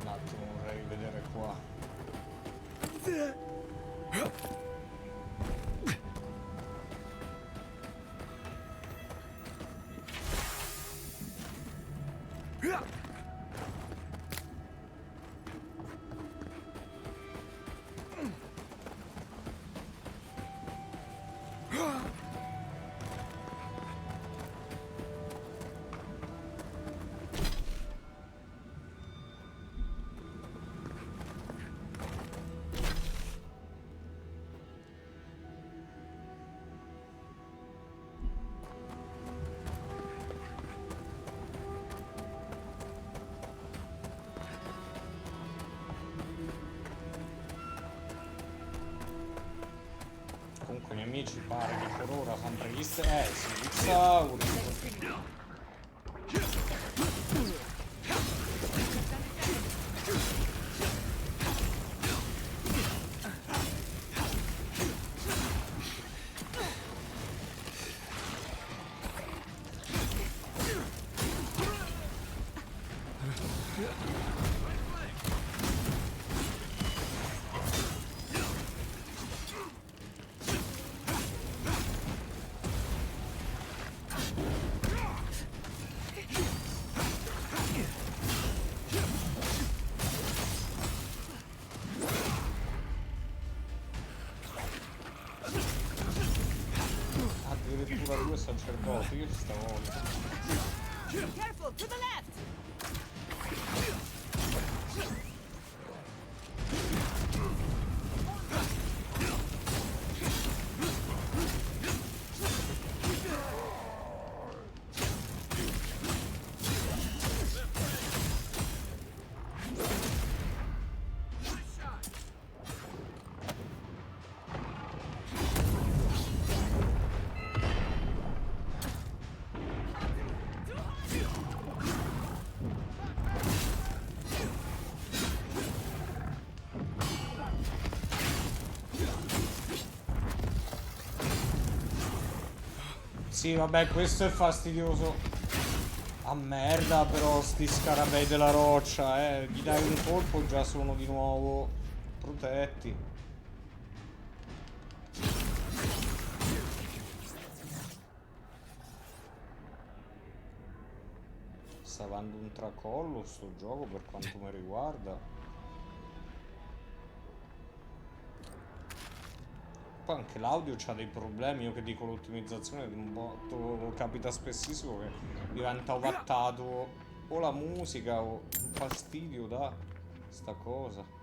Un attimo vorrei vedere qua. Comunque i nemici pare che per ora sempre gli stessi, gli Sauri. Addirittura due sacerdoti, io stavolta. Careful, to the left! Sì, vabbè, questo è fastidioso. A merda però sti scarabei della roccia, gli dai un colpo già sono di nuovo protetti. Sta avendo un tracollo sto gioco per quanto mi riguarda. Poi anche l'audio c'ha dei problemi, io che dico l'ottimizzazione di un botto capita spessissimo che diventa ovattato o la musica o un fastidio da sta cosa.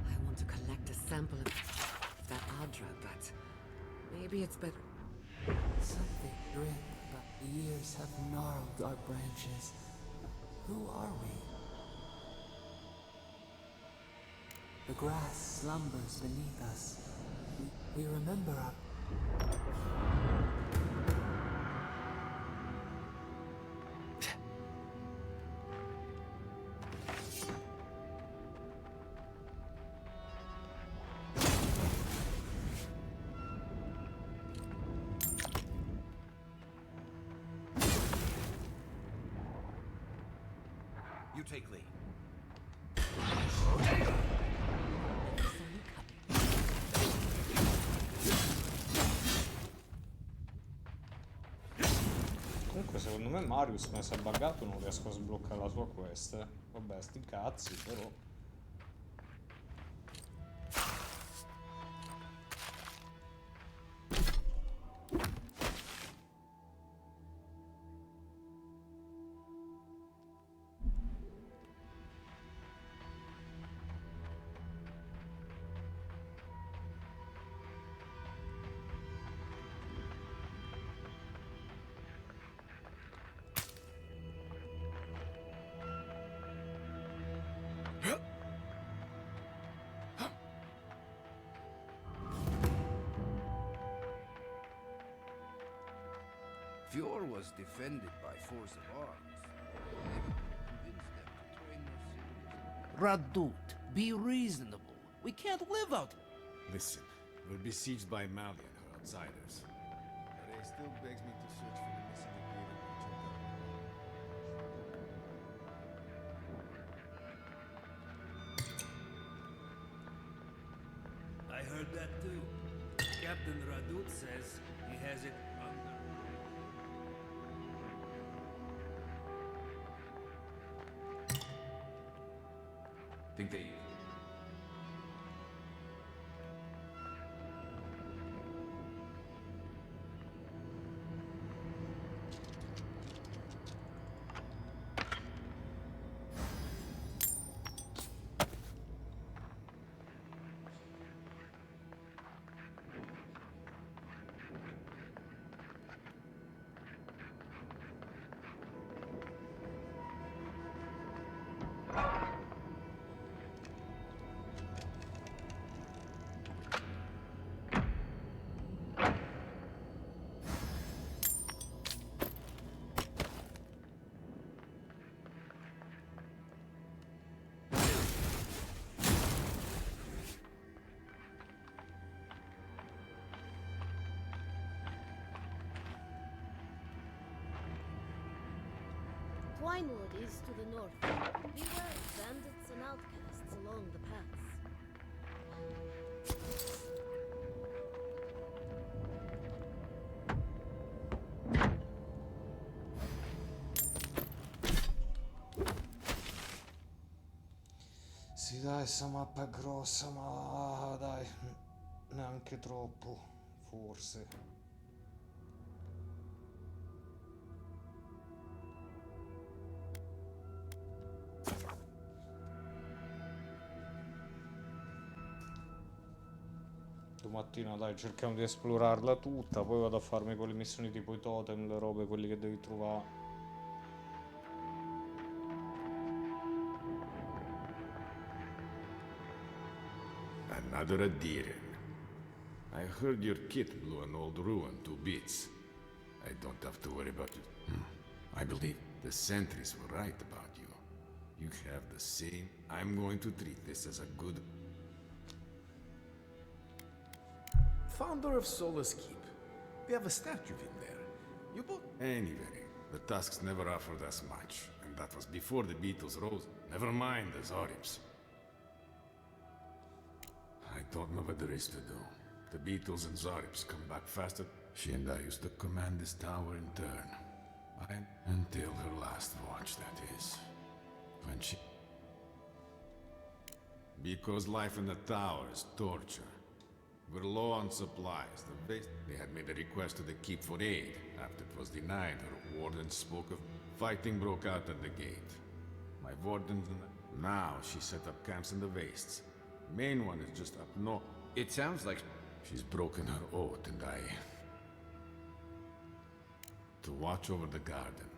I want to collect a sample of that Adra, but maybe it's better. Something grim about the years have gnarled our branches. Who are we? The grass slumbers beneath us. We remember our... You take lead. Comunque secondo me Marius mi si è buggato, non riesco a sbloccare la sua quest. Vabbè, sti cazzi però. Huh? Fjord was defended by force of arms. Never convinced them to train their citizens. Radut, be reasonable. We can't live out. Listen, we're besieged by Mali and her outsiders. Ray still begs me to search for the missing Akira and check out. I heard that too. Captain Radut says he has it under. Think they... Twinewood is to the north. Beware of bandits and outcasts along the paths. Sì dai, sta mappa è grossa, ma dai, neanche troppo, forse. Domattina dai, cerchiamo di esplorarla tutta, poi vado a farmi quelle missioni tipo i totem, le robe, quelli che devi trovare. Another Adiran. I heard your kit blew an old ruin to bits. I don't have to worry about it. I believe the sentries were right about you. You have the same. I'm going to treat this as a good... Founder of Solace Keep. They have a statue of him there. You both... Anyway, the Tusks never offered us much, and that was before the Beatles rose. Never mind the Zorips. I don't know what there is to do. The Beatles and Zorips come back faster. She and I used to command this tower in turn. Until her last watch, that is. When she... Because life in the tower is torture. We're low on supplies. They had made a request to the keep for aid. After it was denied, her warden spoke of... Fighting broke out at the gate. My warden... Now she set up camps in the wastes. Main one is just up north. It sounds like... She's broken her oath, and I... To watch over the garden.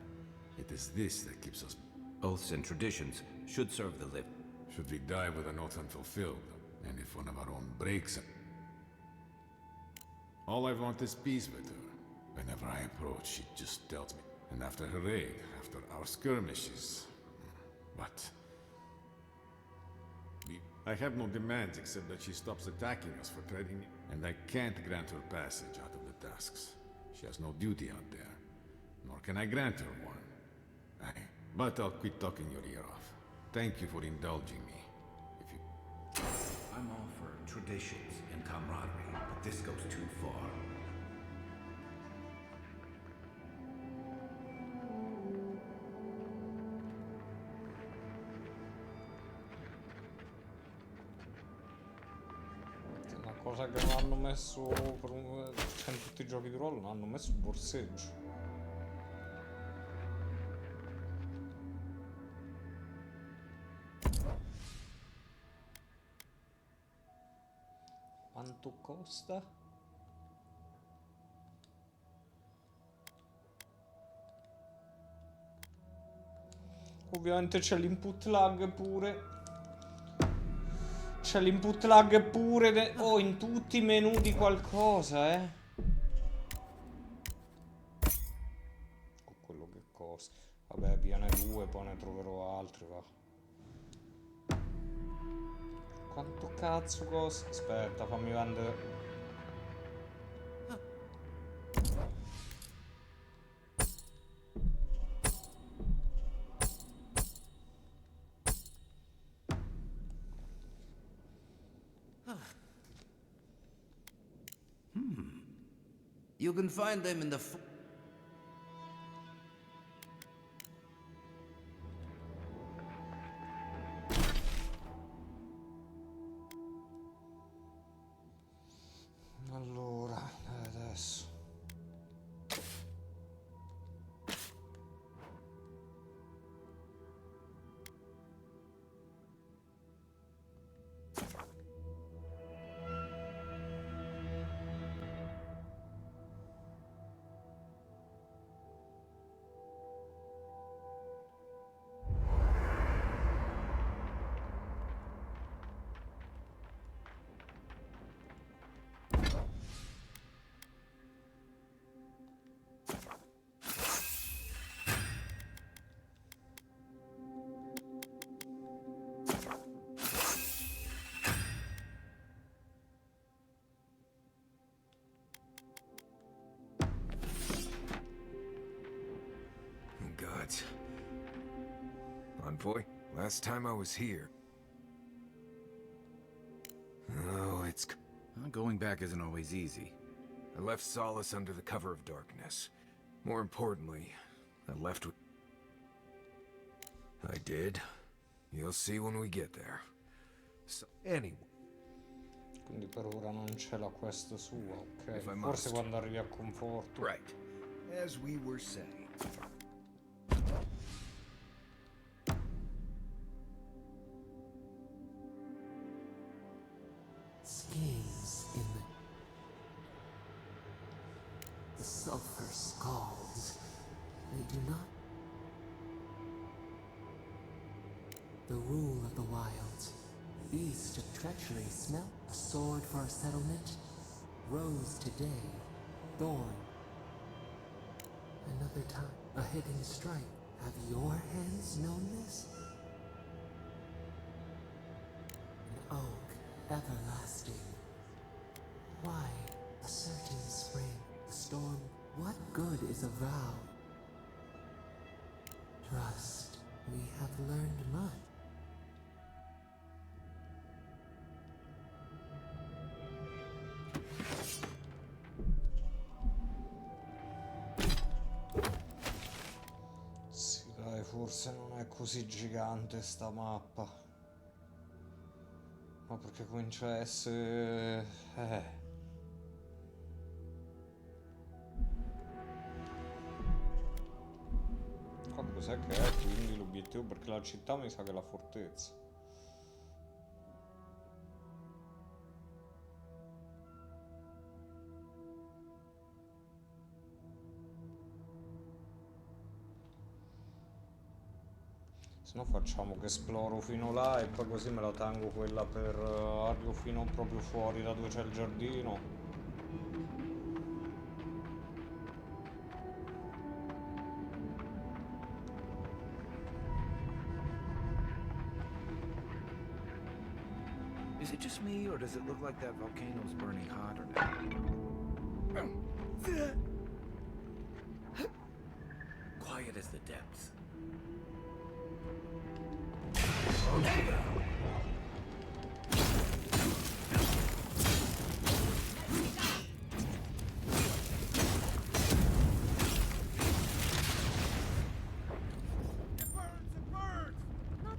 It is this that keeps us... Oaths and traditions should serve the living. Should we die with an oath unfulfilled? And if one of our own breaks it... All I want is peace with her. Whenever I approach, she just tells me. And after her raid, after our skirmishes... But... I have no demands except that she stops attacking us for treading... And I can't grant her passage out of the Tusks. She has no duty out there. Nor can I grant her one. But I'll quit talking your ear off. Thank you for indulging me. If you... I'm all for traditions and camaraderie, but this goes too far. Una cosa che non hanno messo per cioè, in tutti i giochi di ruolo, non hanno messo il borseggio. Quanto costa? Ovviamente c'è l'input lag pure. C'è l'input lag pure in tutti i menu di qualcosa, Vabbè, viene 2, poi ne troverò altri, va. Quanto cazzo costa? Aspetta, fammi vedere. You can find them in the... Allora, adesso. Gods. Envoy, last time I was here. Oh, it's... Going back isn't always easy. I left Solace under the cover of darkness. More importantly, I left with... I did. You'll see when we get there. So, anyway. Quindi per ora non c'è la quest sua, ok? If I Forse must. quando arrivi a conforto. Right. As we were saying. Schemes in the sulfur scalds. They do not. The rule of the wilds. Beast of treachery smell. A sword for a settlement. Rose today. Thorn. Another time. A hidden strike. Have your hands known this? An oak. Everlasting. Why a certain spring, a storm? What good is a vow? Trust, we have learned much. Sì, dai, forse non è così gigante sta mappa. Ma perché comincia a essere... Qua cos'è che è quindi l'obiettivo? Perché la città mi sa che è la fortezza. Se no facciamo che esploro fino là e poi così me la tengo quella per... arrivo fino proprio fuori da dove c'è il giardino. Is it just me, or does it look like that volcano's burning hotter now? Quiet as the depths. Not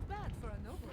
bad for a noble.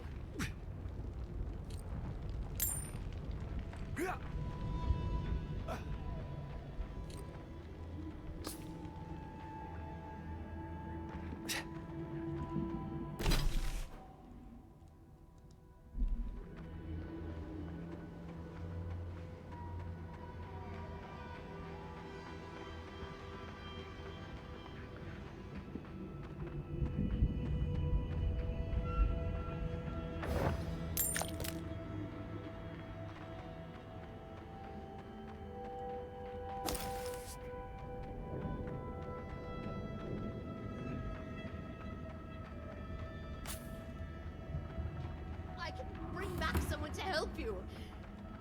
back someone to help you.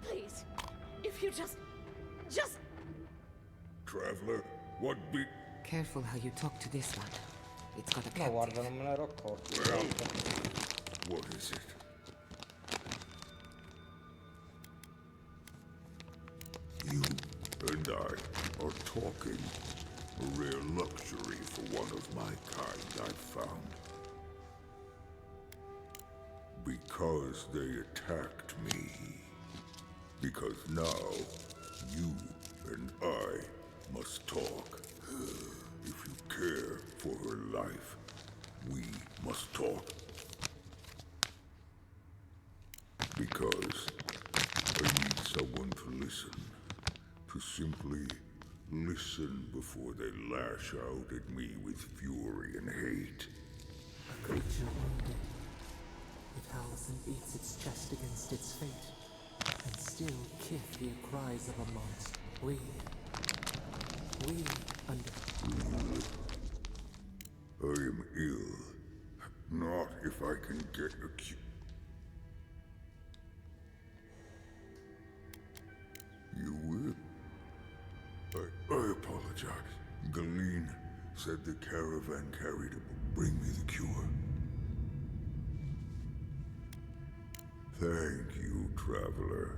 Please, if you just... Traveler, what be... Careful how you talk to this one. It's got a No, captive. guarda, non me ne ero accorto. Well, what is it? You and I are talking. A rare luxury for one of my kind, I've found. Because they attacked me. Because now, you and I must talk. If you care for her life, we must talk. Because I need someone to listen. To simply listen before they lash out at me with fury and hate. A creature wounded. It howls and beats its chest against its fate. And still Kith hear cries of a monster. We under... I am ill. Not if I can get a cure. You will? I apologize. Galeen said the caravan carried it. Bring me the cure. Thank you, traveler.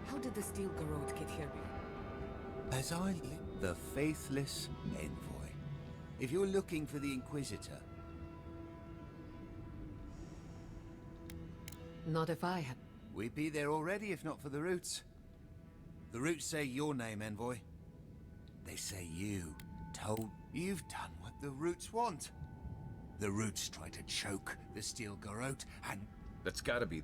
How did the Steel Garrote get here? As I live, the faithless envoy. If you're looking for the Inquisitor... Not if I had... We'd be there already if not for the Roots. The Roots say your name, envoy. They say you told... You've done what the Roots want. The Roots try to choke the Steel Garrote and... That's gotta be...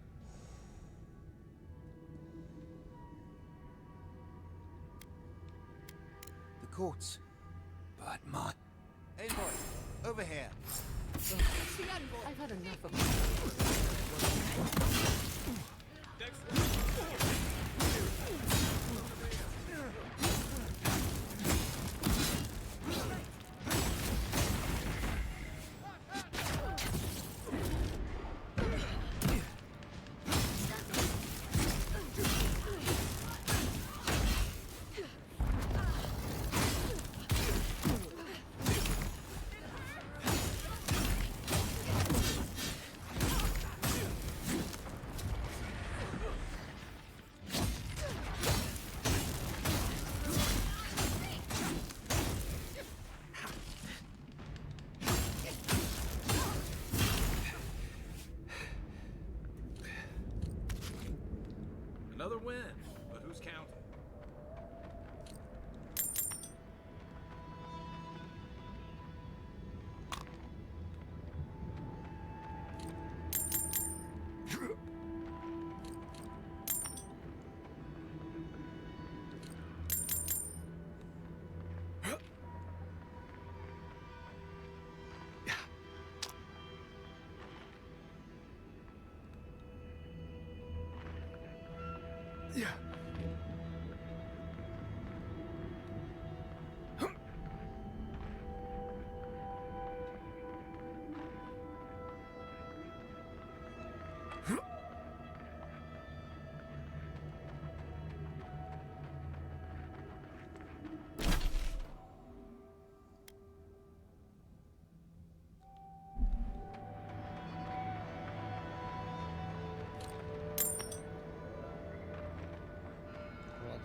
the courts. But my... Envoy, over here. I've had enough of...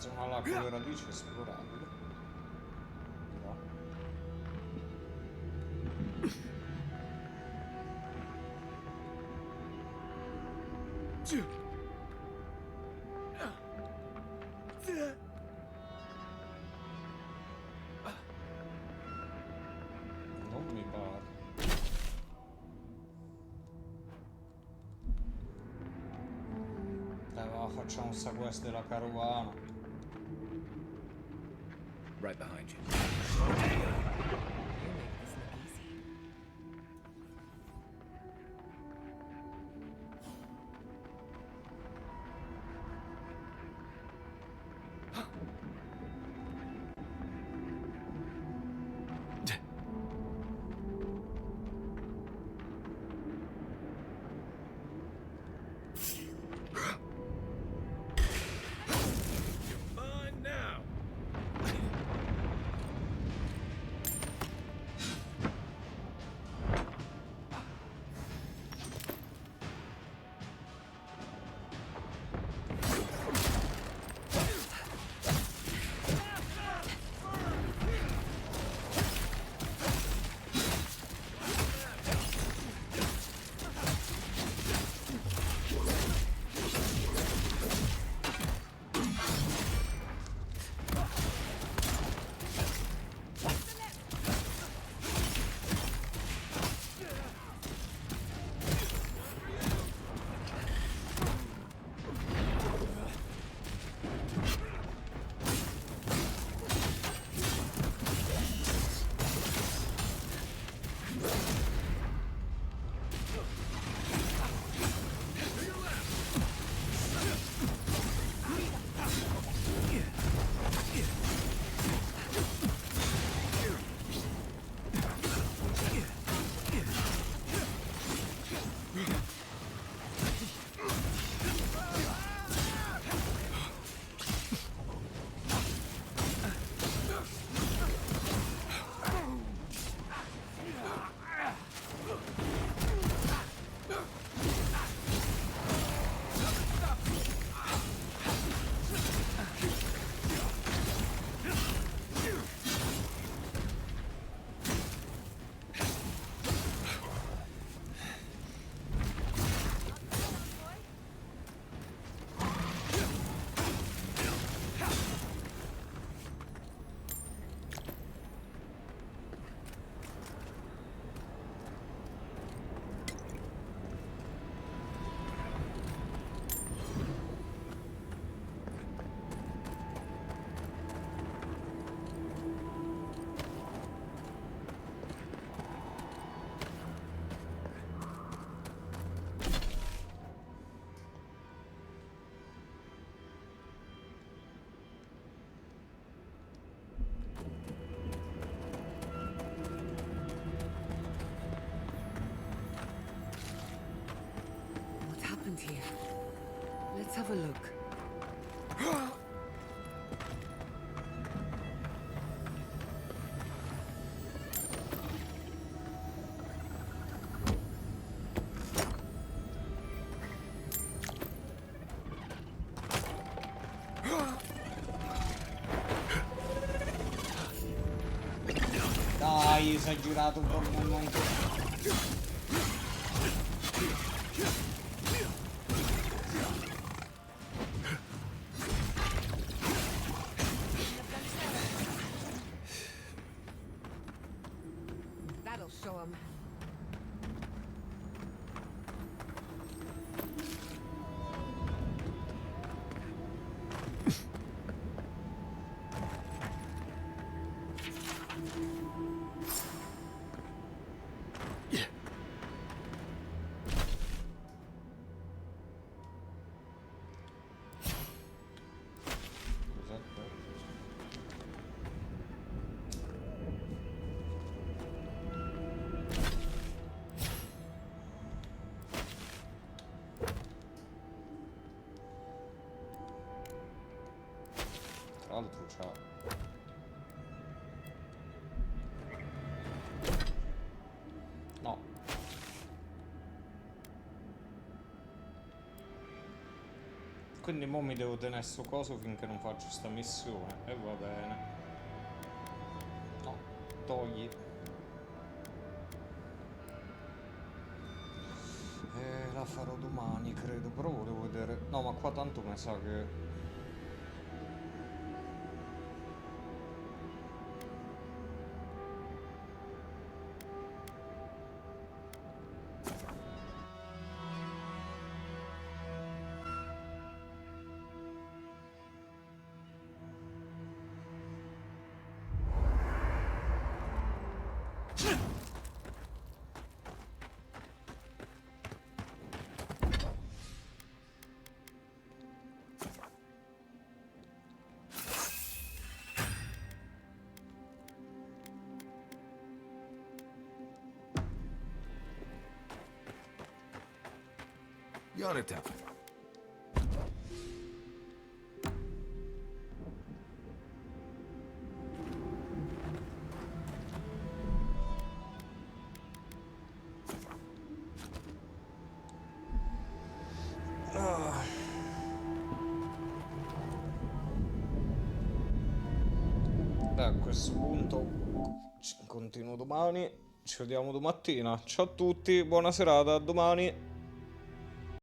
Zona là con le radici esplorabile. Di là. Non mi pare. Dai, va, facciamo sta quest della carovana. Right behind you. Mine now. Here. Let's have a look. Dai, si è girato un po' il momento. That'll show him. Tra l'altro c'ha... No. Quindi mo mi devo tenere sto coso finché non faccio sta missione. E va bene. No, togli. La farò domani, credo. Però volevo vedere. No, ma qua tanto mi sa che. Yonatan. Beh, a questo punto continuo domani. Ci vediamo domattina. Ciao a tutti, buona serata, a domani.